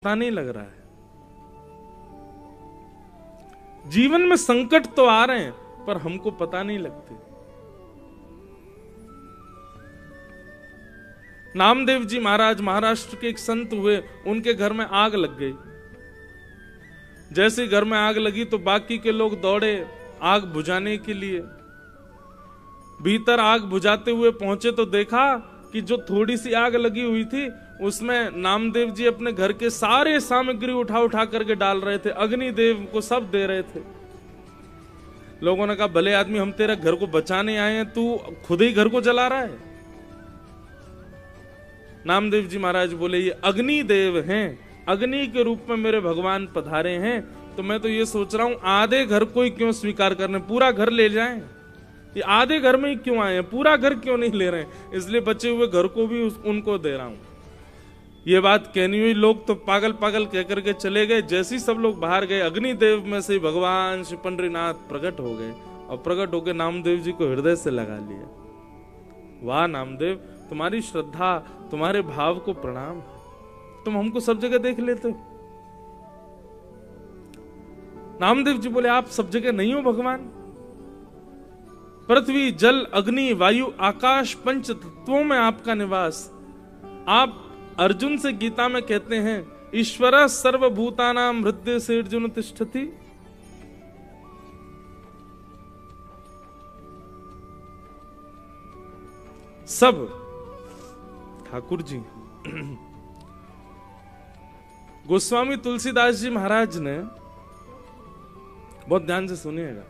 पता नहीं लग रहा है। जीवन में संकट तो आ रहे हैं पर हमको पता नहीं लगते। नामदेव जी महाराज महाराष्ट्र के एक संत हुए, उनके घर में आग लग गई। जैसे घर में आग लगी तो बाकी के लोग दौड़े आग बुझाने के लिए। भीतर आग बुझाते हुए पहुंचे तो देखा कि जो थोड़ी सी आग लगी हुई थी उसमें नामदेव जी अपने घर के सारे सामग्री उठा उठा करके डाल रहे थे, अग्निदेव को सब दे रहे थे। लोगों ने कहा भले आदमी, हम तेरे घर को बचाने आए हैं, तू खुद ही घर को जला रहा है। नामदेव जी महाराज बोले ये अग्निदेव हैं, अग्नि के रूप में मेरे भगवान पधारे हैं। तो मैं तो ये सोच रहा हूं आधे घर को ही क्यों स्वीकार करने, पूरा घर ले जाएं। ये आधे घर में ही क्यों आए हैं, पूरा घर क्यों नहीं ले रहे हैं। इसलिए बचे हुए घर को भी उनको दे रहा हूं। ये बात कहनी हुई, लोग तो पागल पागल कह करके चले गए। जैसे ही सब लोग बाहर गए, अग्निदेव में से भगवान श्री पंडरीनाथ प्रकट हो गए और प्रकट होकर नामदेव जी को हृदय से लगा लिया। वाह नामदेव, तुम्हारी श्रद्धा, तुम्हारे भाव को प्रणाम। तुम हमको सब जगह देख लेते हो। नामदेव जी बोले आप सब जगह नहीं हो भगवान। पृथ्वी जल अग्नि वायु आकाश पंच तत्वों में आपका निवास। आप अर्जुन से गीता में कहते हैं ईश्वर सर्वभूतानां हृदय से अर्जुन तिष्ठति। सब ठाकुर जी। गोस्वामी तुलसीदास जी महाराज ने, बहुत ध्यान से सुनिएगा,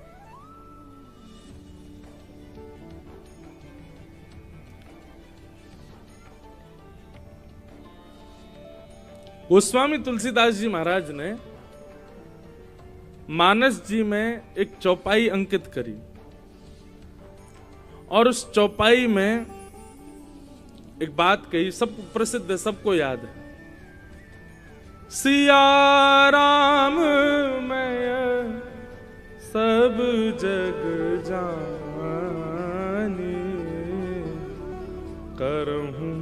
गोस्वामी तुलसीदास जी महाराज ने मानस जी में एक चौपाई अंकित करी और उस चौपाई में एक बात कही, सब प्रसिद्ध है, सबको याद है। सिया राम मैं सब जग जानी, करहूं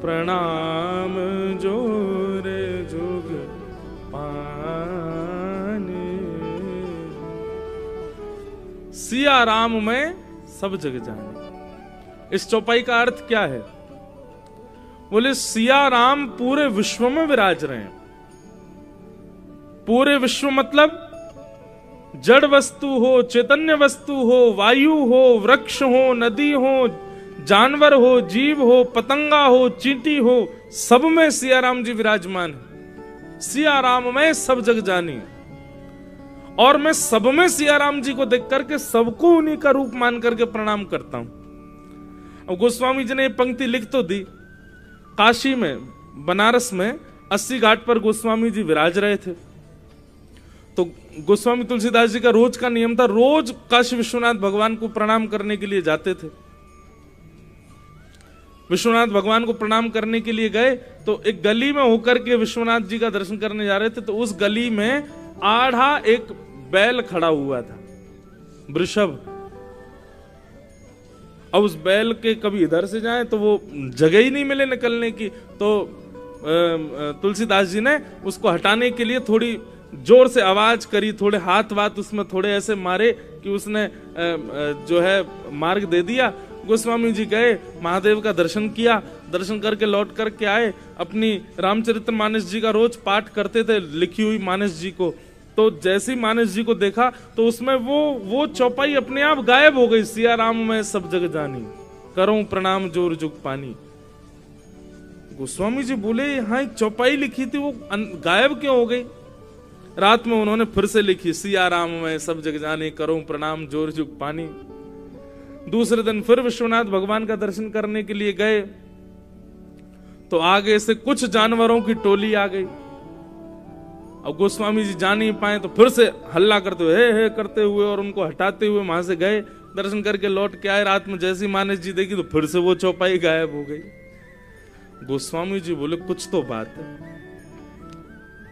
प्रणाम जोरे जुग पानी। सिया राम में सब जग जाने। इस चौपाई का अर्थ क्या है? बोले सिया राम पूरे विश्व में विराज रहे हैं। पूरे विश्व मतलब जड़ वस्तु हो, चैतन्य वस्तु हो, वायु हो, वृक्ष हो, नदी हो, जानवर हो, जीव हो, पतंगा हो, चींटी हो, सब में सिया राम जी विराजमान है। सिया राम में सब जग जानी। और मैं सब में सिया राम जी को देख करके सबको उन्हीं का रूप मान करके प्रणाम करता हूं। अब गोस्वामी जी ने ये पंक्ति लिख तो दी। काशी में, बनारस में 80 घाट पर गोस्वामी जी विराज रहे थे। तो गोस्वामी तुलसीदास जी का रोज का नियम था, रोज काशी विश्वनाथ भगवान को प्रणाम करने के लिए जाते थे। विश्वनाथ भगवान को प्रणाम करने के लिए गए तो एक गली में होकर के विश्वनाथ जी का दर्शन करने जा रहे थे। तो उस गली में आधा एक बैल खड़ा हुआ था, वृषभ। अब उस बैल के कभी इधर से जाए तो वो जगह ही नहीं मिले निकलने की। तो तुलसीदास जी ने उसको हटाने के लिए थोड़ी जोर से आवाज करी, थोड़े हाथ वाथ उसमें थोड़े ऐसे मारे कि उसने जो है मार्ग दे दिया। गोस्वामी जी गए, महादेव का दर्शन किया, दर्शन करके लौट करके आए। अपनी रामचरितमानस जी का रोज पाठ करते थे, लिखी हुई मानस जी को। तो जैसे ही मानस जी को देखा तो उसमें वो चौपाई अपने आप गायब हो गई। सिया राम में सब जग जानी, करूं प्रणाम जोर जुग पानी। गोस्वामी जी बोले यहाँ एक चौपाई लिखी थी, वो गायब क्यों हो गई? रात में उन्होंने फिर से लिखी, सिया राम में सब जग जानी, करूं प्रणाम जोर जुग पानी। दूसरे दिन फिर विश्वनाथ भगवान का दर्शन करने के लिए गए तो आगे से कुछ जानवरों की टोली आ गई। अब गोस्वामी जी जा नहीं पाए तो फिर से हल्ला करते हुए, हे करते हुए और उनको हटाते हुए वहां से गए, दर्शन करके लौट के आए। रात में जैसी मानस जी देखी तो फिर से वो चौपाई गायब हो गई। गोस्वामी जी बोले कुछ तो बात है।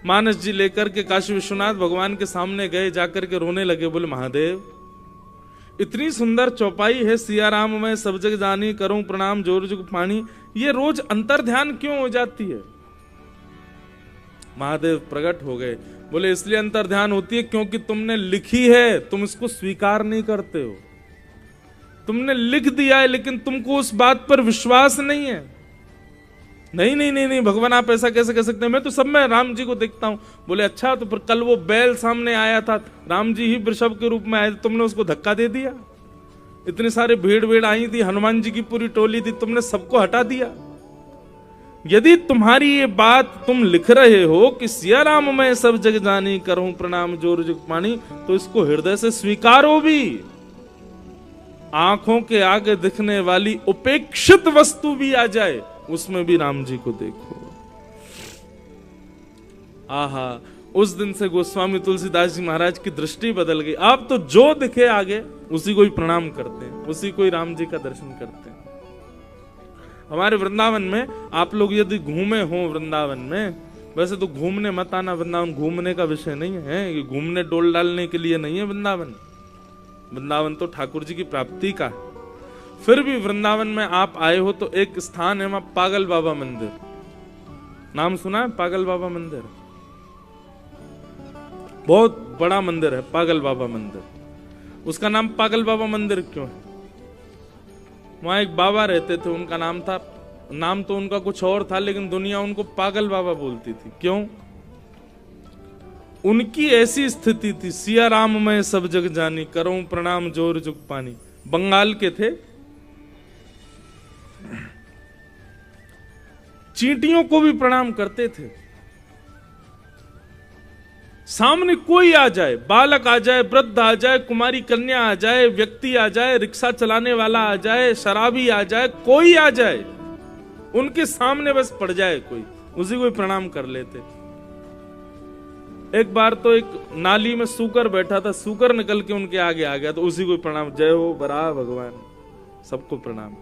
मानस जी लेकर के काशी विश्वनाथ भगवान के सामने गए, जाकर के रोने लगे। बोले महादेव, इतनी सुंदर चौपाई है, सिया राम में सब जग जानी, करूं प्रणाम जोर जुग पानी, ये रोज अंतर ध्यान क्यों हो जाती है? महादेव प्रकट हो गए। बोले इसलिए अंतर्ध्यान होती है क्योंकि तुमने लिखी है, तुम इसको स्वीकार नहीं करते हो। तुमने लिख दिया है लेकिन तुमको उस बात पर विश्वास नहीं है। नहीं नहीं नहीं नहीं भगवान आप ऐसा कैसे कह सकते हैं, मैं तो सब में राम जी को देखता हूं। बोले अच्छा, तो फिर कल वो बैल सामने आया था, राम जी ही वृषभ के रूप में आए थे, तुमने उसको धक्का दे दिया। इतने सारे भीड़ आई थी, हनुमान जी की पूरी टोली थी, तुमने सबको हटा दिया। यदि तुम्हारी ये बात तुम लिख रहे हो कि सिया राम मैं सब जग जानी, करूं प्रणाम जोर जुग पानी, तो इसको हृदय से स्वीकारो भी। आंखों के आगे दिखने वाली उपेक्षित वस्तु भी आ जाए, उसमें भी राम जी को देखो। आहा, उस दिन से गोस्वामी तुलसीदास जी महाराज की दृष्टि बदल गई। आप तो जो दिखे आगे उसी को ही प्रणाम करते हैं, उसी को ही राम जी का दर्शन करते हैं। हमारे वृंदावन में आप लोग यदि घूमे हो वृंदावन में, वैसे तो घूमने मत आना, वृंदावन घूमने का विषय नहीं है, ये घूमने डोल डालने के लिए नहीं है वृंदावन। वृंदावन तो ठाकुर जी की प्राप्ति का है। फिर भी वृंदावन में आप आए हो तो एक स्थान है वहां पागल बाबा मंदिर। नाम सुना है पागल बाबा मंदिर? बहुत बड़ा मंदिर है पागल बाबा मंदिर। उसका नाम पागल बाबा मंदिर क्यों है? वहां एक बाबा रहते थे, उनका नाम तो उनका कुछ और था, लेकिन दुनिया उनको पागल बाबा बोलती थी। क्यों? उनकी ऐसी स्थिति थी, सिया राम मैं सब जग जानी, करूं प्रणाम जोर जुग पानी। बंगाल के थे, चींटियों को भी प्रणाम करते थे। सामने कोई आ जाए, बालक आ जाए, वृद्ध आ जाए, कुमारी कन्या आ जाए, व्यक्ति आ जाए, रिक्शा चलाने वाला आ जाए, शराबी आ जाए, कोई आ जाए, उनके सामने बस पड़ जाए कोई, उसी को प्रणाम कर लेते। एक बार तो एक नाली में सूकर बैठा था, सूकर निकल के उनके आगे आ गया तो उसी को प्रणाम, जय हो बरा भगवान, सबको प्रणाम।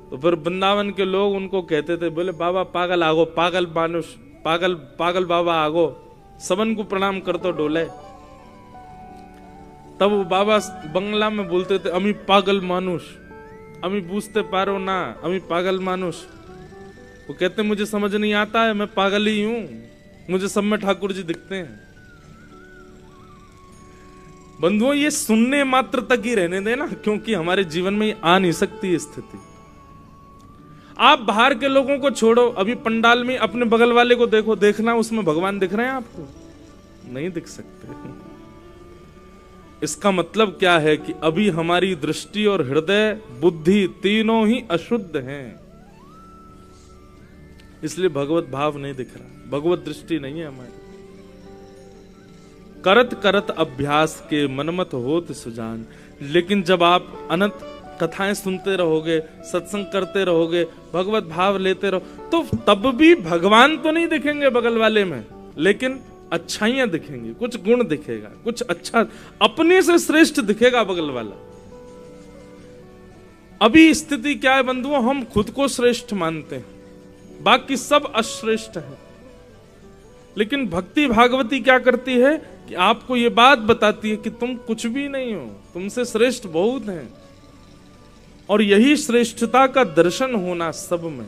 तो फिर वृंदावन के लोग उनको कहते थे, बोले बाबा पागल आगो, पागल मानुष, पागल बाबा आगो, सबन को प्रणाम कर तो डोले। तब वो बाबा बंगला में बोलते थे, अमी पागल मानुष, अमी बूझते पारो ना, अमी पागल मानुष। वो कहते मुझे समझ नहीं आता है, मैं पागल ही हूं, मुझे सब में ठाकुर जी दिखते हैं। बंधुओं, ये सुनने मात्र तक ही रहने देना, क्योंकि हमारे जीवन में आ नहीं सकती स्थिति। आप बाहर के लोगों को छोड़ो, अभी पंडाल में अपने बगल वाले को देखो, देखना उसमें भगवान दिख रहे हैं आपको? नहीं दिख सकते। इसका मतलब क्या है कि अभी हमारी दृष्टि और हृदय बुद्धि तीनों ही अशुद्ध हैं, इसलिए भगवत भाव नहीं दिख रहा, भगवत दृष्टि नहीं है हमारी। करत करत अभ्यास के मनमत होत सुजान। लेकिन जब आप अनंत कथाएं सुनते रहोगे, सत्संग करते रहोगे, भगवत भाव लेते रहो, तो तब भी भगवान तो नहीं दिखेंगे बगल वाले में, लेकिन अच्छाइयां दिखेंगी, कुछ गुण दिखेगा, कुछ अच्छा, अपने से श्रेष्ठ दिखेगा बगल वाला। अभी स्थिति क्या है बंधुओं, हम खुद को श्रेष्ठ मानते हैं, बाकी सब अश्रेष्ठ है। लेकिन भक्ति भागवती क्या करती है कि आपको ये बात बताती है कि तुम कुछ भी नहीं हो, तुमसे श्रेष्ठ बहुत हैं। और यही श्रेष्ठता का दर्शन होना सब में,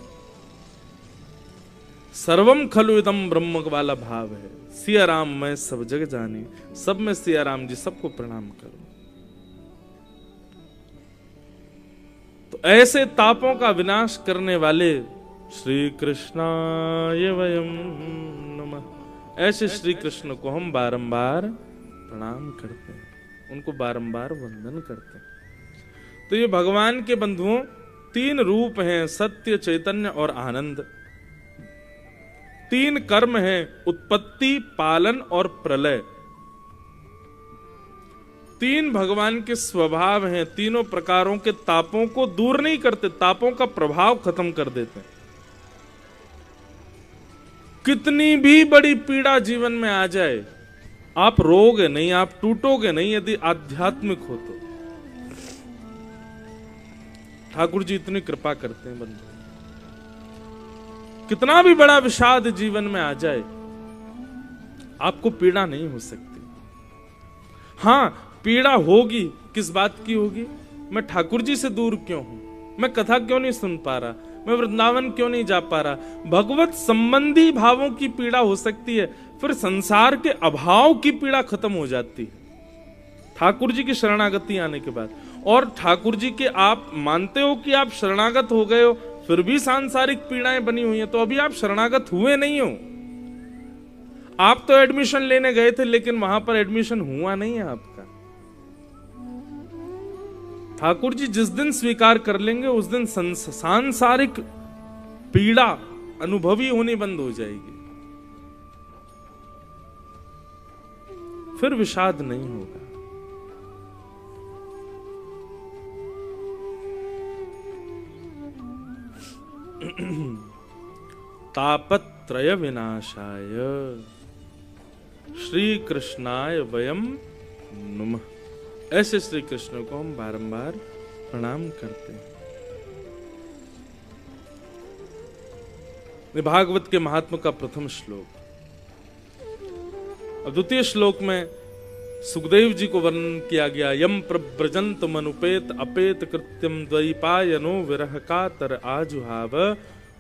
सर्वम खलु इदम ब्रह्म वाला भाव है। सिया राम मैं सब जग जानी, सब में सिया राम जी, सबको प्रणाम करो। तो ऐसे तापों का विनाश करने वाले श्री कृष्णाय वयम नमः, ऐसे श्री कृष्ण को हम बारंबार प्रणाम करते हैं, उनको बारंबार वंदन करते हैं। तो ये भगवान के बंधुओं तीन रूप हैं, सत्य, चैतन्य और आनंद। तीन कर्म हैं, उत्पत्ति, पालन और प्रलय। तीन भगवान के स्वभाव हैं, तीनों प्रकारों के तापों को दूर नहीं करते, तापों का प्रभाव खत्म कर देते हैं। कितनी भी बड़ी पीड़ा जीवन में आ जाए, आप रोओगे नहीं, आप टूटोगे नहीं, यदि आध्यात्मिक हो तो। ठाकुर जी इतनी कृपा करते हैं बंधु। कितना भी बड़ा विषाद जीवन में आ जाए, आपको पीड़ा नहीं हो सकती। हां, पीड़ा होगी, किस बात की होगी? मैं ठाकुर जी से दूर क्यों हूं, मैं कथा क्यों नहीं सुन पा रहा, मैं वृंदावन क्यों नहीं जा पा रहा। भगवत संबंधी भावों की पीड़ा हो सकती है, फिर संसार के अभाव की पीड़ा खत्म हो जाती है ठाकुर जी की शरणागति आने के बाद। और ठाकुर जी के आप मानते हो कि आप शरणागत हो गए हो, फिर भी सांसारिक पीड़ाएं बनी हुई हैं, तो अभी आप शरणागत हुए नहीं हो। आप तो एडमिशन लेने गए थे, लेकिन वहां पर एडमिशन हुआ नहीं है आपका। ठाकुर जी जिस दिन स्वीकार कर लेंगे उस दिन सांसारिक पीड़ा अनुभवी होनी बंद हो जाएगी, फिर विषाद नहीं होगा। तापत्रय विनाशाय श्री कृष्णाय वयम नमः। ऐसे श्री कृष्ण को हम बारंबार प्रणाम करते हैं। भागवत के महात्मा का प्रथम श्लोक। अब द्वितीय श्लोक में सुखदेव जी को वर्णन किया गया। यम प्रव्रजंत मनुपेत अपेत कृत्यम द्वैपायनो विरह का तर आजुहाव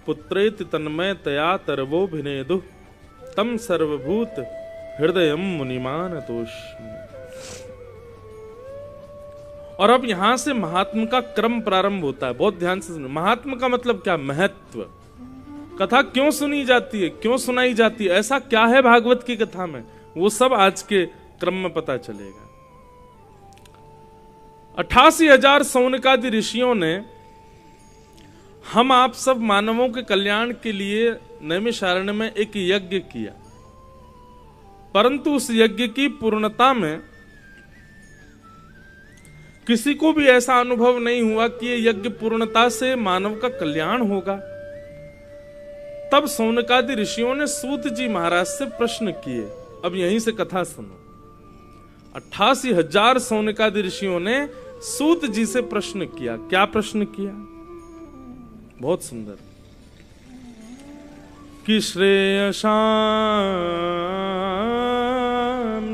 पुत्रेति तन्मय तया तरवो भिनेदु तम सर्वभूत हृदयम मुनिमान तोष्मि। और अब यहां से महात्मा का क्रम प्रारंभ होता है। बहुत ध्यान से सुनो। महात्मा का मतलब क्या? महत्व। कथा क्यों सुनी जाती है, क्यों सुनाई जाती है, ऐसा क्या है भागवत की कथा में, वो सब आज के क्रम में पता चलेगा। 88,000 सौनकादि ऋषियों ने हम आप सब मानवों के कल्याण के लिए नैमिषारण्य में एक यज्ञ किया, परंतु उस यज्ञ की पूर्णता में किसी को भी ऐसा अनुभव नहीं हुआ कि ये यज्ञ पूर्णता से मानव का कल्याण होगा। तब सौनकादि ऋषियों ने सूत जी महाराज से प्रश्न किए। अब यहीं से कथा सुनो। 88,000 सौनकादि ऋषियों ने सूत जी से प्रश्न किया। क्या प्रश्न किया? बहुत सुंदर। कि श्रेयसां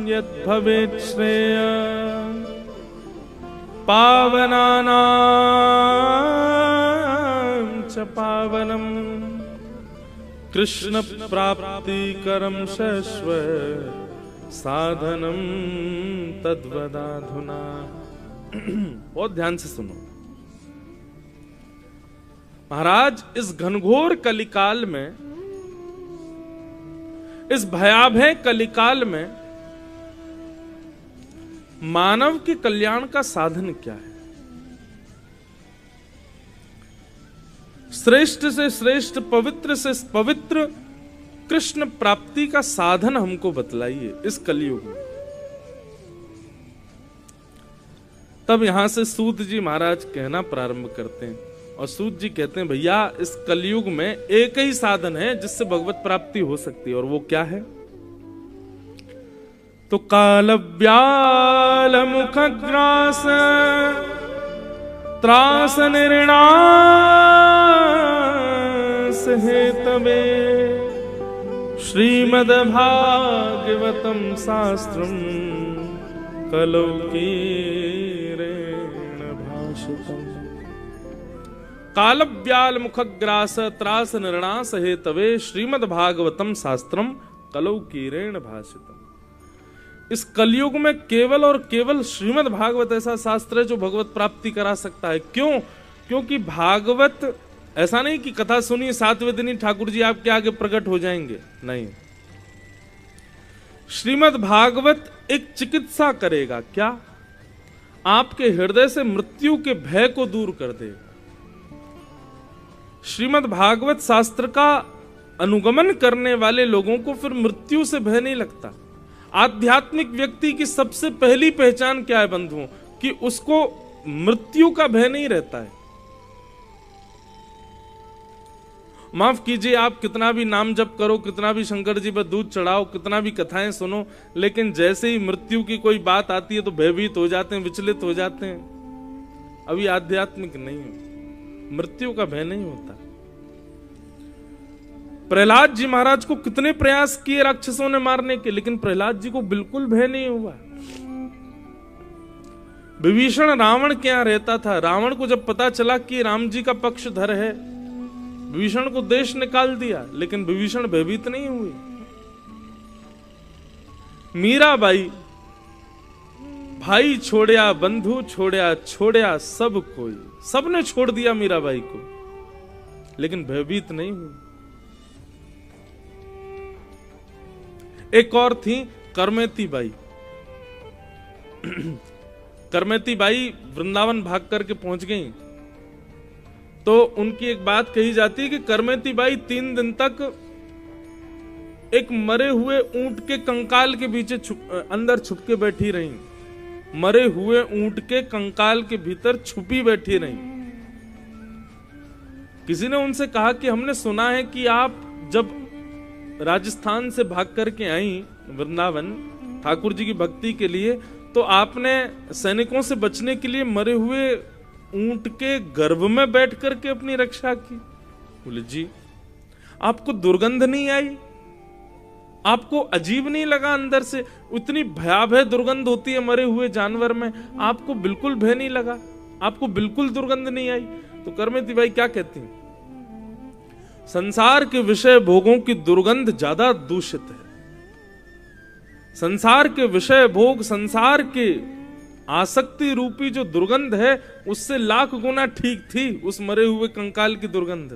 यद् भवेत् श्रेय पावनानां च पावनम् कृष्ण प्राप्तिकरं शाश्वत साधनम तद्वदाधुना। बहुत ध्यान से सुनो महाराज। इस घनघोर कलिकाल में, इस भयावह कलिकाल में मानव के कल्याण का साधन क्या है? श्रेष्ठ से श्रेष्ठ, पवित्र से पवित्र कृष्ण प्राप्ति का साधन हमको बतलाइए इस कलयुग में। तब यहां से सूत जी महाराज कहना प्रारंभ करते हैं, और सूत जी कहते हैं भैया इस कलयुग में एक ही साधन है जिससे भगवत प्राप्ति हो सकती है, और वो क्या है? तो कालव्याल मुखग्रास त्रास निर्णास हेतवे श्रीमद्भागवतम शास्त्रम कलौकीरेण भाषितम्। कालव्याल मुखग्रास त्रास निर्णास हेतवे श्रीमद्भागवतम शास्त्रम कलौकीरेण भाषितम्। इस कलयुग में केवल और केवल श्रीमद् भागवत ऐसा शास्त्र है जो भगवत प्राप्ति करा सकता है। क्यों? क्योंकि भागवत ऐसा नहीं कि कथा सुनी 7वें दिन ही ठाकुर जी आपके आगे प्रकट हो जाएंगे, नहीं। श्रीमद् भागवत एक चिकित्सा करेगा। क्या? आपके हृदय से मृत्यु के भय को दूर कर देगा। श्रीमद् भागवत शास्त्र का अनुगमन करने वाले लोगों को फिर मृत्यु से भय नहीं लगता। आध्यात्मिक व्यक्ति की सबसे पहली पहचान क्या है बंधुओं? कि उसको मृत्यु का भय नहीं रहता है। माफ कीजिए, आप कितना भी नाम जप करो, कितना भी शंकर जी पर दूध चढ़ाओ, कितना भी कथाएं सुनो, लेकिन जैसे ही मृत्यु की कोई बात आती है तो भयभीत हो जाते हैं, विचलित हो जाते हैं। अभी आध्यात्मिक नहीं है, मृत्यु का भय नहीं होता। प्रहलाद जी महाराज को कितने प्रयास किए राक्षसों ने मारने के, लेकिन प्रहलाद जी को बिल्कुल भय नहीं हुआ। विभीषण रावण के यहां रहता था। रावण को जब पता चला कि राम जी का पक्षधर है विभीषण को देश निकाल दिया, लेकिन विभीषण भयभीत नहीं हुए। मीराबाई, भाई छोड़या, बंधु छोड़या, छोड़या सब कोई, सबने छोड़ दिया मीराबाई को, लेकिन भयभीत नहीं हुई। एक और थी करमेती बाई। करमेती बाई वृंदावन भाग करके पहुंच गई, तो उनकी एक बात कही जाती है कि करमेती बाई 3 दिन तक एक मरे हुए ऊंट के कंकाल के पीछे अंदर छुप के बैठी रही, मरे हुए ऊंट के कंकाल के भीतर छुपी बैठी रही। किसी ने उनसे कहा कि हमने सुना है कि आप जब राजस्थान से भाग करके आई वृंदावन ठाकुर जी की भक्ति के लिए, तो आपने सैनिकों से बचने के लिए मरे हुए ऊंट के गर्भ में बैठ करके अपनी रक्षा की। बोले जी, आपको दुर्गंध नहीं आई? आपको अजीब नहीं लगा अंदर से? उतनी भयावह दुर्गंध होती है मरे हुए जानवर में, आपको बिल्कुल भय नहीं लगा? आपको बिल्कुल दुर्गंध नहीं आई? तो करमेती बाई क्या कहती हैं? संसार के विषय भोगों की दुर्गंध ज्यादा दूषित है। संसार के विषय भोग, संसार के आसक्ति रूपी जो दुर्गंध है, उससे लाख गुना ठीक थी उस मरे हुए कंकाल की दुर्गंध।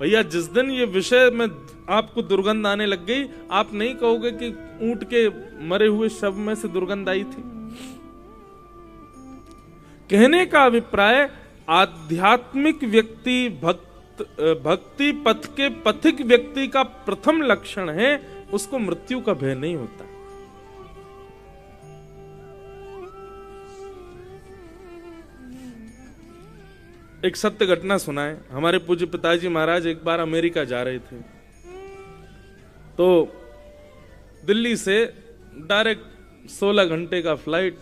भैया, जिस दिन ये विषय में आपको दुर्गंध आने लग गई, आप नहीं कहोगे कि ऊंट के मरे हुए शव में से दुर्गंध आई थी। कहने का अभिप्राय, आध्यात्मिक व्यक्ति, भक्ति पथ के पथिक व्यक्ति का प्रथम लक्षण है, उसको मृत्यु का भय नहीं होता। एक सत्य घटना सुना है। हमारे पूज्य पिताजी महाराज एक बार अमेरिका जा रहे थे, तो दिल्ली से डायरेक्ट 16 घंटे का फ्लाइट।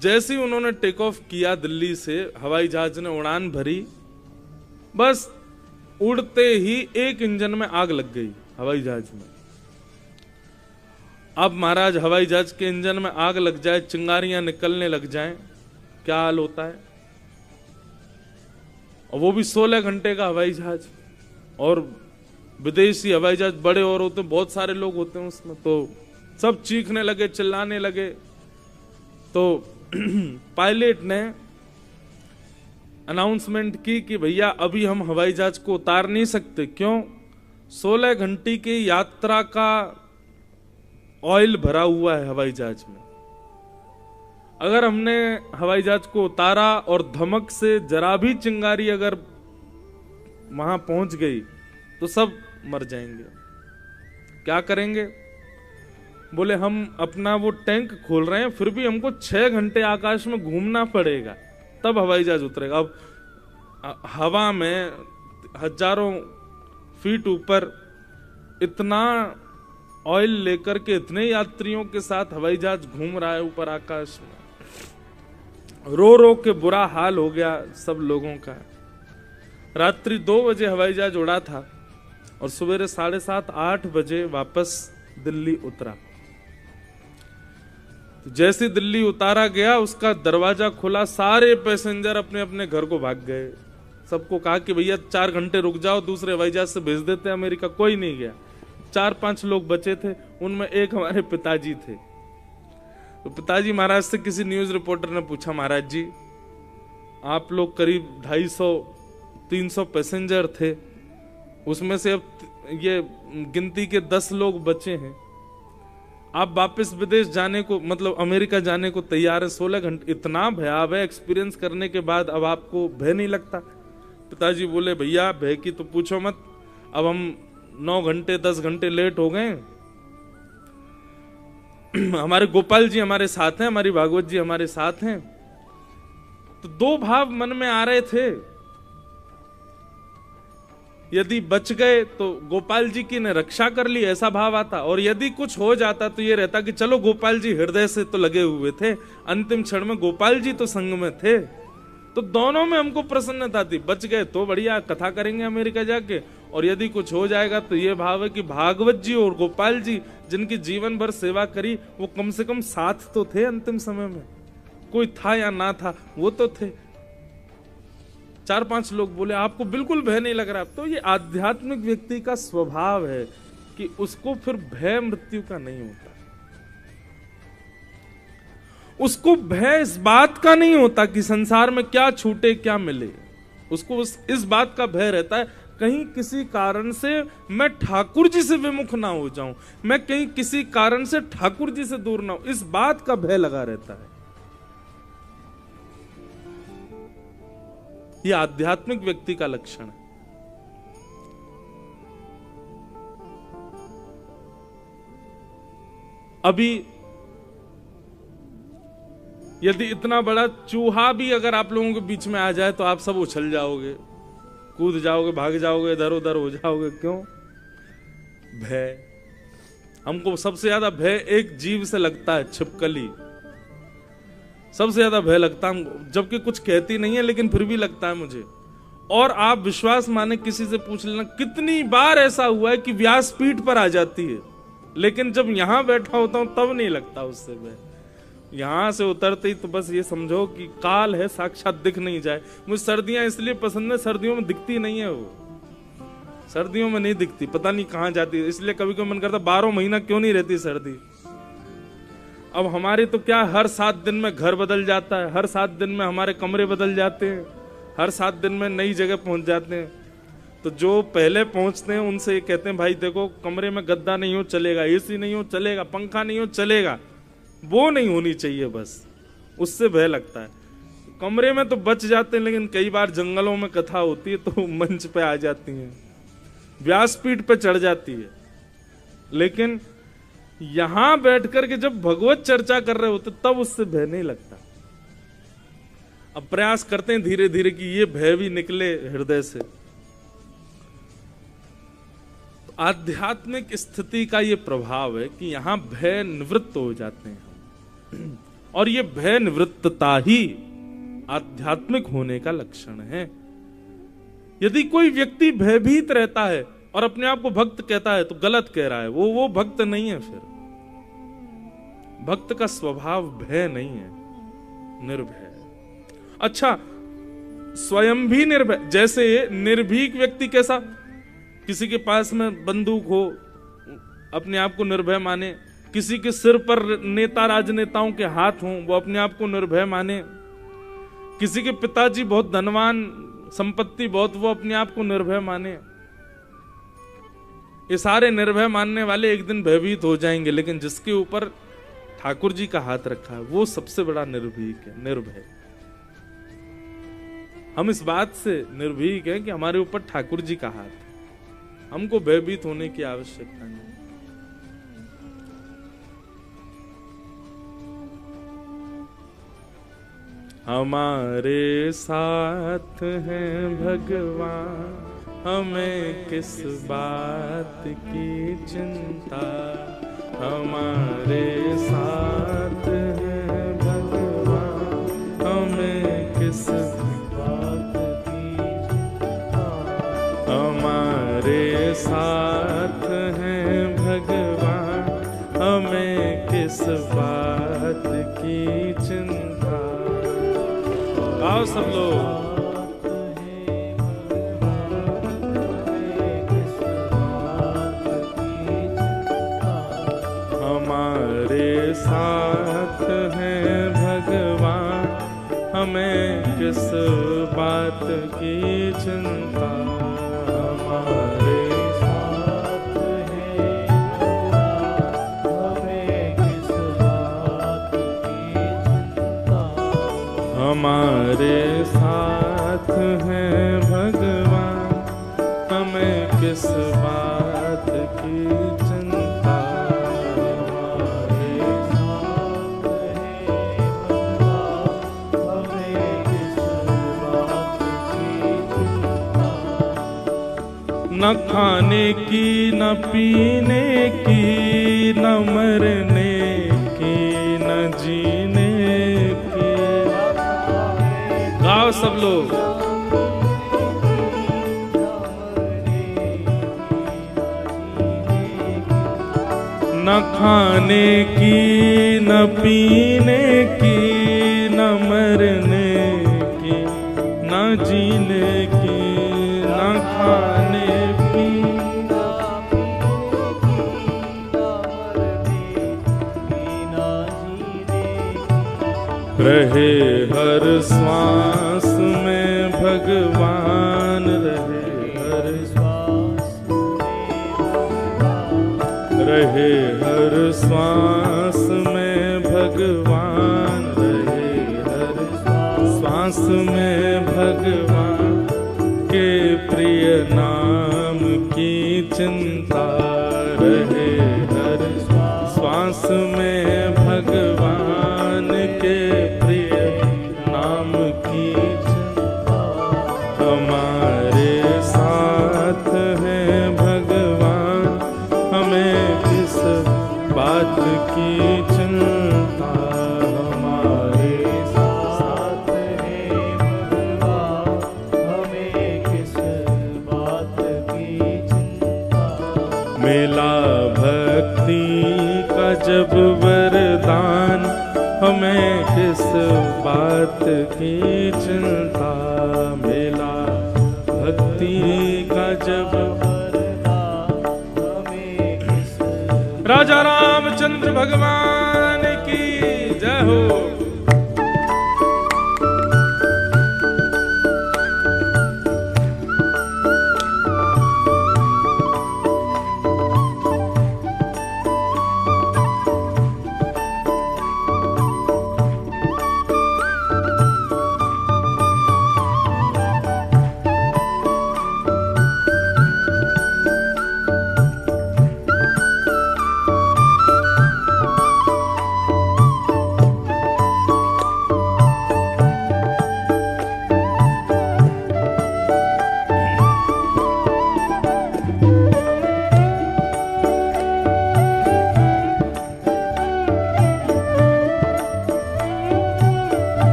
जैसे ही उन्होंने टेक ऑफ किया दिल्ली से, हवाई जहाज ने उड़ान भरी, बस उड़ते ही एक इंजन में आग लग गई हवाई जहाज में। अब महाराज, हवाई जहाज के इंजन में आग लग जाए, चिंगारियां निकलने लग जाएं, क्या हाल होता है? और वो भी 16 घंटे का हवाई जहाज, और विदेशी हवाई जहाज बड़े और होते, बहुत सारे लोग होते हैं उसमें, तो सब चीखने लगे, चिल्लाने लगे। तो पायलट ने अनाउंसमेंट की कि भैया अभी हम हवाई जहाज को उतार नहीं सकते। क्यों? 16 घंटे की यात्रा का ऑयल भरा हुआ है हवाई जहाज में। अगर हमने हवाई जहाज को उतारा और धमक से जरा भी चिंगारी अगर वहां पहुंच गई तो सब मर जाएंगे। क्या करेंगे? बोले हम अपना वो टैंक खोल रहे हैं, फिर भी हमको 6 घंटे आकाश में घूमना पड़ेगा, तब हवाई जहाज उतरेगा। अब हवा में हजारों फीट ऊपर इतना ऑयल लेकर के इतने यात्रियों के साथ हवाई जहाज घूम रहा है ऊपर आकाश में। रो रो के बुरा हाल हो गया सब लोगों का। रात्रि 2 बजे हवाई जहाज उड़ा था और सवेरे 7:30-8 बजे वापस दिल्ली उतरा। तो जैसे दिल्ली उतारा गया, उसका दरवाजा खुला, सारे पैसेंजर अपने अपने घर को भाग गए। सबको कहा कि भैया 4 घंटे रुक जाओ, दूसरे हवाई जहाज से भेज देते हैं अमेरिका। कोई नहीं गया। 4-5 लोग बचे थे, उनमें एक हमारे पिताजी थे। तो पिताजी महाराज से किसी न्यूज रिपोर्टर ने पूछा, महाराज जी आप लोग करीब 250-300 पैसेंजर थे, उसमें से अब ये गिनती के 10 लोग बचे हैं, आप वापस विदेश जाने को, मतलब अमेरिका जाने को तैयार है। 16 घंटे इतना भयावह एक्सपीरियंस करने के बाद अब आपको भय नहीं लगता? पिताजी बोले, भैया भय की तो पूछो मत, अब हम 9 घंटे 10 घंटे लेट हो गए। हमारे गोपाल जी हमारे साथ हैं, हमारी भागवत जी हमारे साथ हैं। तो 2 भाव मन में आ रहे थे, यदि बच गए तो गोपाल जी की ने रक्षा कर ली, ऐसा भाव आता, और यदि कुछ हो जाता तो ये रहता कि चलो गोपाल जी हृदय से तो लगे हुए थे, अंतिम क्षण में गोपाल जी तो संग में थे। तो दोनों में हमको प्रसन्नता थी। बच गए तो बढ़िया, कथा करेंगे अमेरिका जाके, और यदि कुछ हो जाएगा तो ये भाव है कि भागवत जी और गोपाल जी जिनकी जीवन भर सेवा करी, वो कम से कम साथ तो थे अंतिम समय में। कोई था या ना था, वो तो थे। 4-5 लोग बोले आपको बिल्कुल भय नहीं लग रहा, तो ये आध्यात्मिक व्यक्ति का स्वभाव है कि उसको फिर भय मृत्यु का नहीं होता। उसको भय इस बात का नहीं होता कि संसार में क्या छूटे क्या मिले, उसको इस बात का भय रहता है कहीं किसी कारण से मैं ठाकुर जी से विमुख ना हो जाऊं, मैं कहीं किसी कारण से ठाकुर जी से दूर ना हो, इस बात का भय लगा रहता है। यह आध्यात्मिक व्यक्ति का लक्षण है। अभी यदि इतना बड़ा चूहा भी अगर आप लोगों के बीच में आ जाए तो आप सब उछल जाओगे, कूद जाओगे, भाग जाओगे, इधर उधर हो जाओगे। क्यों? भय। हमको सबसे ज्यादा भय एक जीव से लगता है, छिपकली। सबसे ज्यादा भय लगता है, जबकि कुछ कहती नहीं है लेकिन फिर भी लगता है मुझे। और आप विश्वास माने किसी से पूछ लेना, कितनी बार ऐसा हुआ है कि व्यासपीठ पर आ जाती है, लेकिन जब यहां बैठा होता हूं तब नहीं लगता उससे भय। यहां से उतरते ही तो बस ये समझो कि काल है, साक्षात दिख नहीं जाए। मुझे सर्दियां इसलिए पसंद है, सर्दियों में दिखती नहीं है वो, सर्दियों में नहीं दिखती, पता नहीं कहां जाती है। इसलिए कभी कभी मन करता 12 महीना क्यों नहीं रहती सर्दी। अब हमारे तो क्या, हर 7 दिन में घर बदल जाता है, हर 7 दिन में हमारे कमरे बदल जाते हैं, हर 7 दिन में नई जगह पहुंच जाते हैं। तो जो पहले पहुंचते हैं उनसे कहते हैं भाई देखो कमरे में गद्दा नहीं हो चलेगा, एसी नहीं हो चलेगा, पंखा नहीं हो चलेगा, वो नहीं होनी चाहिए बस, उससे भय लगता है। कमरे में तो बच जाते हैं, लेकिन कई बार जंगलों में कथा होती है तो मंच पे आ जाती हैं, व्यासपीठ पे चढ़ जाती है। लेकिन यहां बैठ करके जब भगवत चर्चा कर रहे होते तब उससे भय नहीं लगता। अब प्रयास करते हैं धीरे धीरे कि ये भय भी निकले हृदय से। तो आध्यात्मिक स्थिति का ये प्रभाव है कि यहां भय निवृत्त हो जाते हैं और ये भय निवृत्तता ही आध्यात्मिक होने का लक्षण है। यदि कोई व्यक्ति भयभीत रहता है और अपने आप को भक्त कहता है तो गलत कह रहा है, वो भक्त नहीं है। फिर भक्त का स्वभाव भय नहीं है, निर्भय। अच्छा, स्वयं भी निर्भय। जैसे निर्भीक व्यक्ति कैसा, किसी के पास में बंदूक हो अपने आप को निर्भय माने, किसी के सिर पर नेता राजनेताओं के हाथ हों वो अपने आप को निर्भय माने, किसी के पिताजी बहुत धनवान, संपत्ति बहुत, वो अपने आप को निर्भय माने। ये सारे निर्भय मानने वाले एक दिन भयभीत हो जाएंगे, लेकिन जिसके ऊपर ठाकुर जी का हाथ रखा है वो सबसे बड़ा निर्भीक है, निर्भय। हम इस बात से निर्भीक हैं कि हमारे ऊपर ठाकुर जी का हाथ है, हमको भयभीत होने की आवश्यकता नहीं। हमारे साथ हैं भगवान, हमें किस बात की चिंता। हमारे साथ हैं भगवान, हमें किस बात की चिंता। हमारे साथ हैं भगवान, हमें किस बात की चिंता। आओ सब लोग। हमारे साथ हैं भगवान, हमें किस बात की चिंता। हमारे साथ हैं हमें किस बात की चिंता। हमारे साथ हैं भगवान, हमें किस बात की चिंता। न खाने की न पीने की, न मरने की न जीने की। गाओ सब लोग। न खाने की न पीने की, न मरने की न जीने की, ना खाने रहे हर श्वास में भगवान, रहे हर श्वास में भगवान, रहे हर श्वास में भगवान के प्रिय नाम की चिंता, रहे हर श्वास में भगवान के प्रिय नाम की चिंता। हमारे साथ है भगवान, हमें किस बात की चिंता, हमारे साथ है भगवान, हमें किस बात की चिंता। मिला भक्ति का जब वरदान, हमें किस बात की चिंता, मिला भक्ति का जब वरदान, हमें किस। राजा रामचंद्र भगवान की जय हो।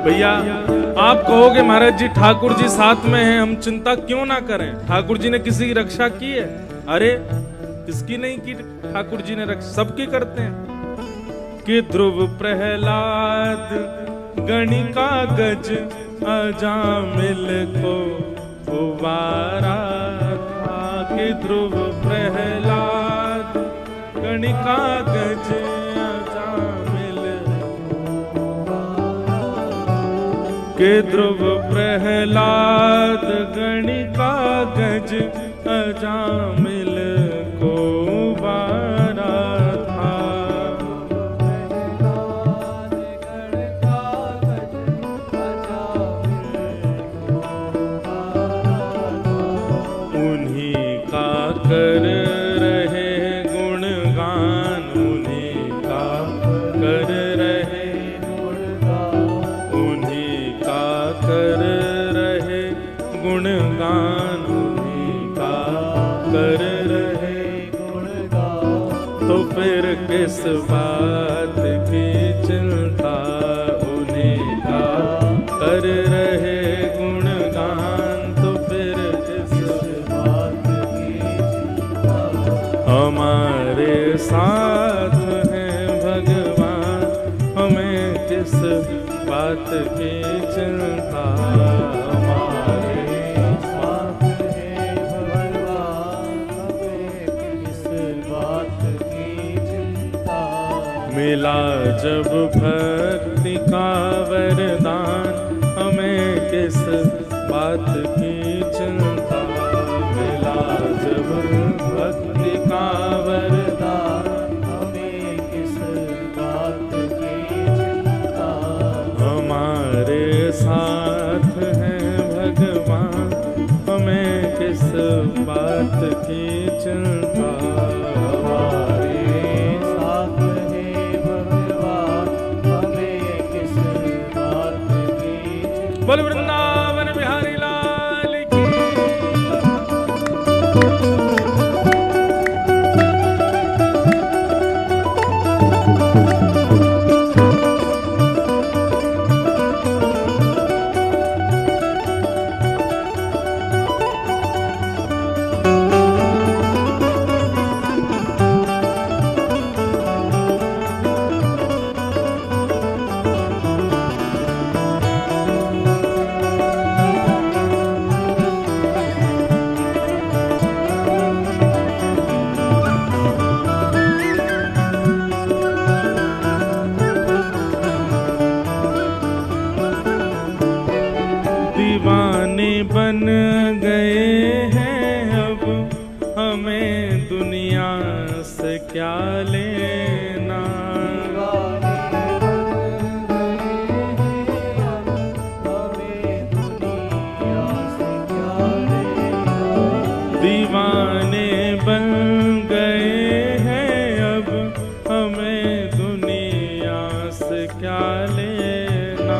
भैया आप कहोगे महाराज जी ठाकुर जी साथ में हैं, हम चिंता क्यों ना करें, ठाकुर जी ने किसी की रक्षा की है? अरे किसकी नहीं की, ठाकुर जी ने रक्षा सबकी करते हैं। कि ध्रुव प्रहलाद गणिका गज अजामिल को उबारा था, कि ध्रुव प्रहलाद गणिका गज के ध्रुव प्रहलाद गणिका गज अजामिल को उबारा था। उन्हीं का कर रहे गुणगान, उन्हीं का कर रहे कर रहे गुणगान, उन्हीं का कर रहे गुणगान। तो फिर किस बात की चिंता, उन्हीं का कर रहे गुणगान, तो फिर किस बात की चिंता। हमारे साथ है भगवान, हमें किस बात की चिंता, हमारे साथ है भगवान, हमें किस बात की चिंता। मिला जब भक्ति का वरदान, हमें किस बात की चिंता, मिला जब भक्ति का वरदान, हमें किस बात की चिंता। हमारे साथ हैं भगवान, हमें किस बात की चिंता, हमारे साथ है भगवान, हमें किस बात की चिंता। बोल वृंदावन बिहारी लाल की। बन गए हैं, अब हमें दुनिया से क्या लेना। दीवाने बन गए हैं, अब हमें दुनिया से क्या लेना।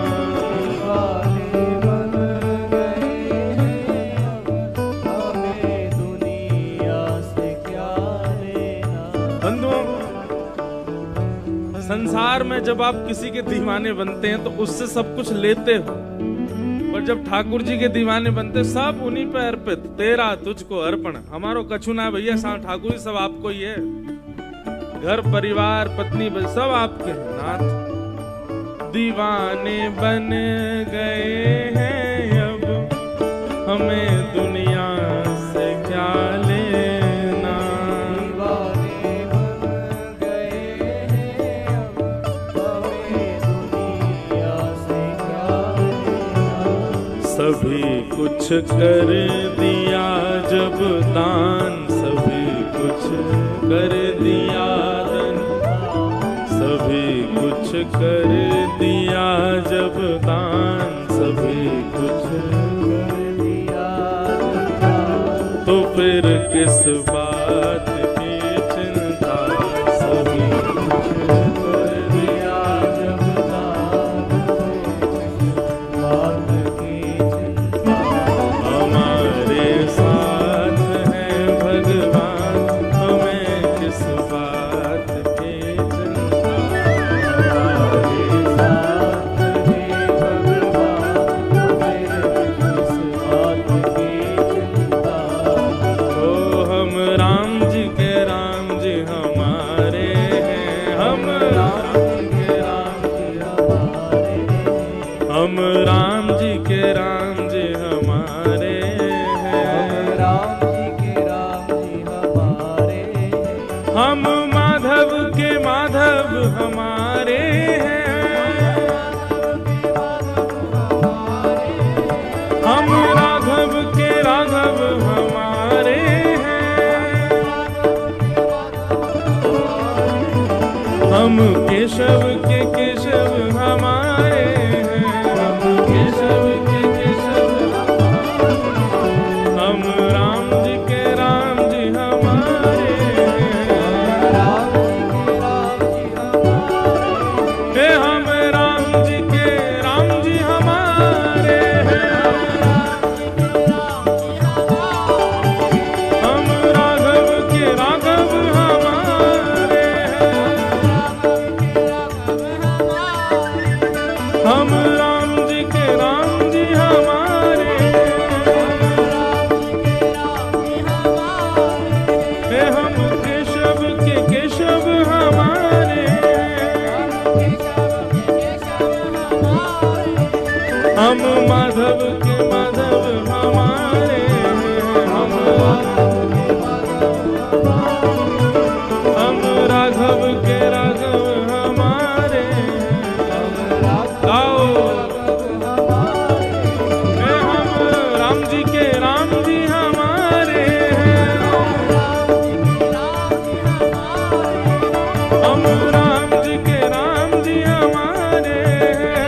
बंधुओं, संसार में जब आप किसी के दीवाने बनते हैं तो उससे सब कुछ लेते हो, और जब ठाकुर जी के दीवाने बनते सब उन्हीं पे अर्पित। तेरा तुझको अर्पण, हमारो कछु ना भैया, सा ठाकुर जी सब आपको ही है। घर परिवार पत्नी सब आपके हैं नाथ। दीवाने बन गए हैं, अब हमें दुनिया से क्या लेना। सभी कुछ कर दिया जब दान, सभी कुछ कर दिया दान, सभी कुछ कर दिया जब दान, सभी कुछ कर दिया, तो फिर किस बात की चिंता। सभी कुछ कर दिया जब दान, बात की चिंता। हमारे साथ है भगवान, हमें किस बात की चिंता। हमारे साथ है भगवान, हमें किस बात की चिंता। ओ हम राम जी के राम जी हमारे हैं, हम राम जी के राम जी हमारे हैं, हम राम जी के राम जी हमारे हैं, राम जी के राम जी हमारे हैं। हम माधव के माधव हमारे हैं, हम राघव के राघव हमारे हैं, हम केशव के केशव हमारे हैं, हम केशव के केशव हमारे, हम राम जी के राम जी हमारे हैं, राम जी के राम जी हमारे, हम राम जी के राम जी हमारे हैं, हम राघव के राघव हमारे हैं, हम राम जी के राम जी हमारे हैं, हम केशव के केशव हमारे हैं, हम माधव के माधव हमारे हैं, हम राघव के राघव हमारे हैं। गाओ हम राम जी के राम जी हमारे हैं, हम राम जी के राम जी हमारे हैं,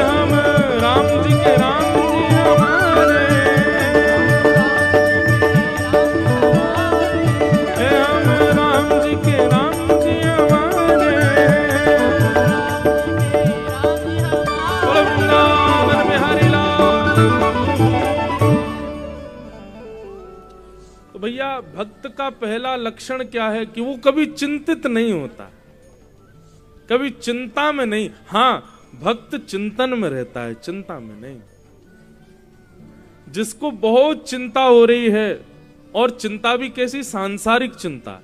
हम राम जी के राम जी हमारे हैं, हम राम जी के राम जी हमारे बोलो वृंदावन बिहारी लाल। तो भैया भक्त का पहला लक्षण क्या है कि वो कभी चिंतित नहीं होता, कभी चिंता में नहीं। हाँ, भक्त चिंतन में रहता है, चिंता में नहीं। जिसको बहुत चिंता हो रही है, और चिंता भी कैसी, सांसारिक चिंता,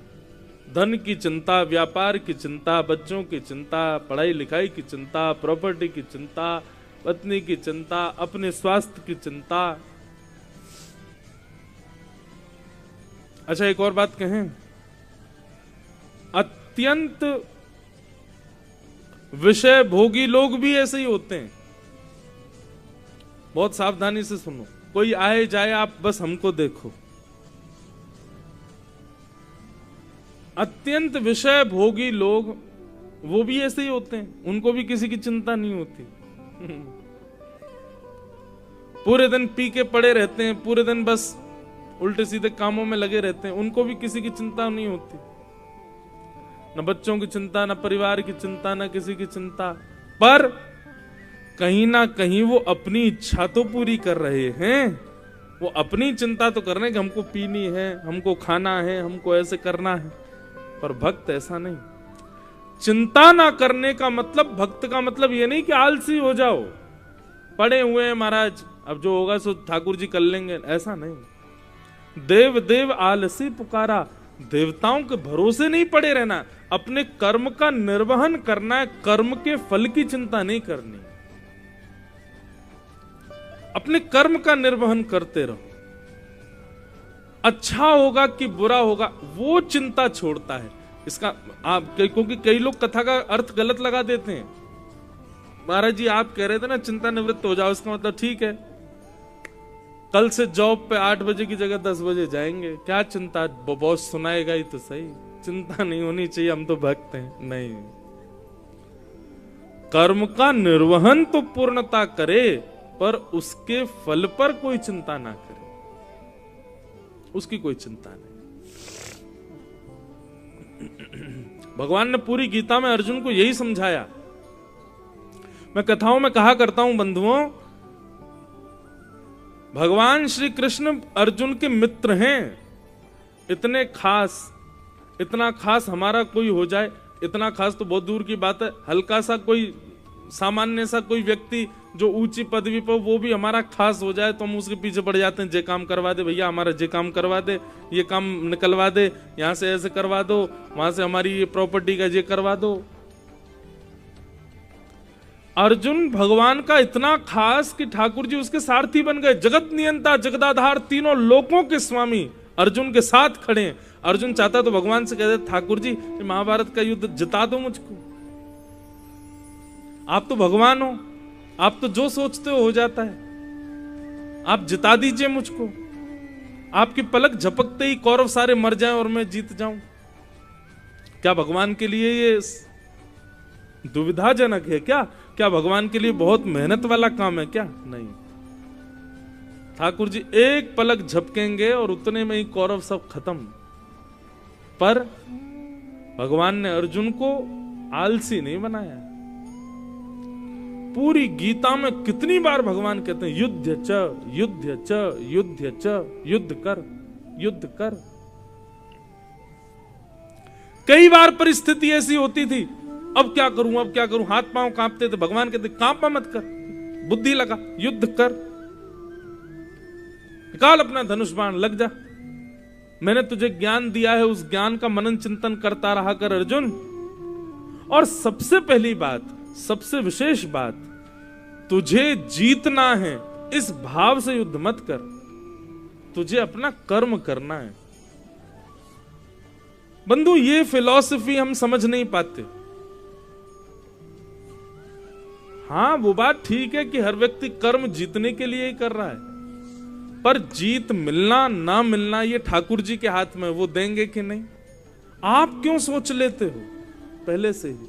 धन की चिंता, व्यापार की चिंता, बच्चों की चिंता, पढ़ाई लिखाई की चिंता, प्रॉपर्टी की चिंता, पत्नी की चिंता, अपने स्वास्थ्य की चिंता। अच्छा, एक और बात कहें, अत्यंत विषय भोगी लोग भी ऐसे ही होते हैं। बहुत सावधानी से सुनो, कोई आए जाए आप बस हमको देखो। अत्यंत विषय भोगी लोग वो भी ऐसे ही होते हैं, उनको भी किसी की चिंता नहीं होती। पूरे दिन पी के पड़े रहते हैं, पूरे दिन बस उल्टे सीधे कामों में लगे रहते हैं, उनको भी किसी की चिंता नहीं होती। न बच्चों की चिंता, न परिवार की चिंता, न किसी की चिंता। पर कहीं ना कहीं वो अपनी इच्छा तो पूरी कर रहे हैं, वो अपनी चिंता तो कर रहे हैं कि हमको पीनी है, हमको खाना है, हमको ऐसे करना है। पर भक्त ऐसा नहीं। चिंता ना करने का मतलब, भक्त का मतलब ये नहीं कि आलसी हो जाओ, पड़े हुए हैं महाराज, अब जो होगा सो ठाकुर जी कर लेंगे, ऐसा नहीं। देव देव आलसी पुकारा, देवताओं के भरोसे नहीं पड़े रहना, अपने कर्म का निर्वहन करना है, कर्म के फल की चिंता नहीं करनी, अपने कर्म का निर्वहन करते रहो। अच्छा होगा कि बुरा होगा वो चिंता छोड़ता है। इसका आप, क्योंकि कई लोग कथा का अर्थ गलत लगा देते हैं। महाराज जी आप कह रहे थे ना चिंता निवृत्त हो जाओ, इसका मतलब ठीक है कल से जॉब पे 8 बजे की जगह 10 बजे जाएंगे, क्या चिंता, बॉस सुनाएगा ही तो सही, चिंता नहीं होनी चाहिए, हम तो भक्त हैं। नहीं, कर्म का निर्वहन तो पूर्णता करे, पर उसके फल पर कोई चिंता ना करे, उसकी कोई चिंता नहीं। भगवान ने पूरी गीता में अर्जुन को यही समझाया। मैं कथाओं में कहा करता हूं बंधुओं, भगवान श्री कृष्ण अर्जुन के मित्र हैं, इतने खास, इतना खास हमारा कोई हो जाए, इतना खास तो बहुत दूर की बात है, हल्का सा कोई सामान्य सा कोई व्यक्ति जो ऊंची पदवी पर, वो भी हमारा खास हो जाए तो हम उसके पीछे पड़ जाते हैं, जे काम करवा दे भैया, हमारा जे काम करवा दे, ये काम निकलवा दे, यहां से ऐसे करवा दो, वहां से हमारी ये प्रॉपर्टी का ये करवा दो। अर्जुन भगवान का इतना खास कि ठाकुर जी उसके सारथी बन गए, जगत नियंता जगदाधार तीनों लोकों के स्वामी अर्जुन के साथ खड़े हैं। अर्जुन चाहता तो भगवान से कहते ठाकुर जी महाभारत का युद्ध जिता दो मुझको, आप तो भगवान हो, आप तो जो सोचते हो जाता है, आप जिता दीजिए मुझको, आपकी पलक झपकते ही कौरव सारे मर जाएं और मैं जीत जाऊं। क्या भगवान के लिए ये दुविधाजनक है क्या? क्या भगवान के लिए बहुत मेहनत वाला काम है क्या? नहीं, ठाकुर जी एक पलक झपकेंगे और उतने में ही कौरव सब खत्म। पर भगवान ने अर्जुन को आलसी नहीं बनाया। पूरी गीता में कितनी बार भगवान कहते हैं युद्ध च युद्ध च युद्ध च, युद्ध कर युद्ध कर। कई बार परिस्थिति ऐसी होती थी, अब क्या करूं अब क्या करूं, हाथ पांव कांपते थे, भगवान कहते कांपा मत कर, बुद्धि लगा, युद्ध कर, निकाल अपना धनुष बाण, लग जा, मैंने तुझे ज्ञान दिया है, उस ज्ञान का मनन चिंतन करता रहा कर अर्जुन। और सबसे पहली बात, सबसे विशेष बात, तुझे जीतना है इस भाव से युद्ध मत कर, तुझे अपना कर्म करना है। बंधु ये फिलॉसफी हम समझ नहीं पाते। हाँ वो बात ठीक है कि हर व्यक्ति कर्म जीतने के लिए ही कर रहा है, पर जीत मिलना ना मिलना ये ठाकुर जी के हाथ में, वो देंगे कि नहीं। आप क्यों सोच लेते हो पहले से ही?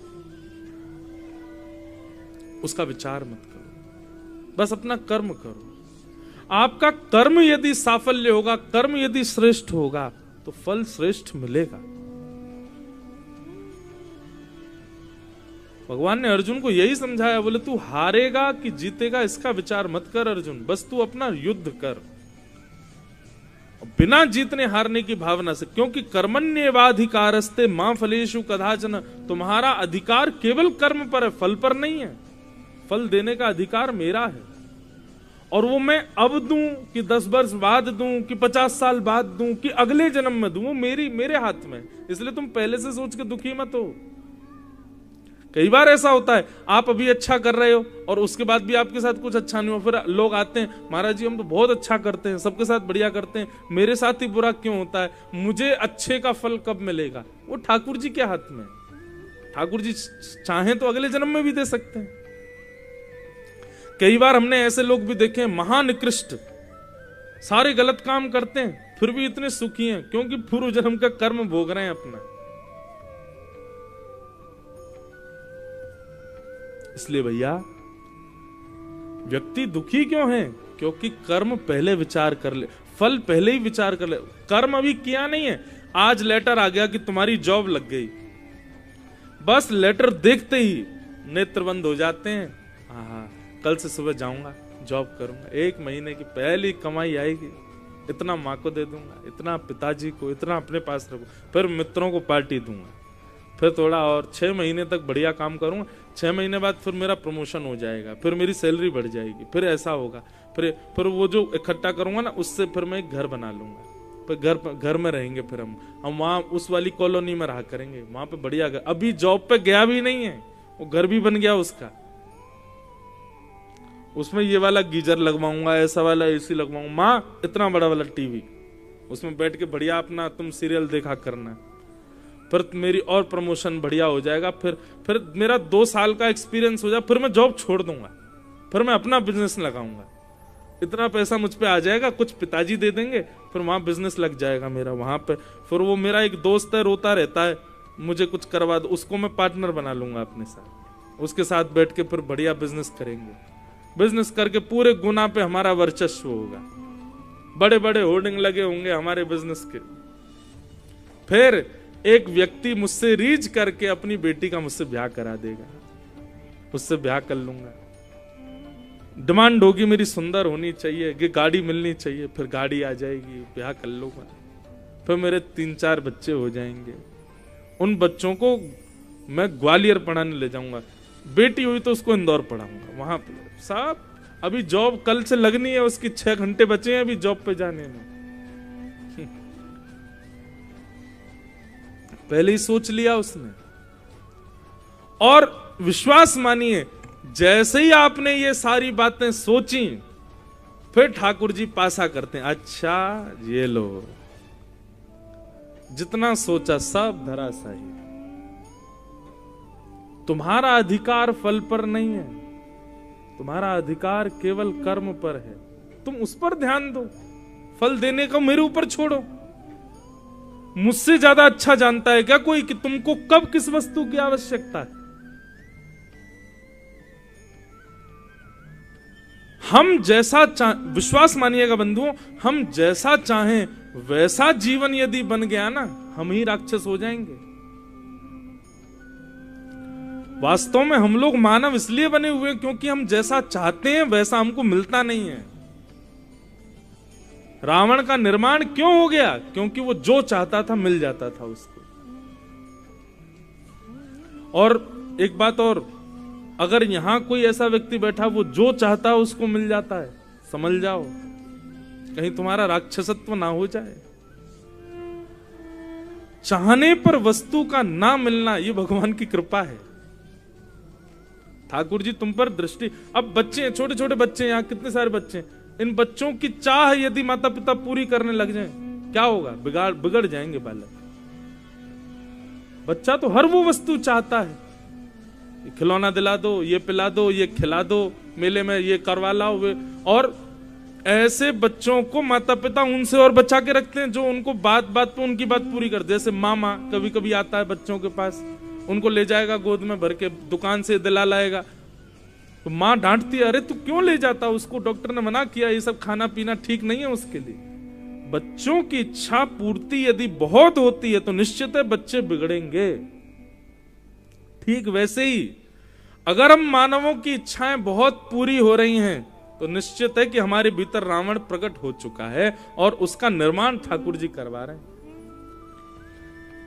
उसका विचार मत करो, बस अपना कर्म करो। आपका कर्म यदि साफल्य होगा, कर्म यदि श्रेष्ठ होगा, तो फल श्रेष्ठ मिलेगा। भगवान ने अर्जुन को यही समझाया, बोले तू हारेगा कि जीतेगा इसका विचार मत कर अर्जुन, बस तू अपना युद्ध कर, बिना जीतने हारने की भावना से। क्योंकि कर्मण्येवाधिकारस्ते मां फलेषु कदाचन, तुम्हारा अधिकार केवल कर्म पर है, फल पर नहीं है। फल देने का अधिकार मेरा है, और वो मैं अब दूं कि 10 वर्ष बाद दूं कि 50 साल बाद दूं कि अगले जन्म में दूं, वो मेरे हाथ में। इसलिए तुम पहले से सोच के दुखी मत हो। कई बार ऐसा होता है, आप अभी अच्छा कर रहे हो और उसके बाद भी आपके साथ कुछ अच्छा नहीं हो, फिर लोग आते हैं, महाराज जी हम तो बहुत अच्छा करते हैं, सबके साथ बढ़िया करते हैं, मेरे साथ ही बुरा क्यों होता है, मुझे अच्छे का फल कब मिलेगा? वो ठाकुर जी के हाथ में। ठाकुर जी चाहें तो अगले जन्म में भी दे सकते हैं। कई बार हमने ऐसे लोग भी देखे हैं, महानिकृष्ट, सारे गलत काम करते हैं फिर भी इतने सुखी हैं, क्योंकि पूर्व जन्म का कर्म भोग रहे हैं अपना। इसलिए भैया व्यक्ति दुखी क्यों है? क्योंकि कर्म पहले विचार कर ले, फल पहले ही विचार कर ले। कर्म अभी किया नहीं है, आज लेटर आ गया कि तुम्हारी जॉब लग गई, बस लेटर देखते ही नेत्र बंद हो जाते हैं। हाँ, कल से सुबह जाऊंगा, जॉब करूंगा, 1 महीने की पहली कमाई आएगी, इतना माँ को दे दूंगा, इतना पिताजी को, इतना अपने पास रखूं, फिर मित्रों को पार्टी दूंगा, फिर थोड़ा और 6 महीने तक बढ़िया काम करूंगा, 6 महीने बाद फिर मेरा प्रमोशन हो जाएगा, फिर मेरी सैलरी बढ़ जाएगी, फिर ऐसा होगा, फिर वो जो इकट्ठा करूंगा ना उससे फिर मैं एक घर बना लूंगा, फिर घर में रहेंगे, फिर हम वहां उस वाली कॉलोनी में रहा करेंगे, वहां पे बढ़िया घर। अभी जॉब पे गया भी नहीं है, वो घर भी बन गया उसका, उसमें ये वाला गीजर लगवाऊंगा, ऐसा वाला एसी लगवाऊंगा, माँ इतना बड़ा वाला टीवी, उसमें बैठ के बढ़िया अपना तुम सीरियल देखा करना, फिर मेरी और प्रमोशन बढ़िया हो जाएगा, फिर मेरा 2 साल का एक्सपीरियंस हो जाए, फिर मैं जॉब छोड़ दूंगा, फिर मैं अपना बिजनेस लगाऊंगा, इतना पैसा मुझ पे आ जाएगा, कुछ पिताजी दे देंगे, फिर वहां बिजनेस लग जाएगा मेरा वहां पे। फिर वो मेरा एक दोस्त है, रोता रहता है, मुझे कुछ करवा दो, उसको मैं पार्टनर बना लूंगा अपने साथ, उसके साथ बैठ के फिर बढ़िया बिजनेस करेंगे, बिजनेस करके पूरे गुना पे हमारा वर्चस्व होगा, बड़े बड़े होर्डिंग लगे होंगे हमारे बिजनेस के। फिर एक व्यक्ति मुझसे रीच करके अपनी बेटी का मुझसे ब्याह करा देगा, उससे ब्याह कर लूंगा। डिमांड होगी मेरी सुंदर होनी चाहिए, कि गाड़ी मिलनी चाहिए, फिर गाड़ी आ जाएगी, ब्याह कर लूंगा, फिर मेरे 3-4 बच्चे हो जाएंगे, उन बच्चों को मैं ग्वालियर पढ़ाने ले जाऊंगा, बेटी हुई तो उसको इंदौर पढ़ाऊंगा, वहां पे साहब अभी जॉब कल से लगनी है, उसकी 6 घंटे बचे हैं अभी जॉब पे जाने में, पहले ही सोच लिया उसने। और विश्वास मानिए, जैसे ही आपने ये सारी बातें सोची, फिर ठाकुर जी पासा करते हैं, अच्छा ये लो, जितना सोचा सब धराशायी, तुम्हारा अधिकार फल पर नहीं है, तुम्हारा अधिकार केवल कर्म पर है, तुम उस पर ध्यान दो, फल देने को मेरे ऊपर छोड़ो। मुझसे ज्यादा अच्छा जानता है क्या कोई कि तुमको कब किस वस्तु की आवश्यकता है? हम जैसा विश्वास मानिएगा बंधुओं, हम जैसा चाहें वैसा जीवन यदि बन गया ना, हम ही राक्षस हो जाएंगे। वास्तव में हम लोग मानव इसलिए बने हुए हैं क्योंकि हम जैसा चाहते हैं वैसा हमको मिलता नहीं है। रावण का निर्माण क्यों हो गया? क्योंकि वो जो चाहता था मिल जाता था उसको। और एक बात और, अगर यहां कोई ऐसा व्यक्ति बैठा वो जो चाहता है उसको मिल जाता है, समझ जाओ कहीं तुम्हारा राक्षसत्व ना हो जाए। चाहने पर वस्तु का ना मिलना ये भगवान की कृपा है। ठाकुर जी तुम पर दृष्टि, अब बच्चे हैं, छोटे छोटे बच्चे हैं, यहाँ कितने सारे बच्चे हैं, इन बच्चों की चाह यदि माता पिता पूरी करने लग जाएं, क्या होगा? बिगड़ जाएंगे बालक। बच्चा तो हर वो वस्तु चाहता है, खिलौना दिला दो, ये पिला दो, ये खिला दो, मेले में ये करवा लाओ। और ऐसे बच्चों को माता पिता उनसे और बचा के रखते हैं जो उनको बात बात पे उनकी बात पूरी कर दे। जैसे मामा कभी कभी आता है बच्चों के पास, उनको ले जाएगा गोद में भर के, दुकान से दिला लाएगा, तो माँ डांटती है, अरे तू क्यों ले जाता, उसको डॉक्टर ने मना किया, ये सब खाना पीना ठीक नहीं है उसके लिए। बच्चों की इच्छा पूर्ति यदि बहुत होती है तो निश्चित है बच्चे बिगड़ेंगे। ठीक वैसे ही अगर हम मानवों की इच्छाएं बहुत पूरी हो रही हैं तो निश्चित है कि हमारे भीतर रावण प्रकट हो चुका है और उसका निर्माण ठाकुर जी करवा रहे हैं।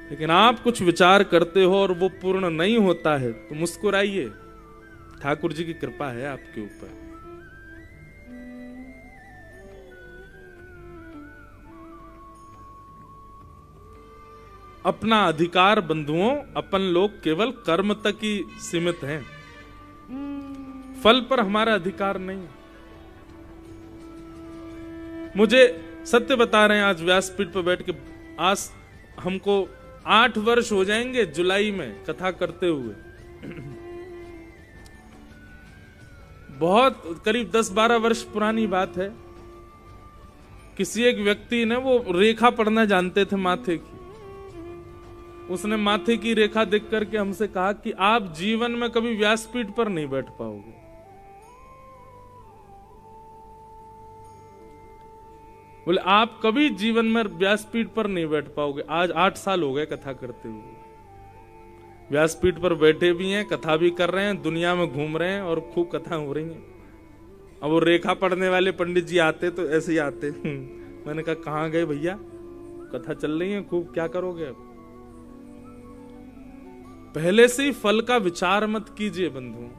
लेकिन आप कुछ विचार करते हो और वो पूर्ण नहीं होता है तो मुस्कुराइए, ठाकुर जी की कृपा है आपके ऊपर। अपना अधिकार बंधुओं, अपन लोग केवल कर्म तक ही सीमित हैं, फल पर हमारा अधिकार नहीं। मुझे सत्य बता रहे हैं, आज व्यासपीठ पर बैठ के, आज हमको 8 वर्ष हो जाएंगे जुलाई में कथा करते हुए। बहुत करीब 10-12 वर्ष पुरानी बात है। किसी एक व्यक्ति ने, वो रेखा पढ़ना जानते थे माथे की, उसने माथे की रेखा देख करके हमसे कहा कि आप जीवन में कभी व्यासपीठ पर नहीं बैठ पाओगे। बोले आप कभी जीवन में व्यासपीठ पर नहीं बैठ पाओगे। आज 8 साल हो गए कथा करते हुए, व्यासपीठ पर बैठे भी हैं, कथा भी कर रहे हैं, दुनिया में घूम रहे हैं और खूब कथा हो रही हैं। अब वो रेखा पढ़ने वाले पंडित जी आते तो ऐसे ही आते। मैंने कहा कहां गए भैया, कथा चल रही है खूब, क्या करोगे अब? पहले से ही फल का विचार मत कीजिए बंधु,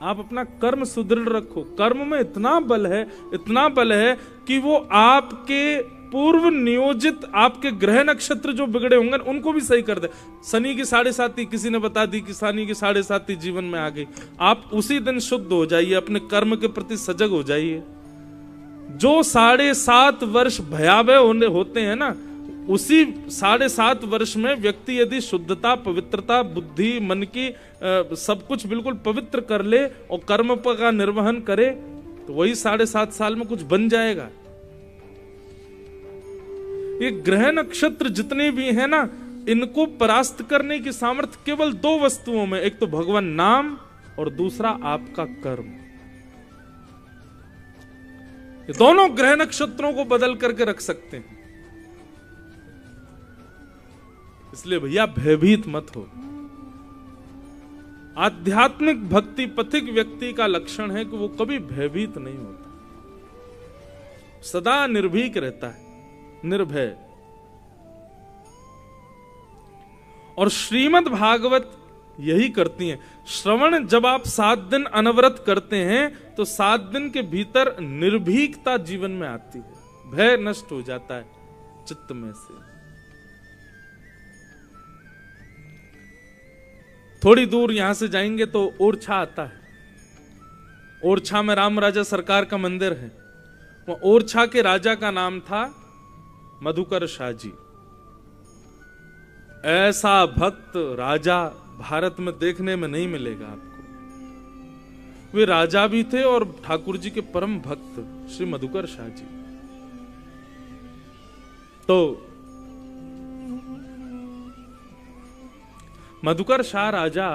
आप अपना कर्म सुदृढ़ रखो। कर्म में इतना बल है, इतना बल है कि वो आपके पूर्व नियोजित आपके ग्रह नक्षत्र जो बिगड़े होंगे उनको भी सही कर दे। शनि की 7.5 किसी ने बता दी कि शनि की 7.5 जीवन में आ गई, आप उसी दिन शुद्ध हो जाइए, अपने कर्म के प्रति सजग हो जाइए। जो 7.5 वर्ष भयावह होते हैं ना, उसी 7.5 वर्ष में व्यक्ति यदि शुद्धता, पवित्रता, बुद्धि, मन की सब कुछ बिल्कुल पवित्र कर ले और कर्म का निर्वहन करे तो वही 7.5 साल में कुछ बन जाएगा। ये ग्रह नक्षत्र जितने भी हैं ना, इनको परास्त करने की सामर्थ्य केवल 2 वस्तुओं में, एक तो भगवान नाम और दूसरा आपका कर्म। ये दोनों ग्रह नक्षत्रों को बदल करके रख सकते हैं। इसलिए भैया भयभीत मत हो। आध्यात्मिक भक्ति पथिक व्यक्ति का लक्षण है कि वो कभी भयभीत नहीं होता, सदा निर्भीक रहता है, निर्भय। और श्रीमद् भागवत यही करती है। श्रवण जब आप 7 दिन अनवरत करते हैं तो 7 दिन के भीतर निर्भीकता जीवन में आती है, भय नष्ट हो जाता है चित्त में से। थोड़ी दूर यहां से जाएंगे तो ओरछा आता है। ओरछा में राम राजा सरकार का मंदिर है। वह ओरछा के राजा का नाम था मधुकर शाह जी। ऐसा भक्त राजा भारत में देखने में नहीं मिलेगा आपको। वे राजा भी थे और ठाकुर जी के परम भक्त श्री मधुकर शाह जी। तो मधुकर शाह राजा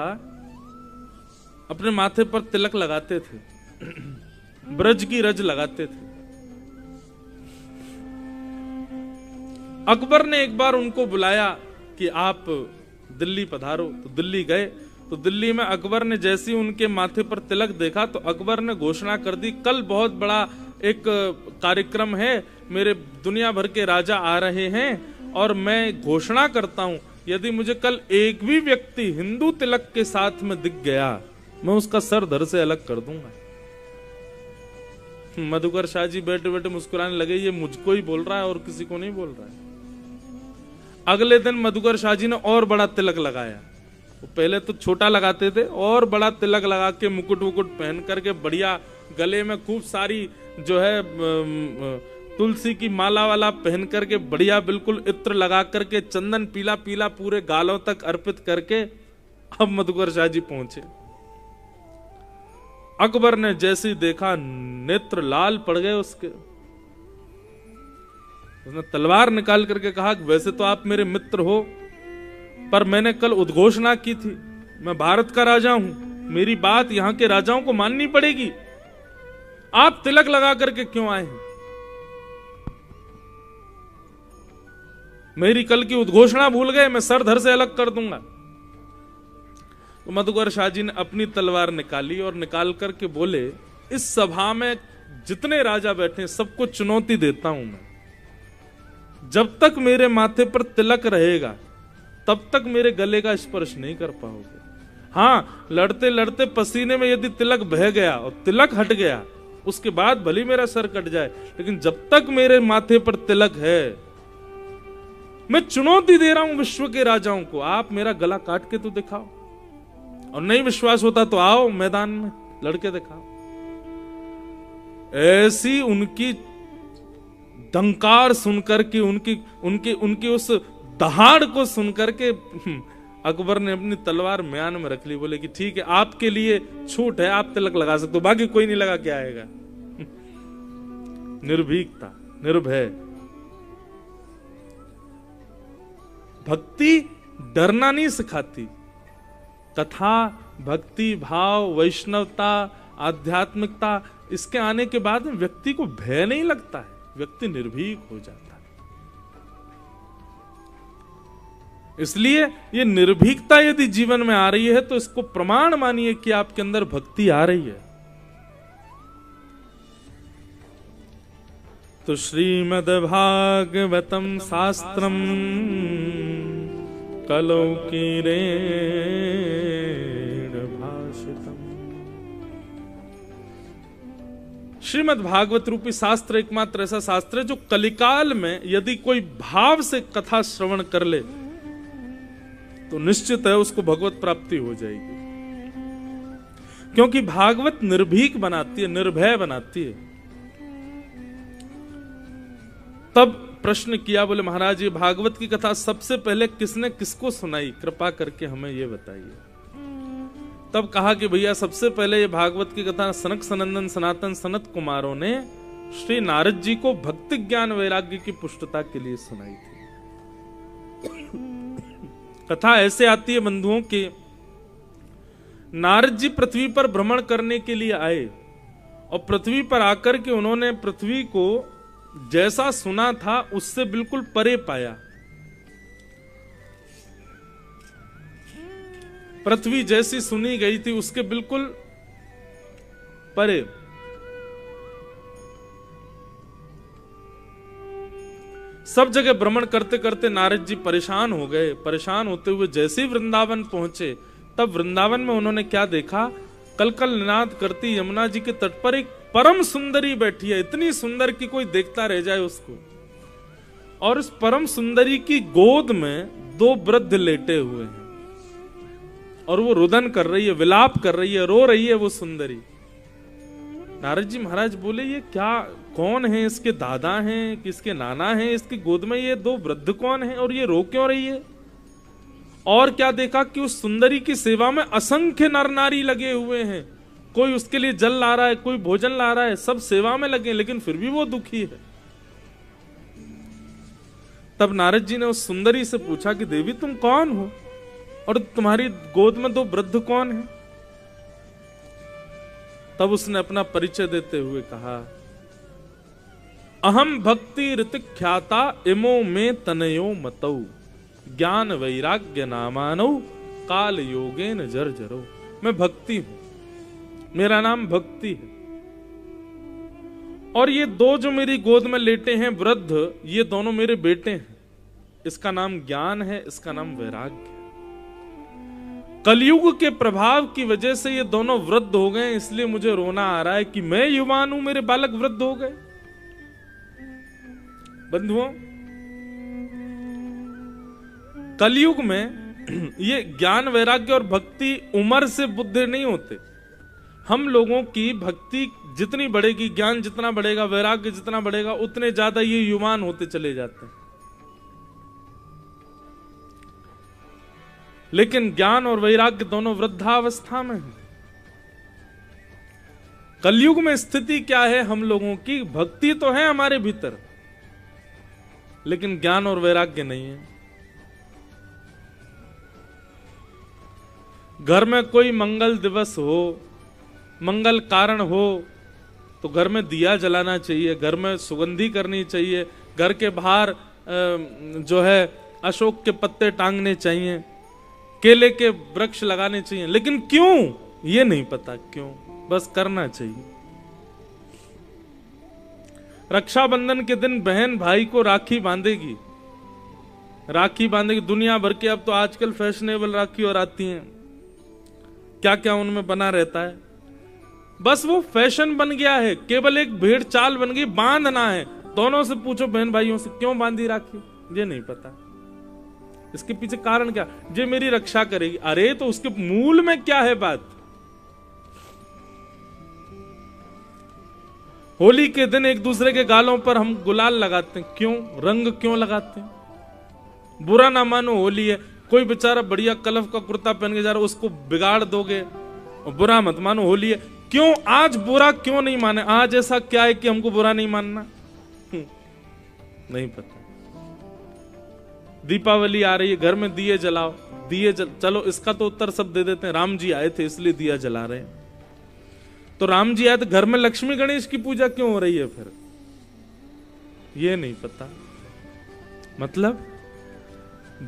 अपने माथे पर तिलक लगाते थे, ब्रज की रज लगाते थे। अकबर ने एक बार उनको बुलाया कि आप दिल्ली पधारो, तो दिल्ली गए। तो दिल्ली में अकबर ने जैसे ही उनके माथे पर तिलक देखा तो अकबर ने घोषणा कर दी, कल बहुत बड़ा एक कार्यक्रम है, मेरे दुनिया भर के राजा आ रहे हैं और मैं घोषणा करता हूं यदि मुझे कल एक भी व्यक्ति हिंदू तिलक के साथ में दिख गया मैं उसका सर धड़ से अलग कर दूंगा। मधुकर शाह जी बैठे बैठे मुस्कुराने लगे, ये मुझको ही बोल रहा है और किसी को नहीं बोल रहा है। अगले दिन मधुकर शाह जी ने और बड़ा तिलक लगाया। वो पहले तो छोटा लगाते थे और बड़ा तिलक लगा के मुकुट वुकुट पहन करके बढ़िया, गले में खूब सारी जो है तुलसी की माला वाला पहन करके बढ़िया बिल्कुल इत्र लगा करके चंदन पीला पीला पूरे गालों तक अर्पित करके अब मधुकर शाह जी पहुंचे। अकबर ने जैसे ही देखा नेत्र लाल पड़ गए उसके। उसने तलवार निकाल करके कहा, वैसे तो आप मेरे मित्र हो पर मैंने कल उद्घोषणा की थी, मैं भारत का राजा हूं, मेरी बात यहां के राजाओं को माननी पड़ेगी। आप तिलक लगा करके क्यों आए हैं? मेरी कल की उद्घोषणा भूल गए, मैं सर धड़ से अलग कर दूंगा। तो मधुकर शाह जी ने अपनी तलवार निकाली और निकाल करके बोले, इस सभा में जितने राजा बैठे सबको चुनौती देता हूं मैं, जब तक मेरे माथे पर तिलक रहेगा तब तक मेरे गले का स्पर्श नहीं कर पाओगे। हाँ, लड़ते लड़ते पसीने में यदि तिलक बह गया और तिलक हट गया उसके बाद भले मेरा सर कट जाए, लेकिन जब तक मेरे माथे पर तिलक है मैं चुनौती दे रहा हूं विश्व के राजाओं को, आप मेरा गला काट के तो दिखाओ, और नहीं विश्वास होता तो आओ मैदान में लड़के दिखाओ। ऐसी उनकी डंकार सुनकर के, उनकी उनकी उनकी उस दहाड़ को सुनकर के अकबर ने अपनी तलवार म्यान में रख ली, बोले कि ठीक है आपके लिए छूट है, आप तिलक लगा सकते हो, बाकी कोई नहीं लगा के आएगा। निर्भीकता, निर्भय। भक्ति डरना नहीं सिखाती। कथा, भक्ति भाव, वैष्णवता, आध्यात्मिकता, इसके आने के बाद व्यक्ति को भय नहीं लगता है, व्यक्ति निर्भीक हो जाता है। इसलिए ये निर्भीकता यदि जीवन में आ रही है तो इसको प्रमाण मानिए कि आपके अंदर भक्ति आ रही है। तो श्रीमद् भागवतम शास्त्रम कलौकीरेण भाषितम। श्रीमद् भागवत रूपी शास्त्र एकमात्र ऐसा शास्त्र है जो कलिकाल में यदि कोई भाव से कथा श्रवण कर ले तो निश्चित है उसको भगवत प्राप्ति हो जाएगी, क्योंकि भागवत निर्भीक बनाती है, निर्भय बनाती है। तब प्रश्न किया, बोले महाराज ये भागवत की कथा सबसे पहले किसने किसको सुनाई, कृपा करके हमें ये बताइए। तब कहा कि भैया सबसे पहले ये भागवत की कथा सनक सनंदन सनातन सनत कुमारों ने श्री नारद जी को भक्ति ज्ञान वैराग्य की पुष्टता के लिए सुनाई थी। कथा ऐसे आती है बंधुओं के, नारद जी पृथ्वी पर भ्रमण करने के लिए आए और पृथ्वी पर आकर के उन्होंने पृथ्वी को जैसा सुना था उससे बिल्कुल परे पाया। पृथ्वी जैसी सुनी गई थी उसके बिल्कुल परे। सब जगह भ्रमण करते करते नारद जी परेशान हो गए। परेशान होते हुए जैसे ही वृंदावन पहुंचे, तब वृंदावन में उन्होंने क्या देखा, कलकल निनाद करती यमुना जी के तट पर एक परम सुंदरी बैठी है, इतनी सुंदर कि कोई देखता रह जाए उसको। और उस परम सुंदरी की गोद में दो वृद्ध लेटे हुए हैं और वो रुदन कर रही है, विलाप कर रही है, रो रही है वो सुंदरी। नारद जी महाराज बोले ये क्या, कौन है, इसके दादा हैं, किसके नाना हैं, इसकी गोद में ये दो वृद्ध कौन है और ये रो क्यों रही है। और क्या देखा कि उस सुंदरी की सेवा में असंख्य नर नारी लगे हुए हैं, कोई उसके लिए जल ला रहा है, कोई भोजन ला रहा है, सब सेवा में लगे, लेकिन फिर भी वो दुखी है। तब नारद जी ने उस सुंदरी से पूछा कि देवी तुम कौन हो और तुम्हारी गोद में दो वृद्ध कौन है। तब उसने अपना परिचय देते हुए कहा, अहम भक्ति ऋतिख्याता इमो में तनयो मतौ ज्ञान वैराग्य नामानो काल योगेन जर्जरो। मैं भक्ति हूं, मेरा नाम भक्ति है। और ये दो जो मेरी गोद में लेटे हैं वृद्ध, ये दोनों मेरे बेटे हैं। इसका नाम ज्ञान है, इसका नाम वैराग्य है। कलयुग के प्रभाव की वजह से ये दोनों वृद्ध हो गए, इसलिए मुझे रोना आ रहा है कि मैं युवान हूं, मेरे बालक वृद्ध हो गए। बंधुओं, कलयुग में ये ज्ञान वैराग्य और भक्ति उम्र से बुद्धि नहीं होते। हम लोगों की भक्ति जितनी बढ़ेगी, ज्ञान जितना बढ़ेगा, वैराग्य जितना बढ़ेगा, उतने ज्यादा ये युवान होते चले जाते हैं। लेकिन ज्ञान और वैराग्य दोनों वृद्धावस्था में है। कलयुग में स्थिति क्या है हम लोगों की, भक्ति तो है हमारे भीतर, लेकिन ज्ञान और वैराग्य नहीं है। घर में कोई मंगल दिवस हो, मंगल कारण हो, तो घर में दिया जलाना चाहिए, घर में सुगंधी करनी चाहिए, घर के बाहर जो है अशोक के पत्ते टांगने चाहिए, केले के वृक्ष लगाने चाहिए। लेकिन क्यों ये नहीं पता, क्यों, बस करना चाहिए। रक्षाबंधन के दिन बहन भाई को राखी बांधेगी, राखी बांधेगी। दुनिया भर के अब तो आजकल फैशनेबल राखी और आती हैं, क्या क्या उनमें बना रहता है। बस वो फैशन बन गया है, केवल एक भेड़ चाल बन गई, बांधना है। दोनों से पूछो बहन भाइयों से, क्यों बांधी राखी, ये नहीं पता। इसके पीछे कारण क्या, जे मेरी रक्षा करेगी। अरे तो उसके मूल में क्या है बात। होली के दिन एक दूसरे के गालों पर हम गुलाल लगाते हैं, क्यों, रंग क्यों लगाते हैं। बुरा ना मानो, होली है, कोई बेचारा बढ़िया कलफ का कुर्ता पहन के जा रहा, उसको बिगाड़ दोगे और बुरा मत मानो, होली है। क्यों आज बुरा क्यों नहीं माने? आज ऐसा क्या है कि हमको बुरा नहीं मानना? नहीं पता। दीपावली आ रही है, घर में दिए जलाओ, चलो इसका तो उत्तर सब दे देते हैं, राम जी आए थे इसलिए दिया जला रहे हैं। तो राम जी आए तो घर में लक्ष्मी गणेश की पूजा क्यों हो रही है फिर? ये नहीं पता। मतलब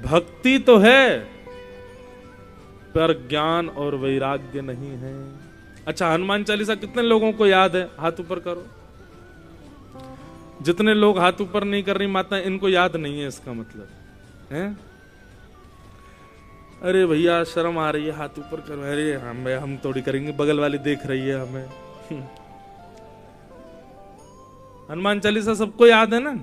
भक्ति तो है पर ज्ञान और वैराग्य नहीं है। अच्छा, हनुमान चालीसा कितने लोगों को याद है? हाथ ऊपर करो। जितने लोग हाथ ऊपर नहीं कर रही माता, इनको याद नहीं है, इसका मतलब है अरे भैया शर्म आ रही है, हाथ ऊपर करो। अरे हम थोड़ी करेंगे, बगल वाली देख रही है हमें। हनुमान चालीसा सबको याद है ना?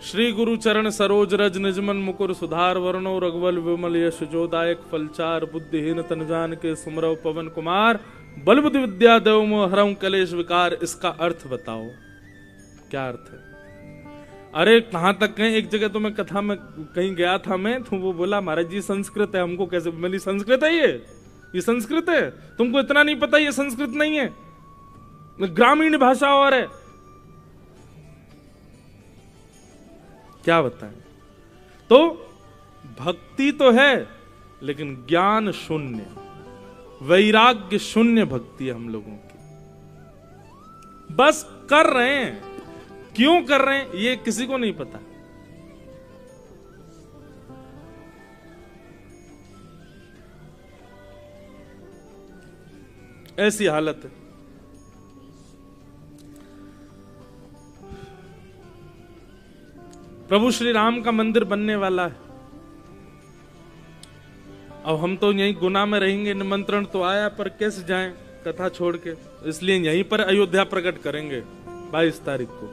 श्री गुरु चरण सरोज रज निजमन मुकुर सुधार वर्णो रघुवल विमल यश जोदायक फलचार बुद्धिहीन तन जान के सुमरव पवन कुमार बल बुद्धि विद्या देव मोह हरऊं कलेश विकार। इसका अर्थ बताओ, क्या अर्थ है? अरे कहां तक कहें? एक जगह तो मैं कथा में कहीं गया था मैं, तो वो बोला महाराज जी संस्कृत है, हमको कैसे? मैंने संस्कृत है ये संस्कृत है? तुमको इतना नहीं पता ये संस्कृत नहीं है, ग्रामीण भाषा और है। क्या बताएं? तो भक्ति तो है लेकिन ज्ञान शून्य, वैराग्य शून्य भक्ति है हम लोगों की। बस कर रहे हैं, क्यों कर रहे हैं ये किसी को नहीं पता। ऐसी हालत है। प्रभु श्री राम का मंदिर बनने वाला है। अब हम तो यहीं गुना में रहेंगे, निमंत्रण तो आया पर कैसे जाएं कथा छोड़ के, इसलिए यहीं पर अयोध्या प्रकट करेंगे 22 तारीख को।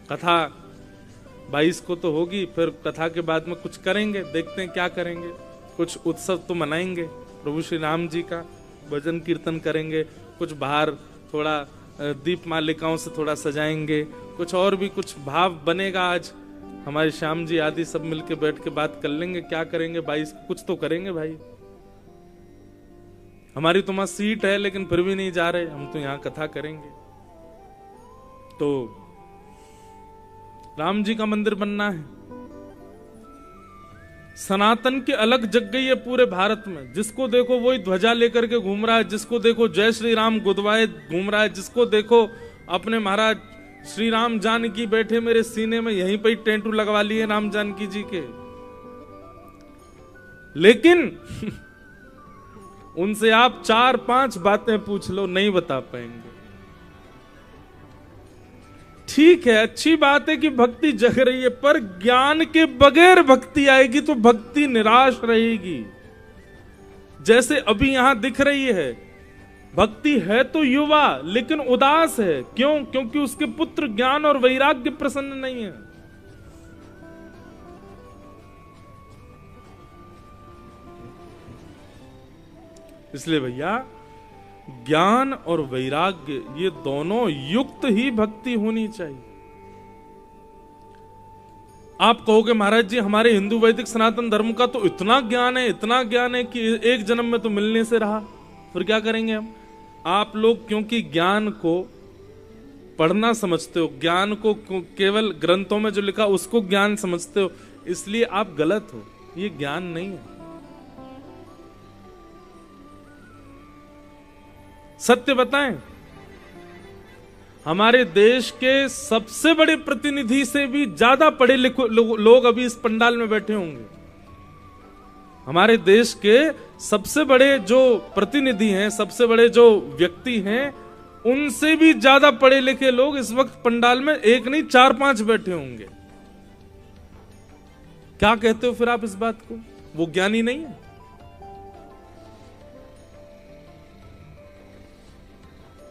कथा 22 को तो होगी, फिर कथा के बाद में कुछ करेंगे, देखते हैं क्या करेंगे। कुछ उत्सव तो मनाएंगे प्रभु श्री राम जी का, भजन कीर्तन करेंगे, कुछ बाहर थोड़ा दीप मालिकाओं से थोड़ा सजाएंगे, कुछ और भी कुछ भाव बनेगा। आज हमारे श्याम जी आदि सब मिलके बैठ के बात कर लेंगे क्या करेंगे 22 कुछ तो करेंगे भाई। हमारी तो वहां सीट है लेकिन फिर भी नहीं जा रहे, हम तो यहां कथा करेंगे। तो राम जी का मंदिर बनना है। सनातन की अलग जग गई है पूरे भारत में, जिसको देखो वही ध्वजा लेकर के घूम रहा है, जिसको देखो जय श्री राम गुदवाए घूम रहा है, जिसको देखो अपने महाराज श्री राम जानकी बैठे मेरे सीने में, यहीं पे ही टेंटू लगवा लिए राम जानकी जी के। लेकिन उनसे आप 4-5 बातें पूछ लो, नहीं बता पाएंगे। ठीक है, अच्छी बात है कि भक्ति जग रही है, पर ज्ञान के बगैर भक्ति आएगी तो भक्ति निराश रहेगी। जैसे अभी यहां दिख रही है, भक्ति है तो युवा लेकिन उदास है। क्यों? क्योंकि उसके पुत्र ज्ञान और वैराग्य प्रसन्न नहीं है। इसलिए भैया ज्ञान और वैराग्य ये दोनों युक्त ही भक्ति होनी चाहिए। आप कहोगे महाराज जी हमारे हिंदू वैदिक सनातन धर्म का तो इतना ज्ञान है कि एक जन्म में तो मिलने से रहा, फिर क्या करेंगे हम? आप लोग क्योंकि ज्ञान को पढ़ना समझते हो, ज्ञान को केवल ग्रंथों में जो लिखा उसको ज्ञान समझते हो, इसलिए आप गलत हो। ये ज्ञान नहीं है। सत्य बताएं, हमारे देश के सबसे बड़े प्रतिनिधि से भी ज्यादा पढ़े लिखे लोग अभी इस पंडाल में बैठे होंगे। हमारे देश के सबसे बड़े जो प्रतिनिधि हैं, सबसे बड़े जो व्यक्ति हैं, उनसे भी ज्यादा पढ़े लिखे लोग इस वक्त पंडाल में एक नहीं 4-5 बैठे होंगे। क्या कहते हो फिर आप इस बात को? वो ज्ञानी नहीं है?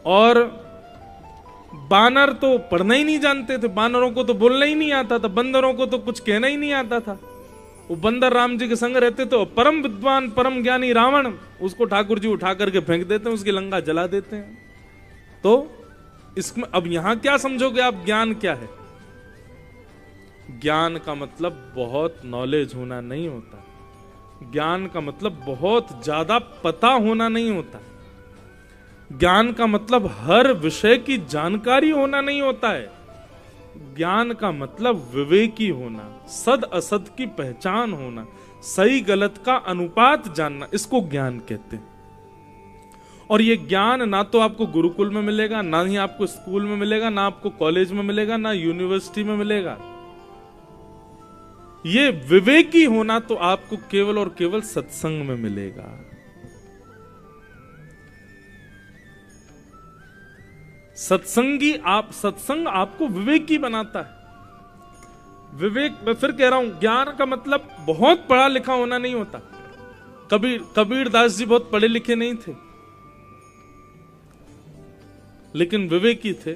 और बानर तो पढ़ना ही नहीं जानते थे, बानरों को तो बोलना ही नहीं आता था, बंदरों को तो कुछ कहना ही नहीं आता था। वो बंदर राम जी के संग रहते तो परम विद्वान परम ज्ञानी रावण, उसको ठाकुर जी उठा करके फेंक देते हैं, उसकी लंका जला देते हैं। तो इसमें अब यहां क्या समझोगे आप, ज्ञान क्या है? ज्ञान का मतलब बहुत नॉलेज होना नहीं होता। ज्ञान का मतलब बहुत ज्यादा पता होना नहीं होता। ज्ञान का मतलब हर विषय की जानकारी होना नहीं होता है। ज्ञान का मतलब विवेकी होना, सद असद की पहचान होना, सही गलत का अनुपात जानना, इसको ज्ञान कहते हैं। और ये ज्ञान ना तो आपको गुरुकुल में मिलेगा, ना ही आपको स्कूल में मिलेगा, ना आपको कॉलेज में मिलेगा, ना यूनिवर्सिटी में मिलेगा। ये विवेकी होना तो आपको केवल और केवल सत्संग में मिलेगा। सत्संग आपको विवेकी बनाता है। विवेक, मैं फिर कह रहा हूं, ज्ञान का मतलब बहुत पढ़ा लिखा होना नहीं होता। कबीरदास जी बहुत पढ़े लिखे नहीं थे, लेकिन विवेकी थे।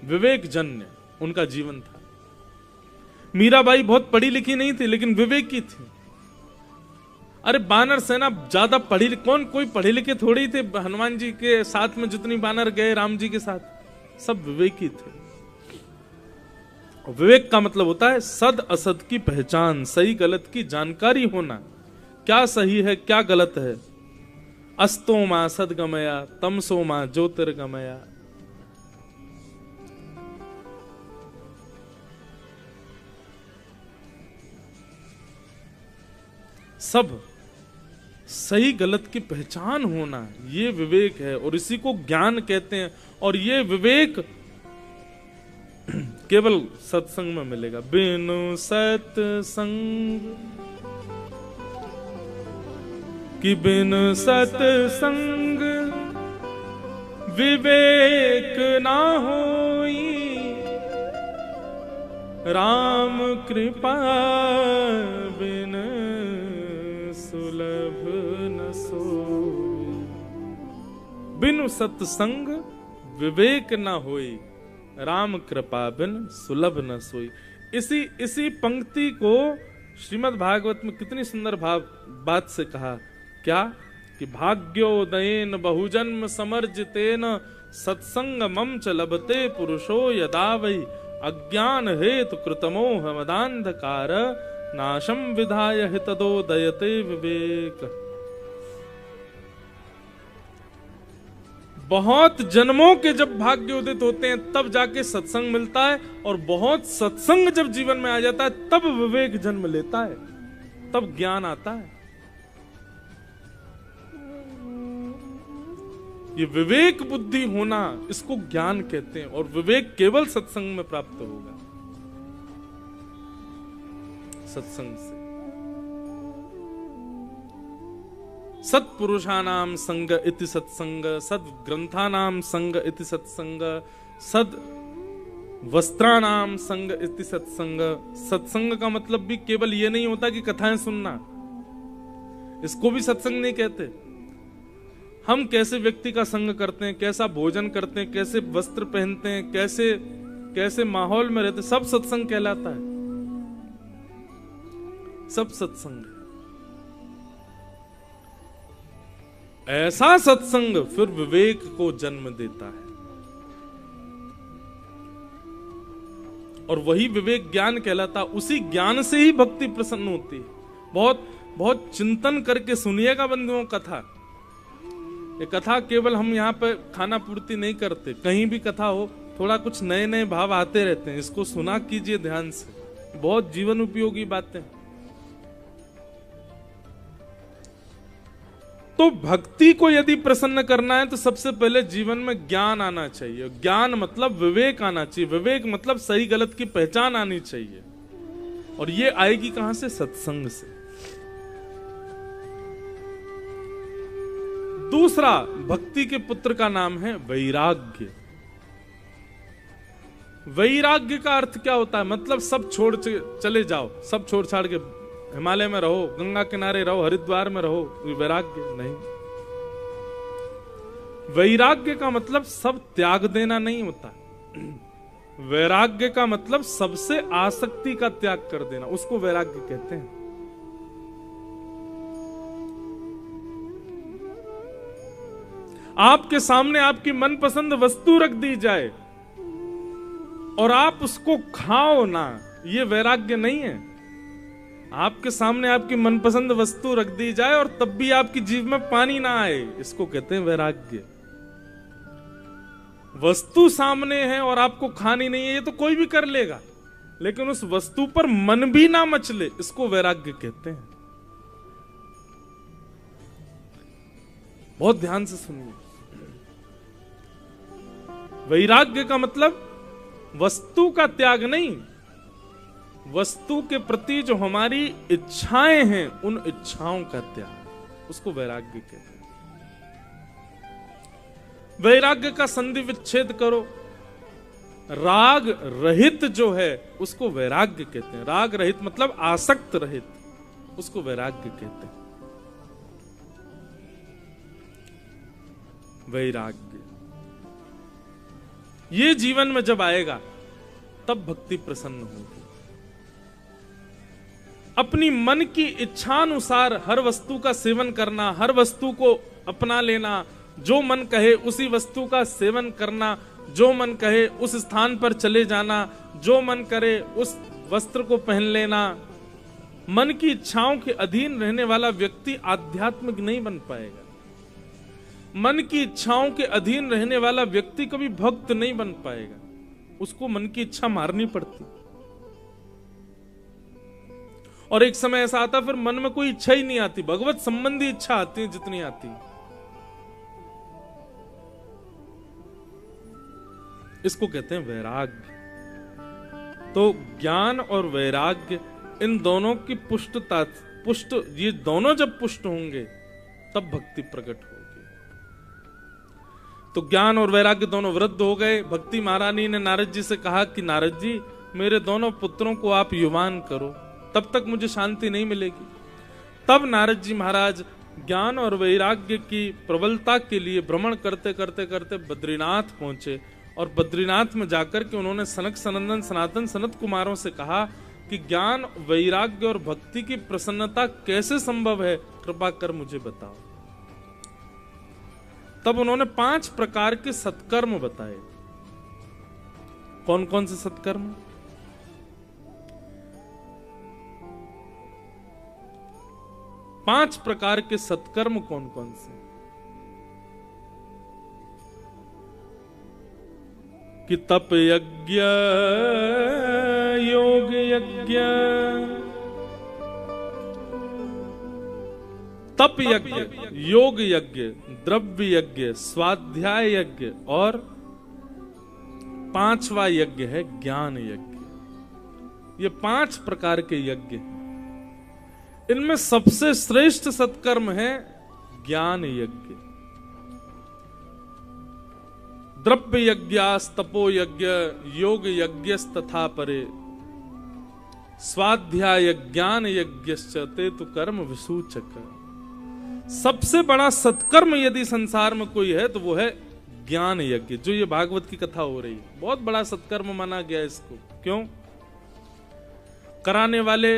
विवेक जन्य उनका जीवन था। मीराबाई बहुत पढ़ी लिखी नहीं थी, लेकिन विवेकी थी। अरे बानर सेना ज्यादा कोई पढ़े लिखे थोड़ी थे। हनुमान जी के साथ में जितनी बानर गए राम जी के साथ, सब विवेकी थे। विवेक का मतलब होता है सद असद की पहचान, सही गलत की जानकारी होना, क्या सही है क्या गलत है। अस्तो मां सदगमया तमसो मां ज्योतिर्गमया। सब सही गलत की पहचान होना, ये विवेक है और इसी को ज्ञान कहते हैं। और ये विवेक केवल सत्संग में मिलेगा। बिनु सत्संग कि बिनु सत्संग विवेक ना होई, राम कृपा बिन सुलभ न सोई। बिनु सत्संग विवेक न होई, राम कृपा बिन सुलभ न सोई। इसी पंक्ति को श्रीमद् भागवत में कितनी सुंदर बात से कहा, क्या कि भाग्योदयेन बहुजन्म समर्जितेन सत्संग मम च लभते पुरुषो यदा वै, अज्ञान हेतु कृतमोह मदांधकार नाशम विधाय हितदोदयते विवेक। बहुत जन्मों के जब भाग्य उदित होते हैं तब जाके सत्संग मिलता है, और बहुत सत्संग जब जीवन में आ जाता है तब विवेक जन्म लेता है, तब ज्ञान आता है। ये विवेक बुद्धि होना, इसको ज्ञान कहते हैं। और विवेक केवल सत्संग में प्राप्त होगा, सत्संग से। सत्पुरुषानाम संग इति सत्संग, सद ग्रंथानाम संग इति सत्संग, सद वस्त्रानाम संग इति सत्संग। सत्संग का मतलब भी केवल ये नहीं होता कि कथाएं सुनना, इसको भी सत्संग नहीं कहते। हम कैसे व्यक्ति का संग करते हैं, कैसा भोजन करते हैं, कैसे वस्त्र पहनते हैं, कैसे माहौल में रहते, सब सत्संग कहलाता है, सब सत्संग। ऐसा सत्संग फिर विवेक को जन्म देता है, और वही विवेक ज्ञान कहलाता। उसी ज्ञान से ही भक्ति प्रसन्न होती है। बहुत बहुत चिंतन करके सुनिएगा बंधुओं कथा। ये कथा केवल हम यहाँ पे खाना पूर्ति नहीं करते, कहीं भी कथा हो थोड़ा कुछ नए नए भाव आते रहते हैं। इसको सुना कीजिए ध्यान से, बहुत जीवन उपयोगी बातें। तो भक्ति को यदि प्रसन्न करना है तो सबसे पहले जीवन में ज्ञान आना चाहिए। ज्ञान मतलब विवेक आना चाहिए, विवेक मतलब सही गलत की पहचान आनी चाहिए। और ये आएगी कहां से? सत्संग से। दूसरा भक्ति के पुत्र का नाम है वैराग्य। वैराग्य का अर्थ क्या होता है? मतलब सब छोड़ चले जाओ, सब छोड़ छाड़ के हिमालय में रहो, गंगा किनारे रहो, हरिद्वार में रहो, वैराग्य नहीं। वैराग्य का मतलब सब त्याग देना नहीं होता। वैराग्य का मतलब सबसे आसक्ति का त्याग कर देना, उसको वैराग्य कहते हैं। आपके सामने आपकी मनपसंद वस्तु रख दी जाए और आप उसको खाओ ना, ये वैराग्य नहीं है। आपके सामने आपकी मनपसंद वस्तु रख दी जाए और तब भी आपकी जीभ में पानी ना आए, इसको कहते हैं वैराग्य। वस्तु सामने है और आपको खानी नहीं है, ये तो कोई भी कर लेगा, लेकिन उस वस्तु पर मन भी ना मचले, इसको वैराग्य कहते हैं। बहुत ध्यान से सुनिए। वैराग्य का मतलब वस्तु का त्याग नहीं, वस्तु के प्रति जो हमारी इच्छाएं हैं उन इच्छाओं का त्याग, उसको वैराग्य कहते हैं। वैराग्य का संधि विच्छेद करो, राग रहित जो है उसको वैराग्य कहते हैं। राग रहित मतलब आसक्त रहित, उसको वैराग्य कहते हैं। वैराग्य ये जीवन में जब आएगा तब भक्ति प्रसन्न होगी। अपनी मन की इच्छानुसार हर वस्तु का सेवन करना, हर वस्तु को अपना लेना, जो मन कहे उसी वस्तु का सेवन करना, जो मन कहे उस स्थान पर चले जाना, जो मन करे उस वस्त्र को पहन लेना। मन की इच्छाओं के अधीन रहने वाला व्यक्ति आध्यात्मिक नहीं बन पाएगा। मन की इच्छाओं के अधीन रहने वाला व्यक्ति कभी भक्त नहीं बन पाएगा, उसको मन की इच्छा मारनी पड़ती। और एक समय ऐसा आता फिर मन में कोई इच्छा ही नहीं आती, भगवत संबंधी इच्छा आती है जितनी आती। इसको कहते हैं वैराग्य। तो ज्ञान और वैराग्य इन दोनों की पुष्ट ये दोनों जब पुष्ट होंगे तब भक्ति प्रकट होगी। तो ज्ञान और वैराग्य दोनों वृद्ध हो गए। भक्ति महारानी ने नारद जी से कहा कि नारद जी मेरे दोनों पुत्रों को आप युवान करो, तब तक मुझे शांति नहीं मिलेगी। तब नारद जी महाराज ज्ञान और वैराग्य की प्रबलता के लिए भ्रमण करते करते करते बद्रीनाथ पहुंचे और बद्रीनाथ में जाकर के उन्होंने सनक सनंदन सनातन सनत कुमारों से कहा कि ज्ञान वैराग्य और भक्ति की प्रसन्नता कैसे संभव है, कृपा कर मुझे बताओ। तब उन्होंने 5 प्रकार के सत्कर्म बताए। कौन कौन से सत्कर्म? पांच प्रकार के सत्कर्म कौन कौन से? कि तप यज्ञ, योग यज्ञ, तप यज्ञ, योग यज्ञ, द्रव्य यज्ञ, स्वाध्याय यज्ञ और 5वां यज्ञ है ज्ञान यज्ञ। ये 5 प्रकार के यज्ञ हैं। इनमें सबसे श्रेष्ठ सत्कर्म है ज्ञान यज्ञ। द्रव्य यज्ञास तपो यज्ञ, योग यज्ञस तथा परे, स्वाध्याय ज्ञान यज्ञश्च ते तु कर्म विसूचक। सबसे बड़ा सत्कर्म यदि संसार में कोई है तो वो है ज्ञान यज्ञ, जो ये भागवत की कथा हो रही है। बहुत बड़ा सत्कर्म माना गया इसको। क्यों? कराने वाले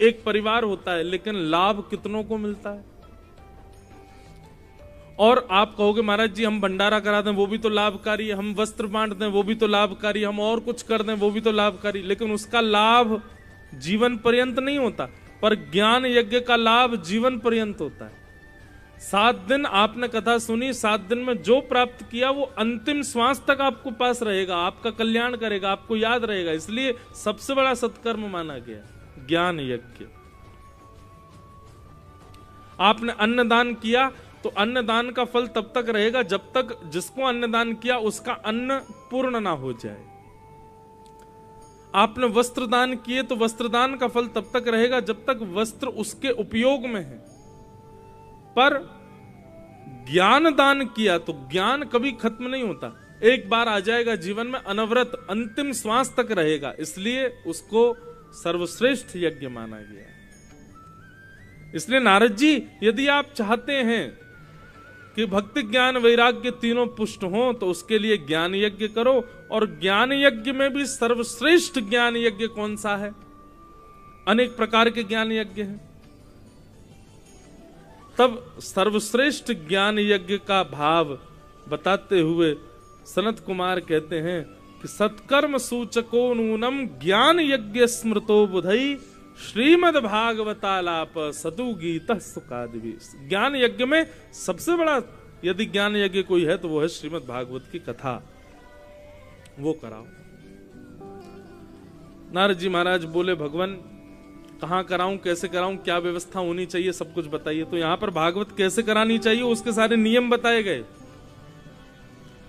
एक परिवार होता है, लेकिन लाभ कितनों को मिलता है। और आप कहोगे महाराज जी हम भंडारा करा दें वो भी तो लाभकारी है, हम वस्त्र बांट दें वो भी तो लाभकारी, हम और कुछ कर दें वो भी तो लाभकारी, लेकिन उसका लाभ जीवन पर्यंत नहीं होता। पर ज्ञान यज्ञ का लाभ जीवन पर्यंत होता है। 7 दिन आपने कथा सुनी, 7 दिन में जो प्राप्त किया वो अंतिम श्वास तक आपको पास रहेगा, आपका कल्याण करेगा, आपको याद रहेगा। इसलिए सबसे बड़ा सत्कर्म माना गया ज्ञान यज्ञ। आपने अन्नदान किया तो अन्नदान का फल तब तक रहेगा जब तक जिसको अन्नदान किया उसका अन्न पूर्ण ना हो जाए। आपने वस्त्र दान किए तो वस्त्रदान का फल तब तक रहेगा जब तक वस्त्र उसके उपयोग में है। पर ज्ञान दान किया तो ज्ञान कभी खत्म नहीं होता, एक बार आ जाएगा जीवन में, अनवरत अंतिम श्वास तक रहेगा। इसलिए उसको सर्वश्रेष्ठ यज्ञ माना गया। इसलिए नारद जी यदि आप चाहते हैं कि भक्ति ज्ञान वैराग्य तीनों पुष्ट हों तो उसके लिए ज्ञान यज्ञ करो। और ज्ञान यज्ञ में भी सर्वश्रेष्ठ ज्ञान यज्ञ कौन सा है? अनेक प्रकार के ज्ञान यज्ञ हैं। तब सर्वश्रेष्ठ ज्ञान यज्ञ का भाव बताते हुए सनत कुमार कहते हैं कि सत्कर्म सूचको नूनम ज्ञान यज्ञ स्मृतो बुधई श्रीमद् भागवतालाप सतु गीता सुखादि। ज्ञान यज्ञ में सबसे बड़ा यदि ज्ञान यज्ञ कोई है तो वो है श्रीमद् भागवत की कथा, वो कराओ। नारद जी महाराज बोले भगवान कहाँ कराऊं, कैसे कराऊं, क्या व्यवस्था होनी चाहिए, सब कुछ बताइए। तो यहां पर भागवत कैसे करानी चाहिए उसके सारे नियम बताए गए।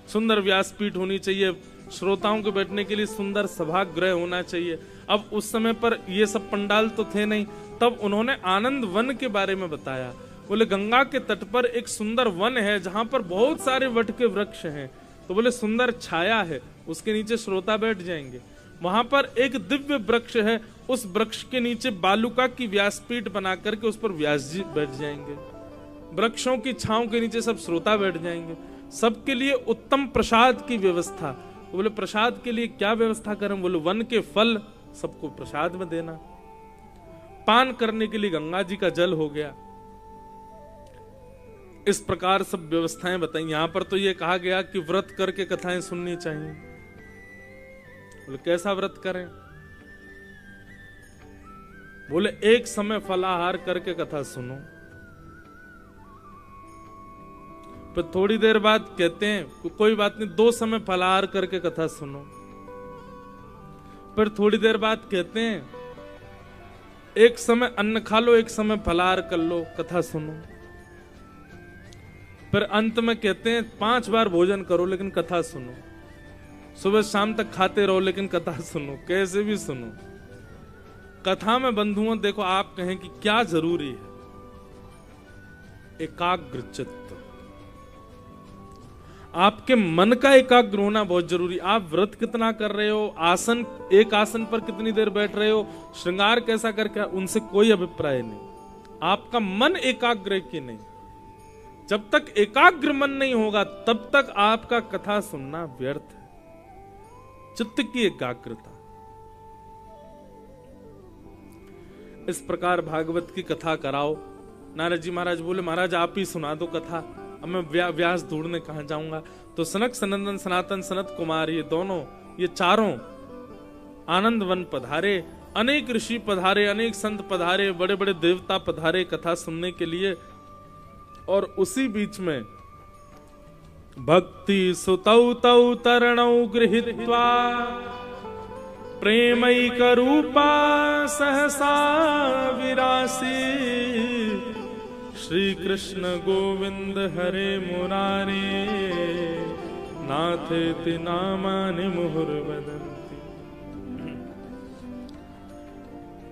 सुंदर व्यासपीठ होनी चाहिए, श्रोताओं के बैठने के लिए सुंदर सभागृह होना चाहिए। अब उस समय पर ये सब पंडाल तो थे नहीं, तब उन्होंने आनंद वन के बारे में बताया। बोले गंगा के तट पर एक सुंदर वन है जहां पर बहुत सारे वट के वृक्ष हैं। तो बोले सुंदर छाया है, उसके नीचे श्रोता बैठ जाएंगे। वहां पर एक दिव्य वृक्ष है, उस वृक्ष के नीचे बालुका की व्यासपीठ बना करके उस पर व्यास जी बैठ जाएंगे। वृक्षों की छांव के नीचे सब श्रोता बैठ जाएंगे। सबके लिए उत्तम प्रसाद की व्यवस्था। तो बोले प्रसाद के लिए क्या व्यवस्था करें? बोले वन के फल सबको प्रसाद में देना। पान करने के लिए गंगा जी का जल हो गया। इस प्रकार सब व्यवस्थाएं बताई। यहां पर तो ये कहा गया कि व्रत करके कथाएं सुननी चाहिए। बोले कैसा व्रत करें? बोले एक समय फलाहार करके कथा सुनो, फिर थोड़ी देर बाद कहते हैं कोई बात नहीं 2 समय फलाहार करके कथा सुनो, फिर थोड़ी देर बाद कहते हैं एक समय अन्न खा लो, एक समय फलाहार कर लो, कथा सुनो। फिर अंत में कहते हैं 5 बार भोजन करो लेकिन कथा सुनो। सुबह शाम तक खाते रहो लेकिन कथा सुनो। कैसे भी सुनो। कथा में बंधुओं देखो, आप कहें कि क्या जरूरी है? एकाग्र चित्त, आपके मन का एकाग्र होना बहुत जरूरी। आप व्रत कितना कर रहे हो, आसन एक आसन पर कितनी देर बैठ रहे हो, श्रृंगार कैसा करके, उनसे कोई अभिप्राय नहीं। आपका मन एकाग्र है कि नहीं। जब तक एकाग्र मन नहीं होगा तब तक आपका कथा सुनना व्यर्थ है। चित्त की एकाग्रता। इस प्रकार भागवत की कथा कराओ। नारद जी महाराज बोले महाराज आप ही सुना दो कथा, अब मैं व्यास ढूंढने कहां जाऊंगा। तो सनक सनंदन सनातन सनत कुमार ये चारों आनंद वन पधारे। अनेक ऋषि पधारे, अनेक संत पधारे, बड़े बड़े देवता पधारे कथा सुनने के लिए। और उसी बीच में भक्ति सुतौ तौ तरणौ गृहीत्वा प्रेमैक रूपा सहसा विरासी श्री कृष्ण गोविंद हरे मुरारे नाथेति नामानि मुहुर्वदन्ति।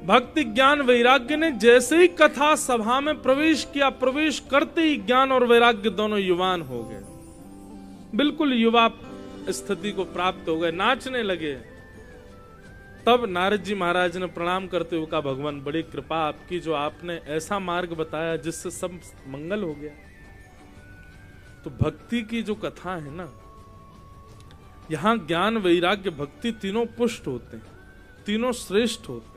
भक्ति ज्ञान वैराग्य ने जैसे ही कथा सभा में प्रवेश किया, प्रवेश करते ही ज्ञान और वैराग्य दोनों युवान हो गए, बिल्कुल युवा स्थिति को प्राप्त हो गए, नाचने लगे। तब नारद जी महाराज ने प्रणाम करते हुए कहा भगवान बड़ी कृपा आपकी, जो आपने ऐसा मार्ग बताया जिससे सब मंगल हो गया। तो भक्ति की जो कथा है ना, यहां ज्ञान वैराग्य भक्ति तीनों पुष्ट होते हैं, तीनों श्रेष्ठ होते हैं।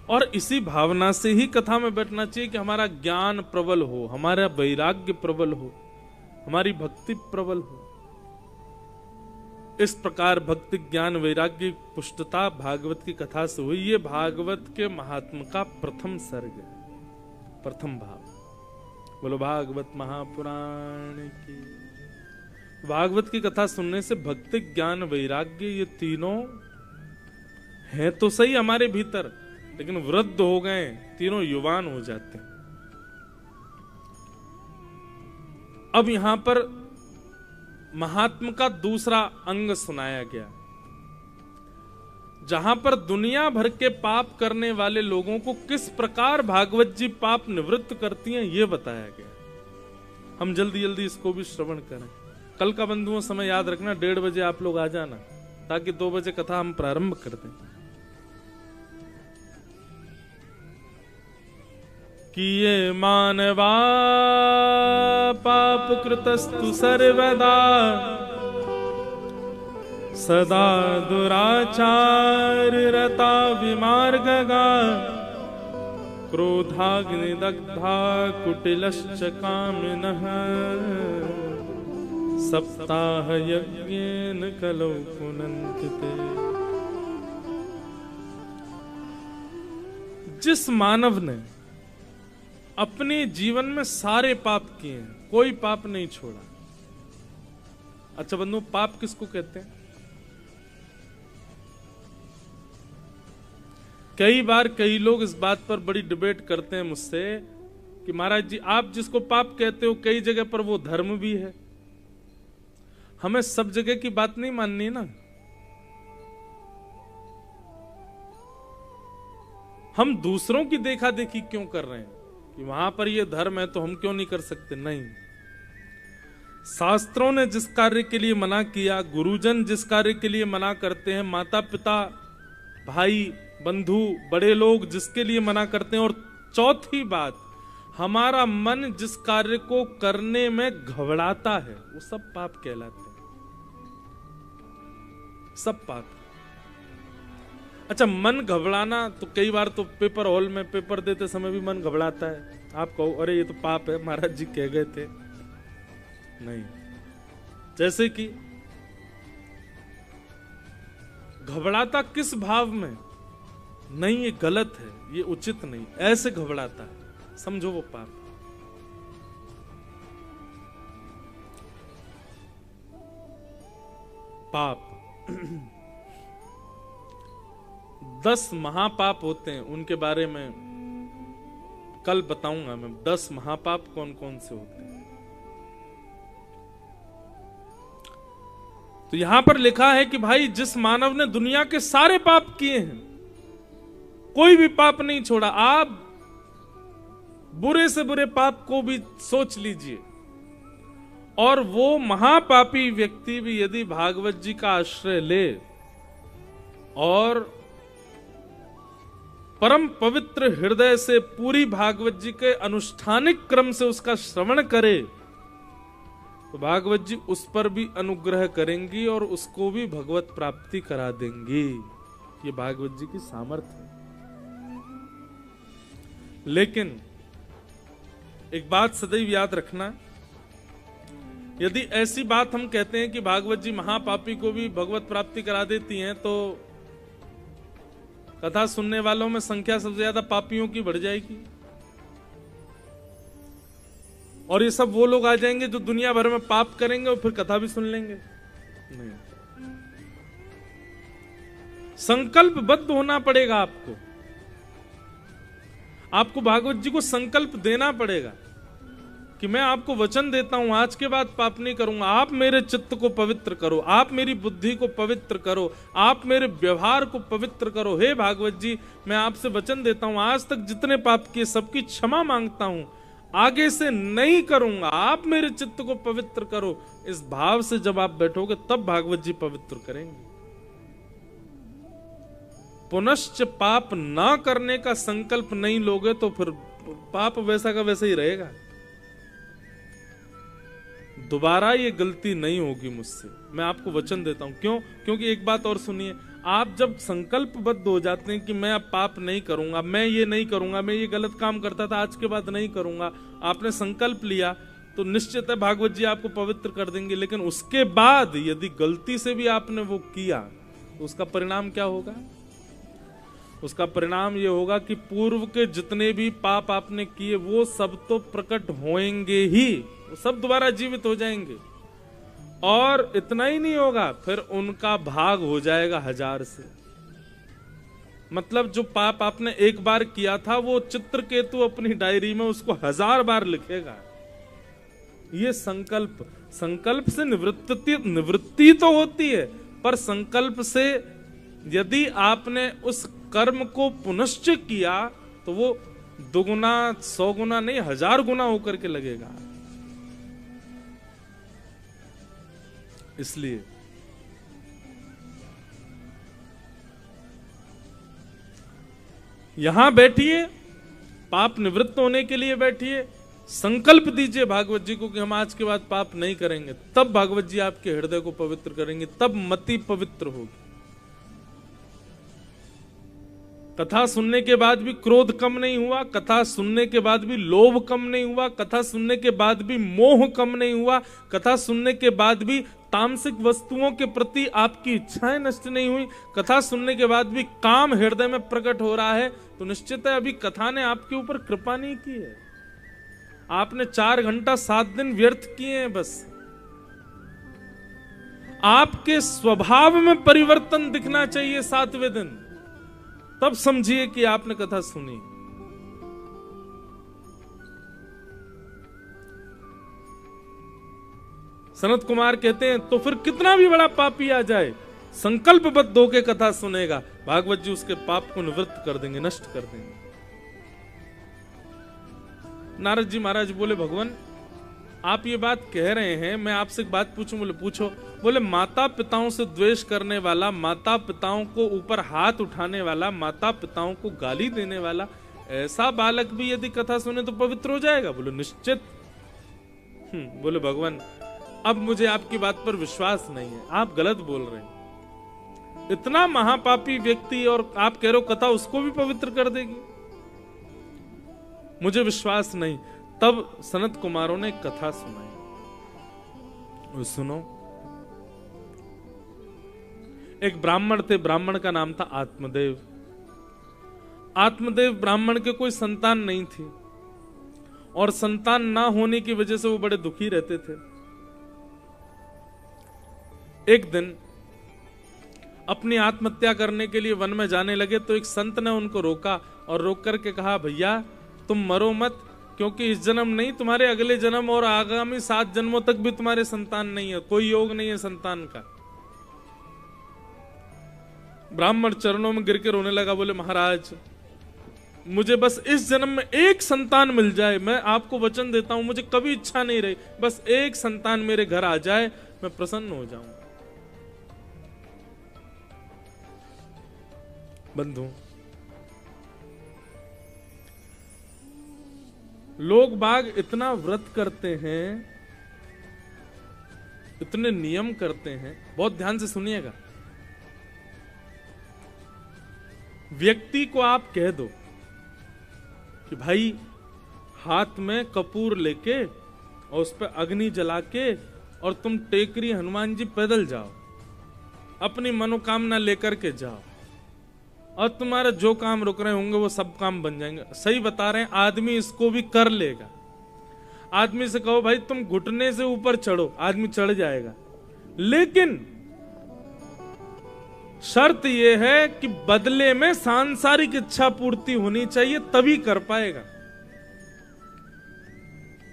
और इसी भावना से ही कथा में बैठना चाहिए कि हमारा ज्ञान प्रबल हो, हमारा वैराग्य प्रबल हो, हमारी भक्ति प्रबल हो। इस प्रकार भक्ति ज्ञान वैराग्य पुष्टता भागवत की कथा से हुई। ये भागवत के महात्म का प्रथम सर्ग है, प्रथम भाव। बोलो भागवत महापुराण की। भागवत की कथा सुनने से भक्ति ज्ञान वैराग्य ये तीनों हैं तो सही हमारे भीतर, लेकिन वृद्ध हो गए, तीनों युवान हो जाते हैं। अब यहां पर महात्म का दूसरा अंग सुनाया गया, जहां पर दुनिया भर के पाप करने वाले लोगों को किस प्रकार भागवत जी पाप निवृत्त करती हैं, यह बताया गया। हम जल्दी जल्दी इसको भी श्रवण करें। कल का बंधुओं समय याद रखना 1:30 बजे आप लोग आ जाना, ताकि 2 बजे कथा हम प्रारंभ कर दें। किए मानवा पाप कृतस्तु सर्वदा सदा दुराचार रता विमार्गगा क्रोधाग्निदग्धा कुटिलश्च कामिनः सप्ताह यज्ञेन कलौ पुनन्ति ते। जिस मानव ने अपने जीवन में सारे पाप किए हैं, कोई पाप नहीं छोड़ा। अच्छा बंधु, पाप किसको कहते हैं? कई बार कई लोग इस बात पर बड़ी डिबेट करते हैं मुझसे कि महाराज जी, आप जिसको पाप कहते हो कई जगह पर वो धर्म भी है। हमें सब जगह की बात नहीं माननी ना। हम दूसरों की देखा देखी क्यों कर रहे हैं कि वहां पर ये धर्म है तो हम क्यों नहीं कर सकते? नहीं, शास्त्रों ने जिस कार्य के लिए मना किया, गुरुजन जिस कार्य के लिए मना करते हैं, माता पिता भाई बंधु बड़े लोग जिसके लिए मना करते हैं, और चौथी बात, हमारा मन जिस कार्य को करने में घबराता है, वो सब पाप कहलाते हैं। सब पाप। अच्छा, मन घबराना तो कई बार तो पेपर हॉल में पेपर देते समय भी मन घबराता है। आप कहो अरे ये तो पाप है, महाराज जी कह गए थे। नहीं, जैसे कि घबराता किस भाव में? नहीं, ये गलत है, ये उचित नहीं, ऐसे घबराता है, समझो वो पाप। पाप 10 महापाप होते हैं, उनके बारे में कल बताऊंगा मैं। 10 महापाप कौन कौन से होते हैं। तो यहां पर लिखा है कि भाई जिस मानव ने दुनिया के सारे पाप किए हैं, कोई भी पाप नहीं छोड़ा। आप बुरे से बुरे पाप को भी सोच लीजिए, और वो महापापी व्यक्ति भी यदि भागवत जी का आश्रय ले और परम पवित्र हृदय से पूरी भागवत जी के अनुष्ठानिक क्रम से उसका श्रवण करे, तो भागवत जी उस पर भी अनुग्रह करेंगी और उसको भी भगवत प्राप्ति करा देंगी। ये भागवत जी की सामर्थ्य है। लेकिन एक बात सदैव याद रखना, यदि ऐसी बात हम कहते हैं कि भागवत जी महापापी को भी भगवत प्राप्ति करा देती हैं, तो कथा सुनने वालों में संख्या सबसे ज्यादा पापियों की बढ़ जाएगी, और ये सब वो लोग आ जाएंगे जो दुनिया भर में पाप करेंगे और फिर कथा भी सुन लेंगे। नहीं, संकल्पबद्ध होना पड़ेगा आपको। आपको भागवत जी को संकल्प देना पड़ेगा कि मैं आपको वचन देता हूं, आज के बाद पाप नहीं करूंगा। आप मेरे चित्त को पवित्र करो, आप मेरी बुद्धि को पवित्र करो, आप मेरे व्यवहार को पवित्र करो। हे भागवत जी, मैं आपसे वचन देता हूं, आज तक जितने पाप किए सबकी क्षमा मांगता हूं, आगे से नहीं करूंगा, आप मेरे चित्त को पवित्र करो। इस भाव से जब आप बैठोगे तब भागवत जी पवित्र करेंगे। पुनश्च पाप ना करने का संकल्प नहीं लोगे तो फिर पाप वैसा का वैसा ही रहेगा। दोबारा ये गलती नहीं होगी मुझसे, मैं आपको वचन देता हूं। क्यों? क्योंकि एक बात और सुनिए, आप जब संकल्पबद्ध हो जाते हैं कि मैं अब पाप नहीं करूंगा, मैं ये नहीं करूंगा, मैं ये गलत काम करता था आज के बाद नहीं करूंगा, आपने संकल्प लिया, तो निश्चित है भागवत जी आपको पवित्र कर देंगे। लेकिन उसके बाद यदि गलती से भी आपने वो किया तो उसका परिणाम क्या होगा? उसका परिणाम ये होगा कि पूर्व के जितने भी पाप आपने किए वो सब तो प्रकट होंगे ही, वो सब दोबारा जीवित हो जाएंगे। और इतना ही नहीं होगा, फिर उनका भाग हो जाएगा 1000 से। मतलब जो पाप आपने एक बार किया था वो चित्रकेतु अपनी डायरी में उसको 1000 बार लिखेगा। ये संकल्प से निवृत्ति तो होती है, पर संकल्प से यदि आपने उस कर्म को पुनश्च किया तो वो 2 गुना 100 गुना नहीं 1000 गुना होकर के लगेगा। इसलिए यहां बैठिए, पाप निवृत्त होने के लिए बैठिए, संकल्प दीजिए भागवत जी को कि हम आज के बाद पाप नहीं करेंगे। तब भागवत जी आपके हृदय को पवित्र करेंगे, तब मति पवित्र होगी। कथा सुनने के बाद भी क्रोध कम नहीं हुआ, कथा सुनने के बाद भी लोभ कम नहीं हुआ, कथा सुनने के बाद भी मोह कम नहीं हुआ, कथा सुनने के बाद भी तामसिक वस्तुओं के प्रति आपकी इच्छाएं नष्ट नहीं हुई, कथा सुनने के बाद भी काम हृदय में प्रकट हो रहा है, तो निश्चित है अभी कथा ने आपके ऊपर कृपा नहीं की है। आपने 4 घंटा 7 दिन व्यर्थ किए हैं। बस आपके स्वभाव में परिवर्तन दिखना चाहिए 7वें दिन, तब समझिए कि आपने कथा सुनी। सनत कुमार कहते हैं तो फिर कितना भी बड़ा पापी आ जाए, संकल्पबद्ध होकर कथा सुनेगा, भागवत जी उसके पाप को निवृत्त कर देंगे, नष्ट कर देंगे। नारद जी महाराज बोले, भगवान आप ये बात कह रहे हैं, मैं आपसे एक बात पूछूं? बोले पूछो। बोले माता पिताओं से द्वेष करने वाला, माता पिताओं को ऊपर हाथ उठाने वाला, माता पिताओं को गाली देने वाला ऐसा बालक भी यदि कथा सुने तो पवित्र हो जाएगा? बोले निश्चित। बोले भगवान अब मुझे आपकी बात पर विश्वास नहीं है, आप गलत बोल रहे हैं। इतना महापापी व्यक्ति और आप कह रहे हो कथा उसको भी पवित्र कर देगी? मुझे विश्वास नहीं। तब सनत कुमारों ने कथा सुनाई। सुनो, एक ब्राह्मण थे, ब्राह्मण का नाम था आत्मदेव। आत्मदेव ब्राह्मण के कोई संतान नहीं थी और संतान ना होने की वजह से वो बड़े दुखी रहते थे। एक दिन अपनी आत्महत्या करने के लिए वन में जाने लगे तो एक संत ने उनको रोका और रोक करके कहा, भैया तुम मरो मत, क्योंकि इस जन्म नहीं, तुम्हारे अगले जन्म और आगामी 7 जन्मों तक भी तुम्हारे संतान नहीं है, कोई योग नहीं है संतान का। ब्राह्मण चरणों में गिर के रोने लगा। बोले महाराज मुझे बस इस जन्म में एक संतान मिल जाए, मैं आपको वचन देता हूं, मुझे कभी इच्छा नहीं रही, बस एक संतान मेरे घर आ जाए, मैं प्रसन्न हो जाऊं। बंधु, लोग बाग इतना व्रत करते हैं, इतने नियम करते हैं, बहुत ध्यान से सुनिएगा। व्यक्ति को आप कह दो कि भाई हाथ में कपूर लेके और उस पर अग्नि जला के और तुम टेकरी हनुमान जी पैदल जाओ, अपनी मनोकामना लेकर के जाओ और तुम्हारा जो काम रुक रहे होंगे वो सब काम बन जाएंगे। सही बता रहे हैं, आदमी इसको भी कर लेगा। आदमी से कहो भाई तुम घुटने से ऊपर चढ़ो, आदमी चढ़ जाएगा, लेकिन शर्त यह है कि बदले में सांसारिक इच्छा पूर्ति होनी चाहिए, तभी कर पाएगा।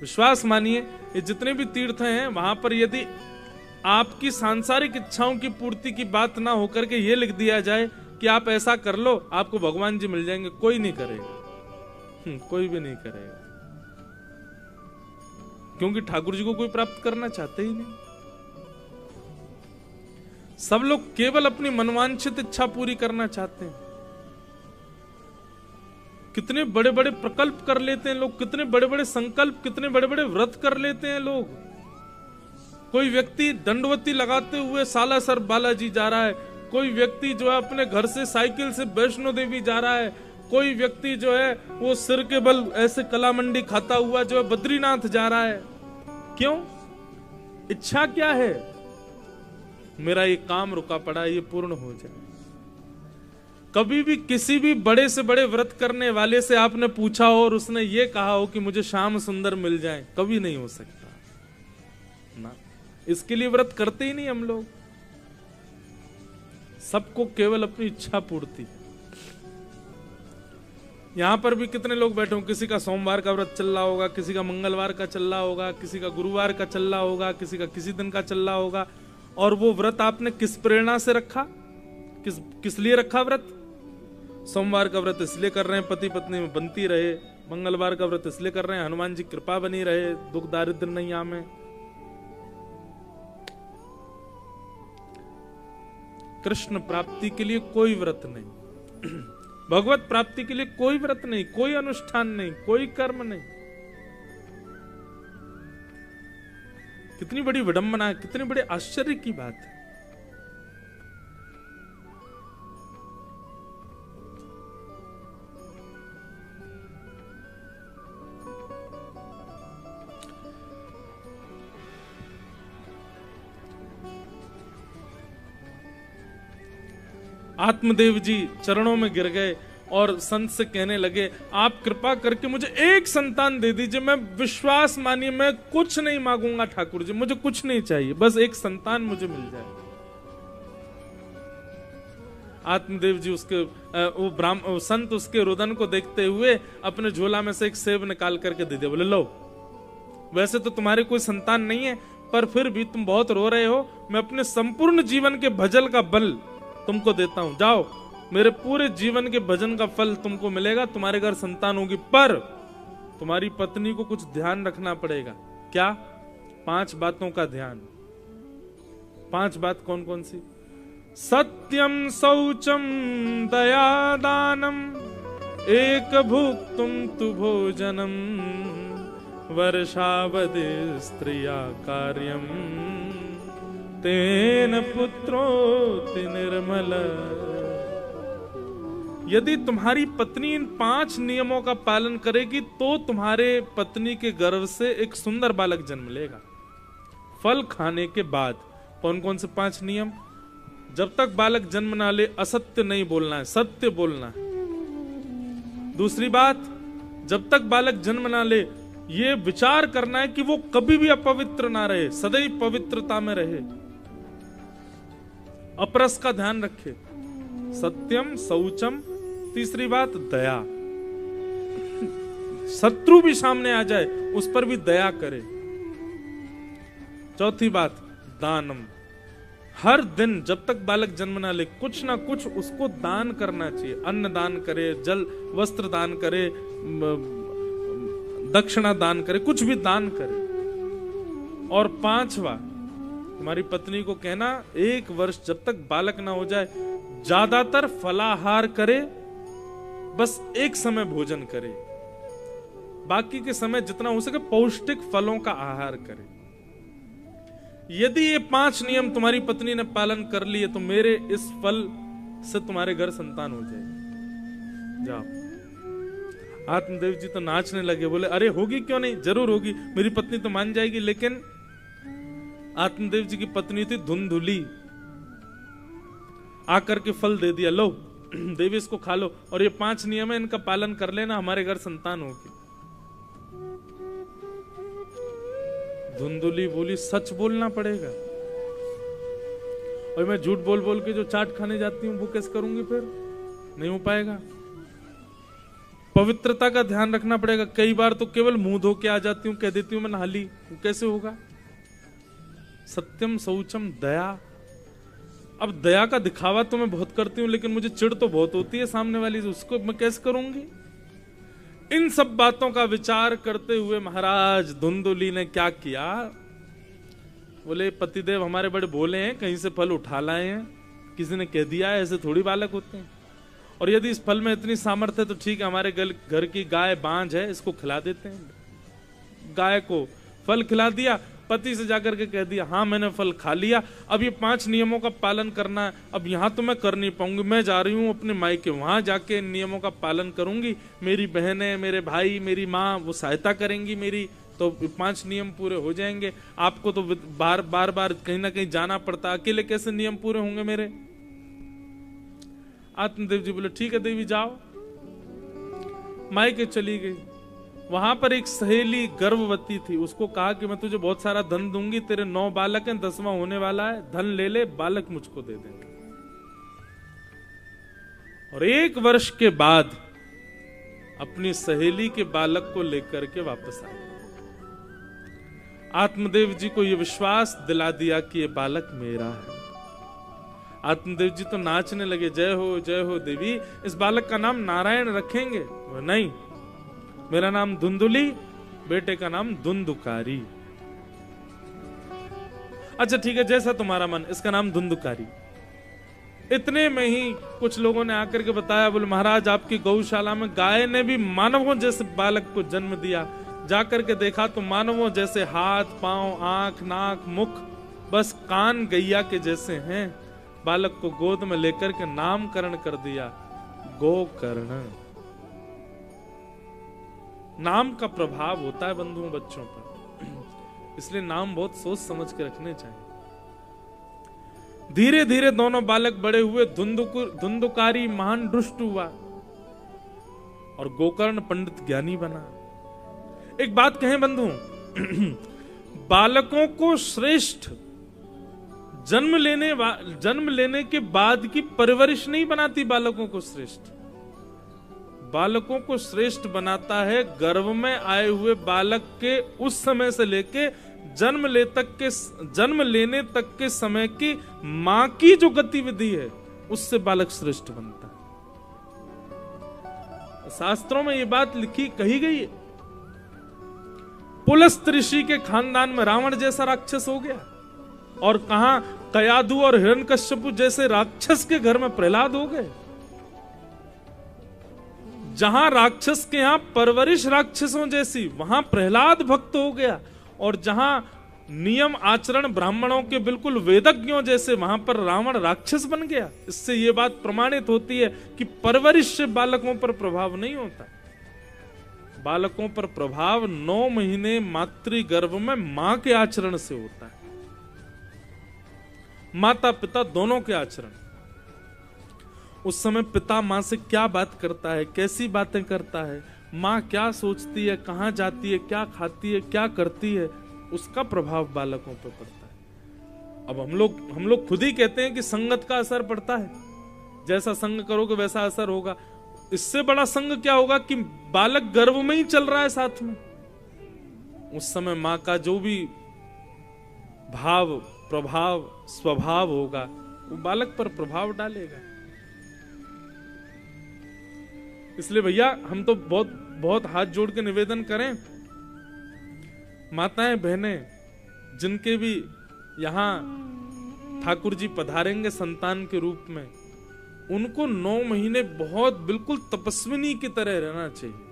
विश्वास मानिए, ये जितने भी तीर्थ हैं वहां पर यदि आपकी सांसारिक इच्छाओं की पूर्ति की बात ना होकर के ये लिख दिया जाए कि आप ऐसा कर लो आपको भगवान जी मिल जाएंगे, कोई नहीं करेगा। कोई भी नहीं करेगा, क्योंकि ठाकुर जी को कोई प्राप्त करना चाहते ही नहीं। सब लोग केवल अपनी मनवांछित इच्छा पूरी करना चाहते हैं। कितने बड़े बड़े प्रकल्प कर लेते हैं लोग, कितने बड़े बड़े संकल्प, कितने बड़े बड़े व्रत कर लेते हैं लोग। कोई व्यक्ति दंडवती लगाते हुए सालासर बालाजी जा रहा है, कोई व्यक्ति जो है अपने घर से साइकिल से वैष्णो देवी जा रहा है, कोई व्यक्ति जो है वो सिर के बल ऐसे कला मंडी खाता हुआ जो है बद्रीनाथ जा रहा है। क्यों? इच्छा क्या है? मेरा ये काम रुका पड़ा है, ये पूर्ण हो जाए। कभी भी किसी भी बड़े से बड़े व्रत करने वाले से आपने पूछा हो और उसने ये कहा हो कि मुझे श्याम सुंदर मिल जाए, कभी नहीं हो सकता ना। इसके लिए व्रत करते ही नहीं हम लोग। सबको केवल अपनी इच्छा पूर्ति। यहां पर भी कितने लोग बैठे हों, किसी का सोमवार का व्रत चल रहा होगा, किसी का मंगलवार का चल रहा होगा, किसी का गुरुवार का चल रहा होगा, किसी का किसी दिन का चल रहा होगा। और वो व्रत आपने किस प्रेरणा से रखा, किस लिए रखा व्रत? सोमवार का व्रत इसलिए कर रहे हैं पति पत्नी में बनती रहे, मंगलवार का व्रत इसलिए कर रहे हैं हनुमान जी कृपा बनी रहे, दुख दारिद्र नहीं आवे। कृष्ण प्राप्ति के लिए कोई व्रत नहीं, भगवत प्राप्ति के लिए कोई व्रत नहीं, कोई अनुष्ठान नहीं, कोई कर्म नहीं। कितनी बड़ी विडंबना है, कितनी बड़ी आश्चर्य की बात है। आत्मदेव जी चरणों में गिर गए और संत से कहने लगे, आप कृपा करके मुझे एक संतान दे दीजिए, मैं विश्वास मानिए मैं कुछ नहीं मांगूंगा ठाकुर जी, मुझे कुछ नहीं चाहिए, बस एक संतान मुझे मिल जाए। आत्मदेव जी उसके वो संत उसके रुदन को देखते हुए अपने झोला में से एक सेब निकाल करके दे दिया, बोले लो, वैसे तो तुम्हारे कोई संतान नहीं है, पर फिर भी तुम बहुत रो रहे हो, मैं अपने संपूर्ण जीवन के भजन का बल तुमको देता हूं, जाओ मेरे पूरे जीवन के भजन का फल तुमको मिलेगा, तुम्हारे घर संतान होगी, पर तुम्हारी पत्नी को कुछ ध्यान रखना पड़ेगा। क्या? 5 बातों का ध्यान। 5 बात कौन कौन सी? सत्यम शौचम दया दानम एक भुक्तुम तु भोजनम वर्षावधि स्त्रिया कार्यम तेन पुत्रोति निर्मल। यदि तुम्हारी पत्नी इन 5 नियमों का पालन करेगी तो तुम्हारे पत्नी के गर्भ से एक सुंदर बालक जन्म लेगा। फल खाने के बाद कौन कौन से 5 नियम? जब तक बालक जन्म ना ले असत्य नहीं बोलना है, सत्य बोलना है। दूसरी बात, जब तक बालक जन्म ना ले ये विचार करना है कि वो कभी भी अपवित्र ना रहे, सदैव पवित्रता में रहे, अपरस का ध्यान रखे। सत्यम शौचम। तीसरी बात दया, शत्रु भी सामने आ जाए उस पर भी दया करे। चौथी बात दानम, हर दिन जब तक बालक जन्म ना ले कुछ ना कुछ उसको दान करना चाहिए, अन्न दान करे, जल वस्त्र दान करे, दक्षिणा दान करे, कुछ भी दान करे। और 5वां, तुम्हारी पत्नी को कहना 1 वर्ष जब तक बालक ना हो जाए ज्यादातर फलाहार करे, बस एक समय भोजन करे, बाकी के समय जितना हो सके पौष्टिक फलों का आहार करे। यदि ये 5 नियम तुम्हारी पत्नी ने पालन कर लिए तो मेरे इस फल से तुम्हारे घर संतान हो जाएगी। जाओ। आत्मदेव जी तो नाचने लगे, बोले अरे होगी क्यों नहीं, जरूर होगी, मेरी पत्नी तो मान जाएगी। लेकिन आत्मदेव जी की पत्नी थी धुंधुली, आकर के फल दे दिया, लो देवी इसको खा लो, और ये 5 नियम है इनका पालन कर लेना, हमारे घर संतान होगी। धुंधुली बोली सच बोलना पड़ेगा, और मैं झूठ बोल बोल के जो चाट खाने जाती हूँ वो कैसे करूंगी, फिर नहीं हो पाएगा। पवित्रता का ध्यान रखना पड़ेगा। कई बार तो केवल मुंह धो के आ जाती हूँ, कह देती हूँ मैं नहा ली, वो कैसे होगा। सत्यम शौचम दया। अब दया का दिखावा तो मैं बहुत करती हूँ, लेकिन मुझे चिढ़ तो बहुत होती है सामने वाली से, उसको मैं कैसे करूंगी। इन सब बातों का विचार करते हुए महाराज धुंधुली ने क्या किया, बोले पतिदेव हमारे बड़े भोले हैं, कहीं से फल उठा लाए हैं, किसी ने कह दिया है, ऐसे थोड़ी बालक होते हैं। और यदि इस फल में इतनी सामर्थ्य है तो ठीक है, हमारे घर की गाय बांझ है, इसको खिला देते हैं। गाय को फल खिला दिया, पति से जाकर के कह दिया हाँ मैंने फल खा लिया, अब ये 5 नियमों का पालन करना है, अब यहाँ तो मैं कर नहीं पाऊंगी, मैं जा रही हूँ अपने मायके, वहां जाके इन नियमों का पालन करूंगी, मेरी बहनें, मेरे भाई, मेरी माँ वो सहायता करेंगी मेरी, तो 5 नियम पूरे हो जाएंगे। आपको तो बार बार कहीं ना कहीं जाना पड़ता, अकेले कैसे नियम पूरे होंगे मेरे। आत्मदेव जी बोले ठीक है देवी जाओ। मायके चली गई। वहां पर एक सहेली गर्भवती थी, उसको कहा कि मैं तुझे बहुत सारा धन दूंगी, तेरे 9 बालक हैं, 10वां होने वाला है, धन ले ले, बालक मुझको दे देंगे। और 1 वर्ष के बाद अपनी सहेली के बालक को लेकर के वापस आए। आत्मदेव जी को यह विश्वास दिला दिया कि यह बालक मेरा है। आत्मदेव जी तो नाचने लगे, जय हो देवी, इस बालक का नाम नारायण रखेंगे। नहीं, मेरा नाम धुंधुली, बेटे का नाम धुंधुकारी। अच्छा ठीक है, जैसा तुम्हारा मन, इसका नाम धुंधुकारी। इतने में ही कुछ लोगों ने आकर के बताया, बोले महाराज आपकी गौशाला में गाय ने भी मानवों जैसे बालक को जन्म दिया। जाकर के देखा तो मानवों जैसे हाथ, पांव, आंख, नाक, मुख, बस कान गैया के जैसे हैं। बालक को गोद में लेकर के नामकरण कर दिया, गोकर्ण। नाम का प्रभाव होता है बंधुओं बच्चों पर, इसलिए नाम बहुत सोच समझ के रखने चाहिए। धीरे धीरे दोनों बालक बड़े हुए, धुंधुकारी महान दुष्ट हुआ और गोकर्ण पंडित ज्ञानी बना। एक बात कहें बंधु, बालकों को श्रेष्ठ जन्म लेने के बाद की परवरिश नहीं बनाती बालकों को श्रेष्ठ। बालकों को श्रेष्ठ बनाता है गर्भ में आए हुए बालक के उस समय से लेके जन्म लेने तक के समय की मां की जो गतिविधि है, उससे बालक श्रेष्ठ बनता है। शास्त्रों में ये बात कही गई है। पुलस्त ऋषि के खानदान में रावण जैसा राक्षस हो गया, और कहा कयाधु और हिरण्यकश्यप जैसे राक्षस के घर में प्रहलाद हो गए। जहां राक्षस के यहां परवरिश राक्षसों जैसी, वहां प्रहलाद भक्त हो गया, और जहां नियम आचरण ब्राह्मणों के बिल्कुल वेदज्ञों जैसे, वहां पर रावण राक्षस बन गया। इससे यह बात प्रमाणित होती है कि परवरिश से बालकों पर प्रभाव नहीं होता। बालकों पर प्रभाव 9 महीने मातृगर्भ में मां के आचरण से होता है, माता पिता दोनों के आचरण। उस समय पिता मां से क्या बात करता है, कैसी बातें करता है, मां क्या सोचती है, कहां जाती है, क्या खाती है, क्या करती है, उसका प्रभाव बालकों पर पड़ता है। अब हम लोग खुद ही कहते हैं कि संगत का असर पड़ता है, जैसा संग करोगे वैसा असर होगा। इससे बड़ा संग क्या होगा कि बालक गर्भ में ही चल रहा है साथ में, उस समय मां का जो भी भाव प्रभाव स्वभाव होगा वो बालक पर प्रभाव डालेगा। इसलिए भैया हम तो बहुत बहुत हाथ जोड़ के निवेदन करें, माताएं बहनें जिनके भी यहां ठाकुर जी पधारेंगे संतान के रूप में, उनको 9 महीने बहुत बिल्कुल तपस्विनी की तरह रहना चाहिए।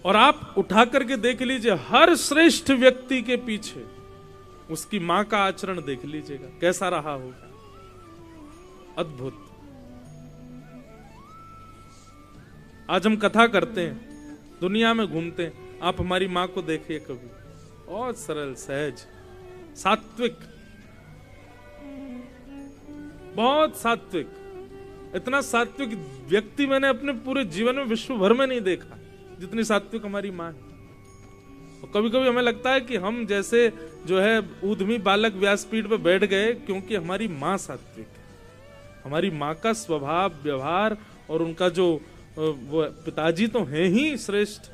और आप उठा करके देख लीजिए, हर श्रेष्ठ व्यक्ति के पीछे उसकी मां का आचरण देख लीजिएगा कैसा रहा होगा, अद्भुत। आज हम कथा करते हैं, दुनिया में घूमते हैं, आप हमारी मां को देखिए कभी, बहुत सरल सहज सात्विक, बहुत सात्विक। इतना सात्विक व्यक्ति मैंने अपने पूरे जीवन में विश्व भर में नहीं देखा जितनी सात्विक हमारी मां है। और कभी कभी हमें लगता है कि हम जैसे जो है ऊधमी बालक व्यासपीठ पे बैठ गए, क्योंकि हमारी मां सात्विक है। हमारी मां का स्वभाव व्यवहार और उनका जो वो पिताजी तो हैं ही श्रेष्ठ,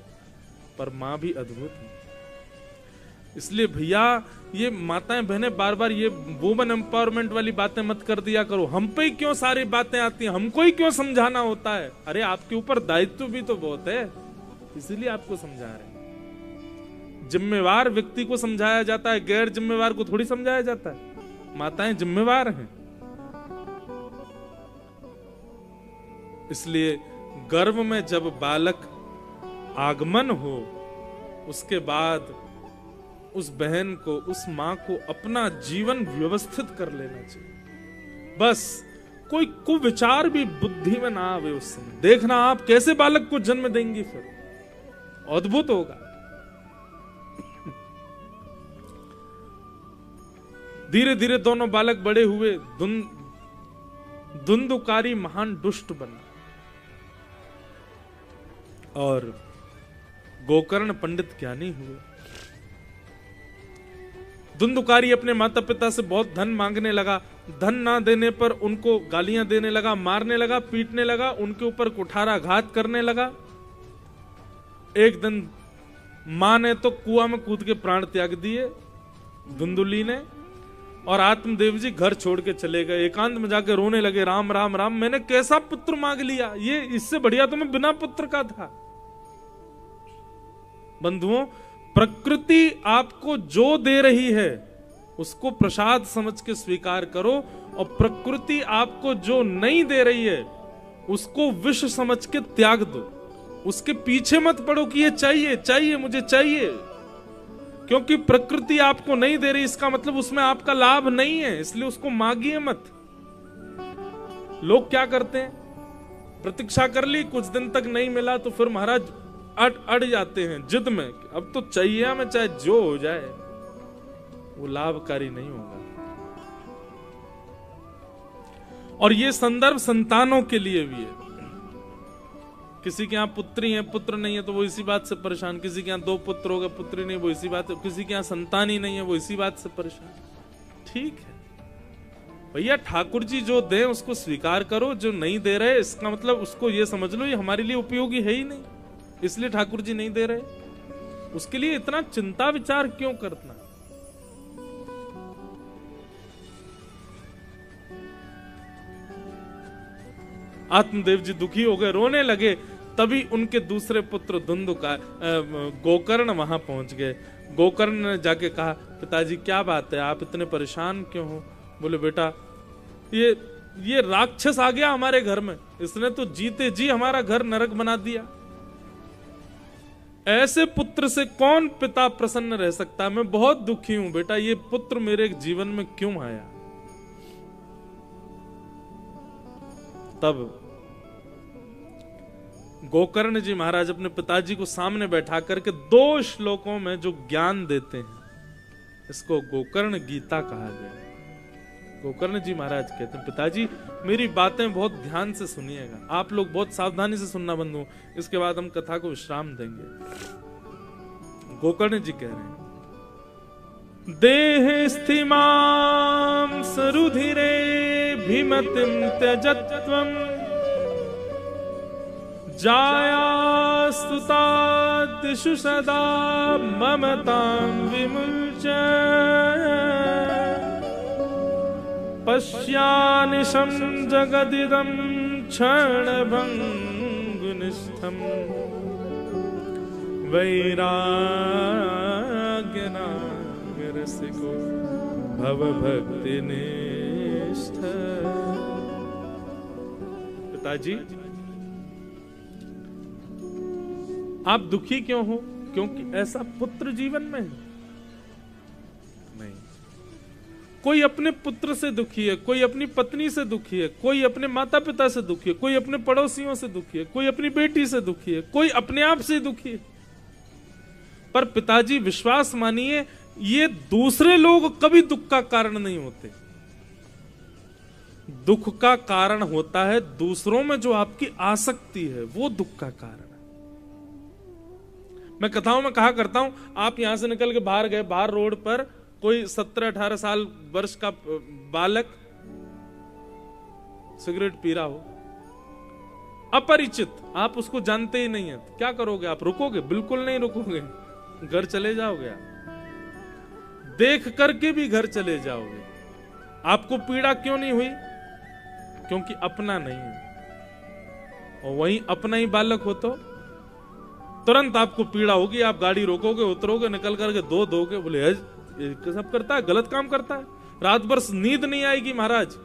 पर मां भी अद्भुत है। इसलिए भैया ये माताएं बहनें बार बार ये वुमेन एम्पावरमेंट वाली बातें मत कर दिया करो। हम पे ही क्यों सारी बातें आती हैं, हमको ही क्यों समझाना होता है? अरे आपके ऊपर दायित्व भी तो बहुत है, इसीलिए आपको समझा रहे हैं। जिम्मेवार व्यक्ति को समझाया जाता है, गैर जिम्मेवार को थोड़ी समझाया जाता है। माताएं जिम्मेवार हैं। इसलिए गर्भ में जब बालक आगमन हो, उसके बाद उस बहन को, उस मां को अपना जीवन व्यवस्थित कर लेना चाहिए। बस कोई कुविचार भी बुद्धि में ना आवे उस समय। देखना आप कैसे बालक को जन्म देंगी, फिर अद्भुत होगा। धीरे धीरे दोनों बालक बड़े हुए, धुंधुकारी महान दुष्ट बना, और गोकर्ण पंडित ज्ञानी हुए। धुंधुकारी अपने माता पिता से बहुत धन मांगने लगा। धन ना देने पर उनको गालियां देने लगा, मारने लगा, पीटने लगा, उनके ऊपर कुठाराघात करने लगा। एक दिन मां ने तो कुआं में कूद के प्राण त्याग दिए धुंधुली ने, और आत्मदेव जी घर छोड़ के चले गए। एकांत में जाके रोने लगे, राम राम राम, मैंने कैसा पुत्र मांग लिया, ये इससे बढ़िया तो मैं बिना पुत्र का था। बंधुओं, प्रकृति आपको जो दे रही है उसको प्रसाद समझ के स्वीकार करो, और प्रकृति आपको जो नहीं दे रही है उसको विष समझ के त्याग दो। उसके पीछे मत पड़ो कि ये चाहिए चाहिए मुझे चाहिए, क्योंकि प्रकृति आपको नहीं दे रही इसका मतलब उसमें आपका लाभ नहीं है, इसलिए उसको मांगिए मत। लोग क्या करते हैं, प्रतीक्षा कर ली, कुछ दिन तक नहीं मिला तो फिर महाराज अड़ जाते हैं जिद में, अब तो चाहिए हमें चाहे जो हो जाए। वो लाभकारी नहीं होगा। और ये संदर्भ संतानों के लिए भी है। किसी के यहाँ पुत्री है, पुत्र नहीं है तो वो इसी बात से परेशान, किसी के यहाँ 2 पुत्र होगा, पुत्री नहीं, वो इसी बात, किसी के यहाँ संतान ही नहीं है, वो इसी बात से परेशान। ठीक है भैया, ठाकुर जी जो दे उसको स्वीकार करो, जो नहीं दे रहे इसका मतलब उसको ये समझ लो ये हमारे लिए उपयोगी है ही नहीं, इसलिए ठाकुर जी नहीं दे रहे। उसके लिए इतना चिंता विचार क्यों करना। आत्मदेव जी दुखी हो गए, रोने लगे। तभी उनके दूसरे पुत्र धुंधुकार गोकर्ण वहां पहुंच गए। गोकर्ण ने जाके कहा, पिताजी क्या बात है, आप इतने परेशान क्यों हो? बोले बेटा ये राक्षस आ गया हमारे घर में, इसने तो जीते जी हमारा घर नरक बना दिया। ऐसे पुत्र से कौन पिता प्रसन्न रह सकता? मैं बहुत दुखी हूं बेटा, ये पुत्र मेरे जीवन में क्यों आया? तब गोकर्ण जी महाराज अपने पिताजी को सामने बैठा करके 2 श्लोकों में जो ज्ञान देते हैं, इसको गोकर्ण गीता कहा गया। गोकर्ण जी महाराज कहते हैं, पिताजी मेरी बातें बहुत ध्यान से सुनिएगा, आप लोग बहुत सावधानी से सुनना बंधु, इसके बाद हम कथा को विश्राम देंगे। गोकर्ण जी कह रहे हैं, देह स्थिमां सरुधिरे भीमतिं त्यजत्वम् जायास्तुतादिषु सदा ममतां विमुच्य पश्यानिशं जगदिदं क्षणभङ्गुनिष्ठम् वैराग्यनागरसिको भवभक्तिनिष्ठ। पिताजी आप दुखी क्यों हो? क्योंकि ऐसा पुत्र जीवन में है? नहीं, कोई अपने पुत्र से दुखी है, कोई अपनी पत्नी से दुखी है, कोई अपने माता पिता से दुखी है, कोई अपने पड़ोसियों से दुखी है, कोई अपनी बेटी से दुखी है, कोई अपने आप से दुखी है। पर पिताजी विश्वास मानिए, ये दूसरे लोग कभी दुख का कारण नहीं होते। दुख का कारण होता है दूसरों में जो आपकी आसक्ति है, वो दुख का कारण है। मैं कथाओं में कहा करता हूं, आप यहां से निकल के बाहर गए, बाहर रोड पर कोई 17-18 साल वर्ष का बालक सिगरेट पी रहा हो, अपरिचित, आप उसको जानते ही नहीं है, तो क्या करोगे? आप रुकोगे? बिल्कुल नहीं रुकोगे, घर चले जाओगे। आप देख करके भी घर चले जाओगे। आपको पीड़ा क्यों नहीं हुई? क्योंकि अपना नहीं है। और वहीं अपना ही बालक हो तो तुरंत आपको पीड़ा होगी, आप गाड़ी रोकोगे, उतरोगे, निकल करके दो दोगे, बोले ये सब करता है, गलत काम करता है, रात भर नींद नहीं आएगी महाराज,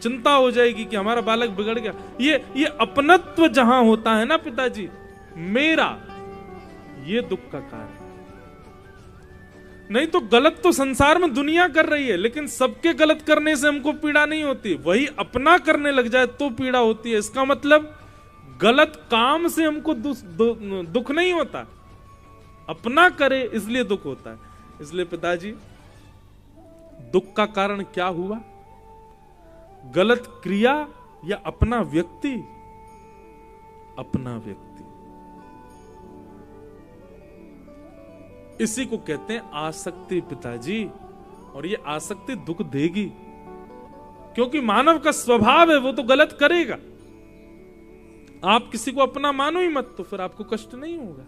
चिंता हो जाएगी कि हमारा बालक बिगड़ गया। ये अपनत्व जहां होता है ना पिताजी, मेरा, ये दुख का कारण। नहीं तो गलत तो संसार में दुनिया कर रही है, लेकिन सबके गलत करने से हमको पीड़ा नहीं होती, वही अपना करने लग जाए तो पीड़ा होती है। इसका मतलब गलत काम से हमको दुख नहीं होता, अपना करे इसलिए दुख होता है। इसलिए पिताजी दुख का कारण क्या हुआ? गलत क्रिया या अपना व्यक्ति? अपना व्यक्ति। इसी को कहते हैं आसक्ति पिताजी, और ये आसक्ति दुख देगी, क्योंकि मानव का स्वभाव है, वो तो गलत करेगा। आप किसी को अपना मानो ही मत, तो फिर आपको कष्ट नहीं होगा।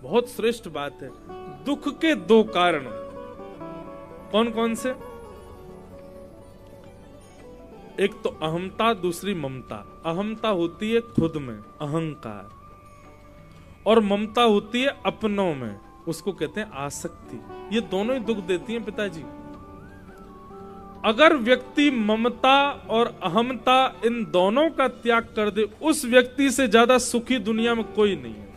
बहुत श्रेष्ठ बात है। दुख के 2 कारण कौन कौन से? एक तो अहमता, दूसरी ममता। अहमता होती है खुद में, अहंकार, और ममता होती है अपनों में, उसको कहते हैं आसक्ति। ये दोनों ही दुख देती हैं पिताजी। अगर व्यक्ति ममता और अहमता इन दोनों का त्याग कर दे, उस व्यक्ति से ज्यादा सुखी दुनिया में कोई नहीं है।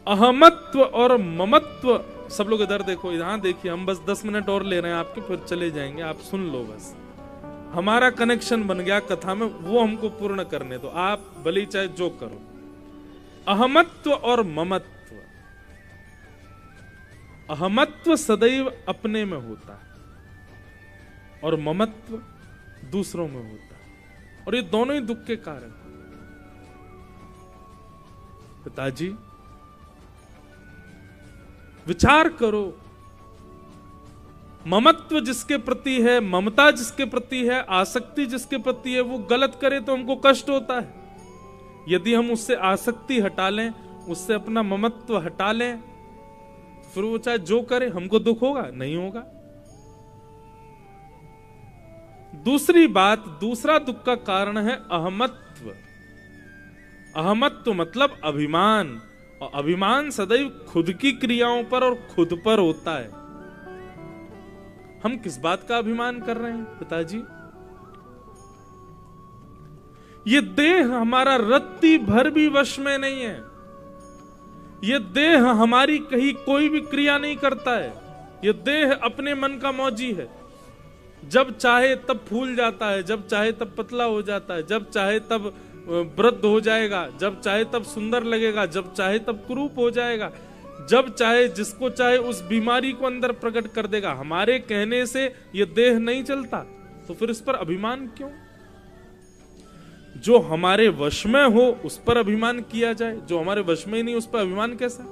अहमत्व और ममत्व, सब लोग इधर देखो, यहां देखिए, हम बस 10 मिनट और ले रहे हैं आपके, फिर चले जाएंगे, आप सुन लो बस। हमारा कनेक्शन बन गया कथा में, वो हमको पूर्ण करने दो, आप भले चाहे जो करो। अहमत्व और ममत्व। अहमत्व सदैव अपने में होता है और ममत्व दूसरों में होता है, और ये दोनों ही दुख के कारण। पिताजी विचार करो, ममत्व जिसके प्रति है, ममता जिसके प्रति है, आसक्ति जिसके प्रति है, वो गलत करे तो हमको कष्ट होता है। यदि हम उससे आसक्ति हटा लें, उससे अपना ममत्व हटा लें, फिर वो चाहे जो करे हमको दुख होगा? नहीं होगा। दूसरी बात, दूसरा दुख का कारण है अहमत्व। अहमत्व मतलब अभिमान, और अभिमान सदैव खुद की क्रियाओं पर और खुद पर होता है। हम किस बात का अभिमान कर रहे हैं पिताजी? ये देह हमारा रत्ती भर भी वश में नहीं है। ये देह हमारी कहीं कोई भी क्रिया नहीं करता है। ये देह अपने मन का मौजी है। जब चाहे तब फूल जाता है, जब चाहे तब पतला हो जाता है, जब चाहे तब वृद्ध हो जाएगा, जब चाहे तब सुंदर लगेगा, जब चाहे तब कुरूप हो जाएगा, जब चाहे जिसको चाहे उस बीमारी को अंदर प्रकट कर देगा। हमारे कहने से ये देह नहीं चलता, तो फिर इस पर अभिमान क्यों? जो हमारे वश में हो उस पर अभिमान किया जाए, जो हमारे वश में ही नहीं उस पर अभिमान कैसा?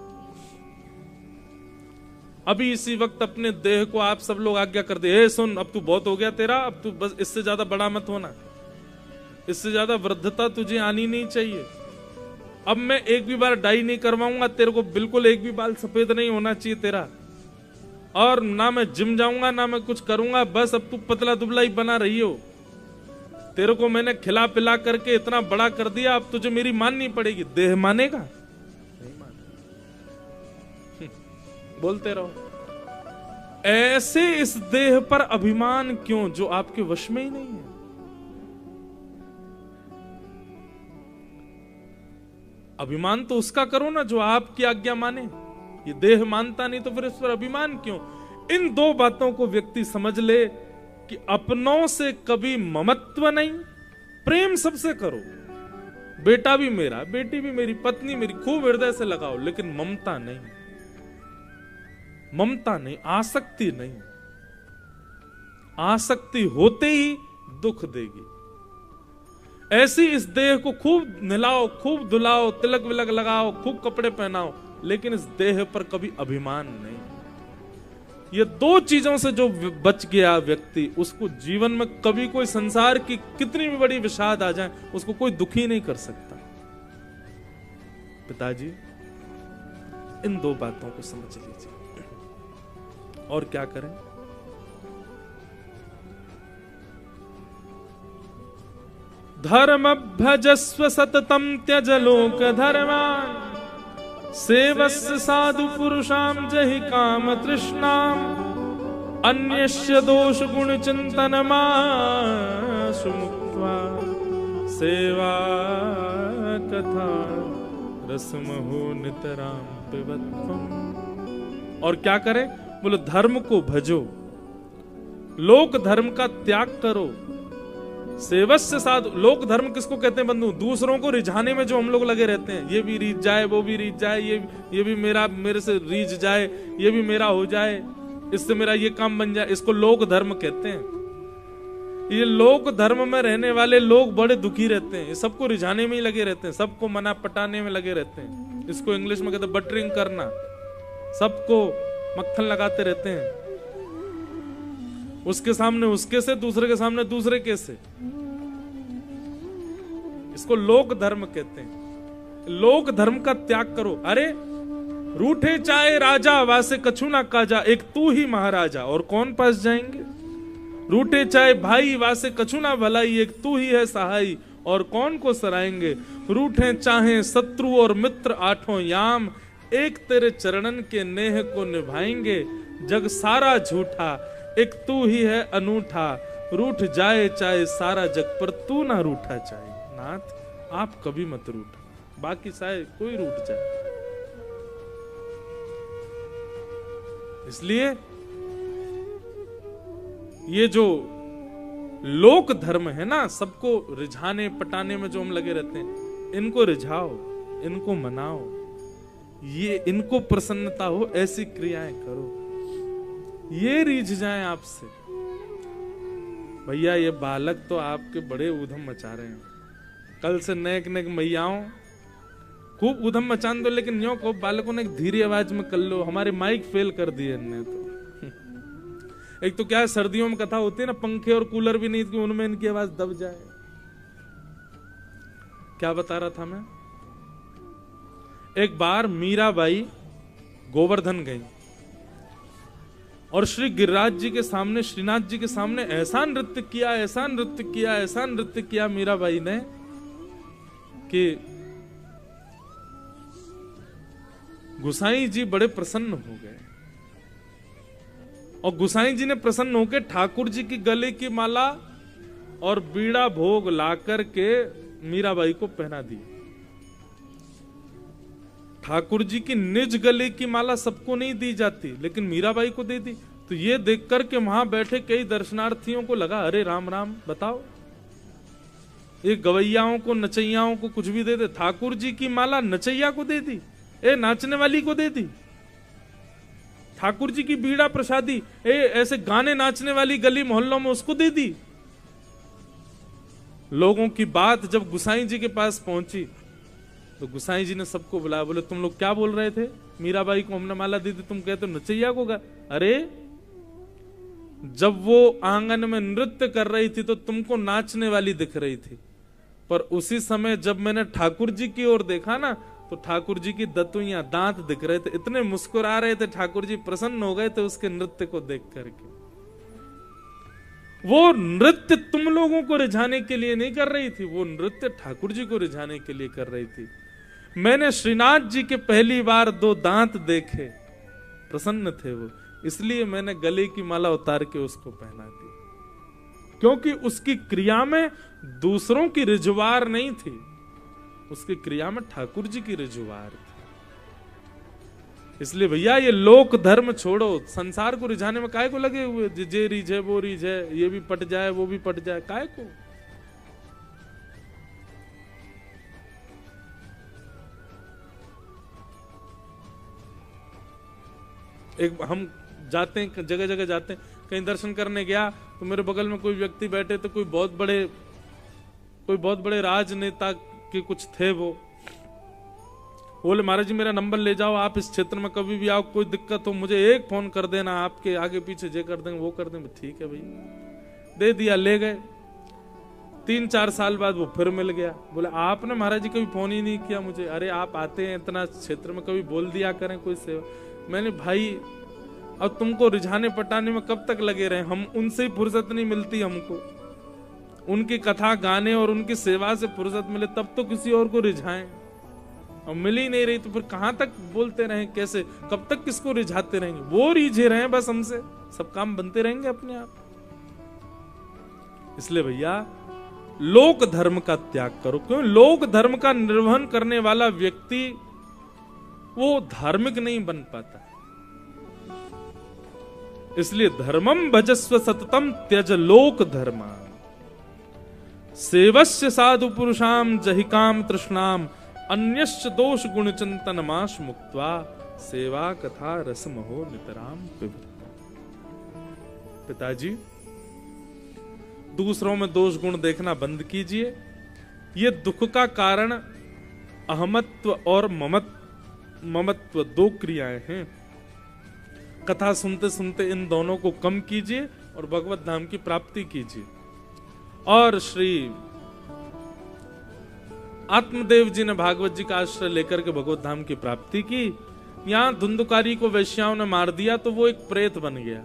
अभी इसी वक्त अपने देह को आप सब लोग आज्ञा कर दे, ए सुन, अब तू बहुत हो गया तेरा, अब तू बस इससे ज्यादा बड़ा मत होना, इससे ज्यादा वृद्धता तुझे आनी नहीं चाहिए, अब मैं एक भी बार डाई नहीं करवाऊंगा, तेरे को बिल्कुल एक भी बाल सफेद नहीं होना चाहिए तेरा, और ना मैं जिम जाऊंगा ना मैं कुछ करूंगा, बस अब तू पतला दुबला ही बना रही हो, तेरे को मैंने खिला पिला करके इतना बड़ा कर दिया, अब तुझे मेरी माननी पड़ेगी। देह मानेगा? नहीं मानेगा। बोलते रहो। ऐसे इस देह पर अभिमान क्यों जो आपके वश में ही नहीं है? अभिमान तो उसका करो ना जो आपकी आज्ञा माने। ये देह मानता नहीं तो फिर इस पर अभिमान क्यों? इन दो बातों को व्यक्ति समझ ले कि अपनों से कभी ममत्व नहीं, प्रेम सबसे करो, बेटा भी मेरा, बेटी भी मेरी, पत्नी मेरी, खूब हृदय से लगाओ, लेकिन ममता नहीं, ममता नहीं, आसक्ति नहीं। आसक्ति होते ही दुख देगी। ऐसी इस देह को खूब नहलाओ, खूब धुलाओ, तिलक विलक लगाओ, खूब कपड़े पहनाओ, लेकिन इस देह पर कभी अभिमान नहीं। ये दो चीजों से जो बच गया व्यक्ति, उसको जीवन में कभी कोई संसार की कितनी भी बड़ी विषाद आ जाए उसको कोई दुखी नहीं कर सकता। पिताजी इन दो बातों को समझ लीजिए। और क्या करें? धर्म भजस्व सततम त्यज लोक धर्मान, सेवस्य साधु पुरुषाम जहि काम तृष्णाम, अन्यस्य दोष गुण चिंतन माशु मुक्त्वा, सेवा कथा रसमहो नितराम पिबत्वम्। और क्या करें? बोले धर्म को भजो, लोक धर्म का त्याग करो। सेवस्य साधु, लोक धर्म किसको कहते हैं बंधु? दूसरों को रिझाने में जो हम लोग लगे रहते हैं, ये भी रीझ जाए, वो भी रीझ जाए, ये भी मेरे से रीझ जाए, ये भी मेरा हो जाए, इससे मेरा ये काम बन जाए, इसको लोक धर्म कहते हैं। ये लोक धर्म में रहने वाले लोग बड़े दुखी रहते हैं, ये सबको रिझाने में ही लगे रहते हैं, सबको मना पटाने में लगे रहते हैं। इसको इंग्लिश में कहते हैं बटरिंग करना, सबको मक्खन लगाते रहते हैं, उसके सामने उसके से, दूसरे के सामने दूसरे के से। इसको लोक धर्म कहते हैं। लोक धर्म का त्याग करो। अरे रूठे चाहे राजा वासे कछु ना काजा, एक तू ही महाराजा और कौन पास जाएंगे। रूठे चाहे भाई वासे कछु ना भलाई, एक तू ही है सहाई और कौन को सराएंगे। रूठे चाहे शत्रु और मित्र आठों याम, एक तेरे चरणन के नेह को निभाएंगे। जग सारा झूठा, एक तू ही है अनूठा, रूठ जाए चाहे सारा जग पर तू ना रूठा चाहे। नाथ आप कभी मत रूठो, बाकी शायद कोई रूठ जाए। इसलिए ये जो लोक धर्म है ना, सबको रिझाने पटाने में जो हम लगे रहते हैं, इनको रिझाओ, इनको मनाओ, ये इनको प्रसन्नता हो, ऐसी क्रियाएं करो, ये रीझ जाए आपसे। भैया ये बालक तो आपके बड़े ऊधम मचा रहे हैं, कल से नेक नेक मैयाओं खूब ऊधम मचान दो, लेकिन न्यो को बालकों ने एक धीरे आवाज में कर लो। हमारे माइक फेल कर दिए इनने तो। एक तो क्या है, सर्दियों में कथा होती है ना, पंखे और कूलर भी नहीं कि उनमें इनकी आवाज दब जाए। क्या बता रहा था मैं? एक बार मीराबाई गोवर्धन गई और श्री गिरिराज जी के सामने, श्रीनाथ जी के सामने ऐसा नृत्य किया, ऐसा नृत्य किया, ऐसा नृत्य किया मीराबाई ने कि गुसाई जी बड़े प्रसन्न हो गए। और गुसाई जी ने प्रसन्न होकर ठाकुर जी की गले की माला और बीड़ा भोग लाकर के मीराबाई को पहना दी। ठाकुर जी की निज गले की माला सबको नहीं दी जाती, लेकिन मीराबाई को दे दी। तो ये देख करके वहां बैठे कई दर्शनार्थियों को लगा, अरे राम राम, बताओ ये गवैयाओं को, नचैयाओं को कुछ भी दे दे। ठाकुर जी की माला नचैया को दे दी, ए नाचने वाली को दे दी। ठाकुर जी की बीड़ा प्रसादी ए ऐसे गाने नाचने वाली गली मोहल्लों में उसको दे दी। लोगों की बात जब गुसाई जी के पास पहुंची तो गुसाई जी ने सबको बुलाया, बोले तुम लोग क्या बोल रहे थे? मीराबाई को हमने माला दी थी, तुम कहते हो नचैया को गा। अरे जब वो आंगन में नृत्य कर रही थी तो तुमको नाचने वाली दिख रही थी, पर उसी समय जब मैंने ठाकुर जी की ओर देखा ना, तो ठाकुर जी की दतुइयां, दांत दिख रहे थे, इतने मुस्कुरा रहे थे, ठाकुर जी प्रसन्न हो गए थे उसके नृत्य को देख करके। वो नृत्य तुम लोगों को रिझाने के लिए नहीं कर रही थी, वो नृत्य ठाकुर जी को रिझाने के लिए कर रही थी। मैंने श्रीनाथ जी के पहली बार 2 दांत देखे, प्रसन्न थे वो, इसलिए मैंने गले की माला उतार के उसको पहना दी, क्योंकि उसकी क्रिया में दूसरों की रिझवार नहीं थी, उसकी क्रिया में ठाकुर जी की रिझवार थी। इसलिए भैया ये लोक धर्म छोड़ो, संसार को रिझाने में काहे को लगे हुए? जे रीझे वो रीझे, ये भी पट जाए वो भी पट जाए, काहे को? एक हम जाते हैं, जगह जगह जाते हैं, कहीं दर्शन करने गया तो मेरे बगल में कोई व्यक्ति बैठे, तो कोई बहुत बड़े राजनेता के कुछ थे, वो बोले महाराज जी मेरा नंबर ले जाओ, आप इस क्षेत्र में कभी भी आओ, कोई दिक्कत हो मुझे एक फोन कर देना, आपके आगे पीछे जे कर देंगे वो कर देंगे। ठीक है भैया, दे दिया, ले गए। 3-4 साल बाद वो फिर मिल गया, बोले आपने महाराज जी कभी फोन ही नहीं किया मुझे। अरे आप आते हैं इतना क्षेत्र में, कभी बोल दिया करें कोई सेवा। मैंने भाई अब तुमको रिझाने पटाने में कब तक लगे रहे, हम उनसे ही फुर्सत नहीं मिलती हमको, उनकी कथा गाने और उनकी सेवा से फुर्सत मिले तब तो किसी और को रिझाएं, और मिल ही नहीं रही तो फिर कहां तक बोलते रहें, कैसे, कब तक किसको रिझाते रहेंगे? वो रिझे रहे बस, हमसे सब काम बनते रहेंगे अपने आप। इसलिए भैया लोक धर्म का त्याग करो, क्यों? लोक धर्म का निर्वहन करने वाला व्यक्ति वो धार्मिक नहीं बन पाता। इसलिए धर्मम भजस्व सततम त्यज लोक धर्मा, सेवस्य साधु पुरुषाम जहिकाम तृष्णाम, अन्यश्च दोष गुण चिंतन माश मुक्त्वा, सेवा कथा रसमहो नितराम पिबत। पिताजी दूसरों में दोष गुण देखना बंद कीजिए, ये दुख का कारण अहमत्व और ममत्व 2 क्रियाएं हैं। कथा सुनते सुनते इन दोनों को कम कीजिए और भगवत धाम की प्राप्ति कीजिए। और श्री आत्मदेव जी ने भागवत जी का आश्रय लेकर के भगवत धाम की प्राप्ति की। यहां धुंधुकारी को वैश्याओं ने मार दिया तो वो एक प्रेत बन गया।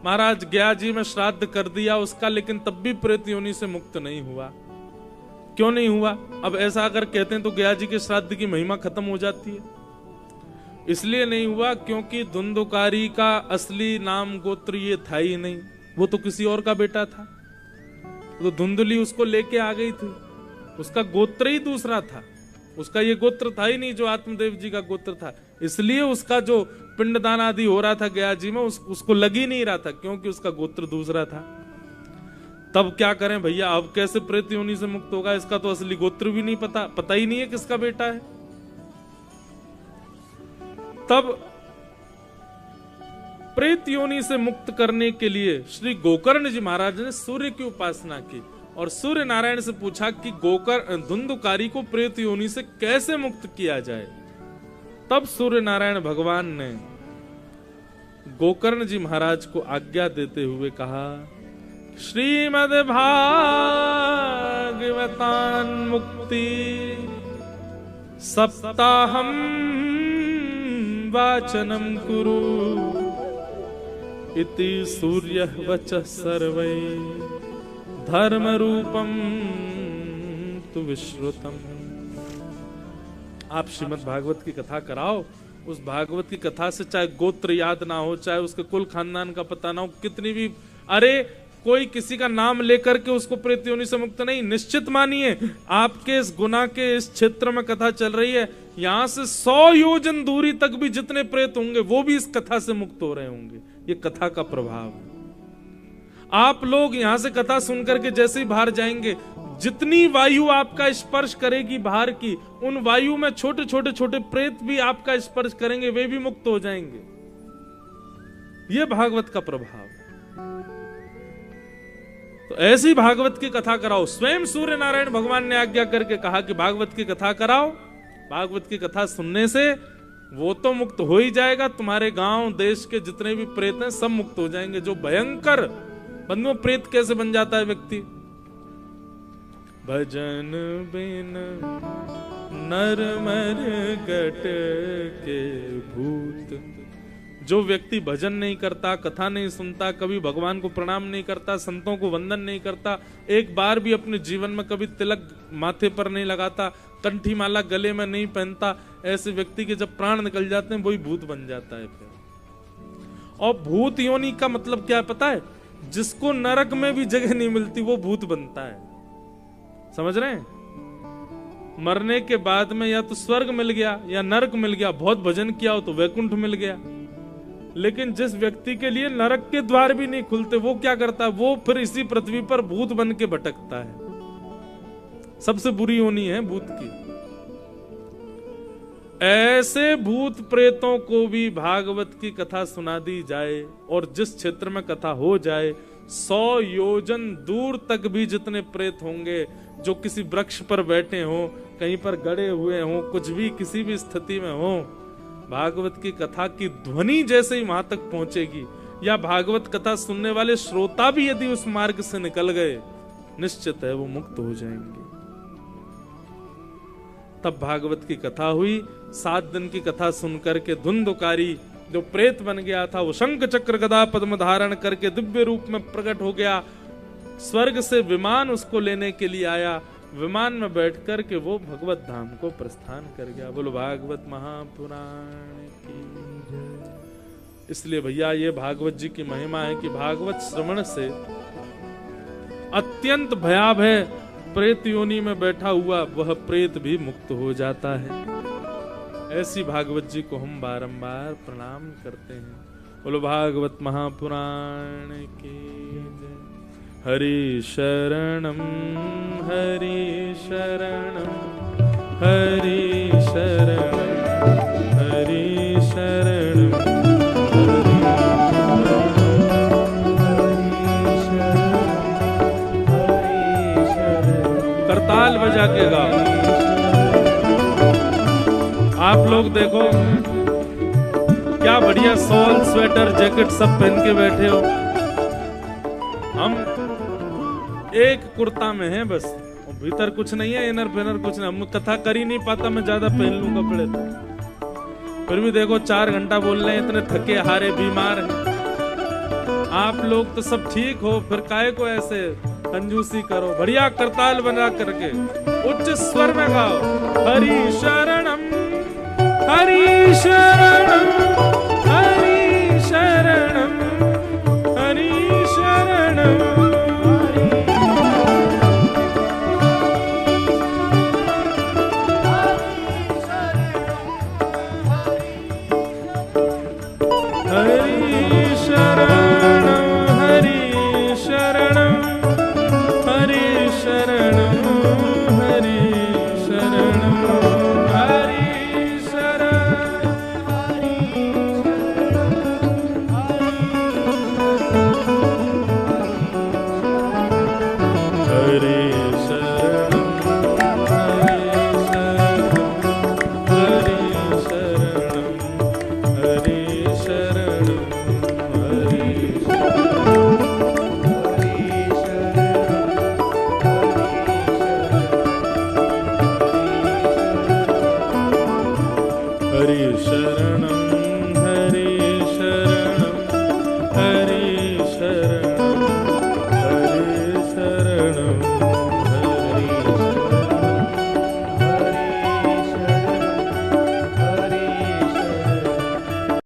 महाराज गया जी में श्राद्ध कर दिया उसका, लेकिन तब भी प्रेत योनि से मुक्त नहीं हुआ। क्यों नहीं हुआ? अब ऐसा अगर कहते हैं तो गया जी के श्राद्ध की महिमा खत्म हो जाती है। इसलिए नहीं हुआ क्योंकि धुंधुकारी का असली नाम गोत्र ये था ही नहीं, वो तो किसी और का बेटा था। तो धुंधली उसको लेके आ गई थी, उसका गोत्र ही दूसरा था, उसका ये गोत्र था ही नहीं जो आत्मदेव जी का गोत्र था। इसलिए उसका जो पिंडदान आदि हो रहा था गया जी में उसको लग ही नहीं रहा था, क्योंकि उसका गोत्र दूसरा था। तब क्या करें भैया, अब कैसे प्रेत योनि से मुक्त होगा? इसका तो असली गोत्र भी नहीं पता ही नहीं है किसका बेटा है। तब प्रेत योनि से मुक्त करने के लिए श्री गोकर्ण जी महाराज ने सूर्य की उपासना की और सूर्य नारायण से पूछा कि धुंधुकारी को प्रेत योनि से कैसे मुक्त किया जाए। तब सूर्य नारायण भगवान ने गोकर्ण जी महाराज को आज्ञा देते हुए कहा, श्रीमद् भागवतान मुक्ति सप्ताहम वाचनम कुरु इति सूर्यः वचः सर्वै धर्म रूपम तु विश्रुतम। आप श्रीमद् भागवत की कथा कराओ, उस भागवत की कथा से चाहे गोत्र याद ना हो, चाहे उसके कुल खानदान का पता ना हो, कितनी भी, अरे कोई किसी का नाम लेकर के उसको प्रेत योनि से मुक्त नहीं। निश्चित मानिए आपके इस गुना के इस क्षेत्र में कथा चल रही है, यहां से 100 योजन दूरी तक भी जितने प्रेत होंगे वो भी इस कथा से मुक्त हो रहे होंगे। ये कथा का प्रभाव है। आप लोग यहां से कथा सुनकर के जैसे ही बाहर जाएंगे, जितनी वायु आपका स्पर्श करेगी बाहर की, उन वायु में छोटे छोटे छोटे प्रेत भी आपका स्पर्श करेंगे, वे भी मुक्त हो जाएंगे। यह भागवत का प्रभाव। तो ऐसी भागवत की कथा कराओ। स्वयं सूर्य नारायण भगवान ने आज्ञा करके कहा कि भागवत की कथा कराओ। भागवत की कथा सुनने से वो तो मुक्त हो ही जाएगा, तुम्हारे गांव देश के जितने भी प्रेत हैं सब मुक्त हो जाएंगे। जो भयंकर बंधुओं, प्रेत कैसे बन जाता है व्यक्ति? भजन बिन नर मर गट के भूत। जो व्यक्ति भजन नहीं करता, कथा नहीं सुनता, कभी भगवान को प्रणाम नहीं करता, संतों को वंदन नहीं करता, एक बार भी अपने जीवन में कभी तिलक माथे पर नहीं लगाता, कंठी माला गले में नहीं पहनता, ऐसे व्यक्ति के जब प्राण निकल जाते हैं वही भूत बन जाता है फिर। और भूत योनि का मतलब क्या है पता है? जिसको नरक में भी जगह नहीं मिलती वो भूत बनता है। समझ रहे हैं? मरने के बाद में या तो स्वर्ग मिल गया या नरक मिल गया, बहुत भजन किया हो तो वैकुंठ मिल गया। लेकिन जिस व्यक्ति के लिए नरक के द्वार भी नहीं खुलते, वो क्या करता है? वो फिर इसी पृथ्वी पर भूत बन के भटकता है। सबसे बुरी योनि है भूत की। ऐसे भूत प्रेतों को भी भागवत की कथा सुना दी जाए और जिस क्षेत्र में कथा हो जाए, 100 योजन दूर तक भी जितने प्रेत होंगे, जो किसी वृक्ष पर बैठे हो, कहीं पर गड़े हुए हो, कुछ भी किसी भी स्थिति में हो, भागवत की कथा की ध्वनि जैसे ही वहां तक पहुंचेगी, या भागवत कथा सुनने वाले श्रोता भी यदि उस मार्ग से निकल गए, निश्चित है वो मुक्त हो जाएंगे। तब भागवत की कथा हुई। 7 दिन की कथा सुनकर के धुंधुकारी जो प्रेत बन गया था, वो शंख चक्र गदा पद्म धारण करके दिव्य रूप में प्रकट हो गया। स्वर्ग से विमान उसको लेने के लिए आया। विमान में बैठ कर के वो भगवत धाम को प्रस्थान कर गया। बोलो भागवत महापुराण की जय। इसलिए भैया ये भागवत जी की महिमा है कि भागवत श्रवण से अत्यंत भयावह प्रेत योनि में बैठा हुआ वह प्रेत भी मुक्त हो जाता है। ऐसी भागवत जी को हम बारंबार प्रणाम करते हैं। बोलो भागवत महापुराण की जय। हरि शरणम हरि शरणम हरि शरणम हरि शरणम करताल बजा के गाओ। आप लोग देखो क्या बढ़िया शॉल स्वेटर जैकेट सब पहन के बैठे हो। हम एक कुर्ता में हैं बस, और भीतर कुछ नहीं है, इनर फिनर कुछ नहीं। हम कथा कर ही नहीं पाता, मैं ज्यादा पहन लूं कपड़े तो। फिर भी देखो 4 घंटा बोल रहे हैं, इतने थके हारे बीमार हैं। आप लोग तो सब ठीक हो, फिर काहे को ऐसे कंजूसी करो। बढ़िया करताल बना करके उच्च स्वर में गाओ। हरि शरणम हरि शरणम हरि शरणम हरि शरणम। हरि शरणम हरि शरणम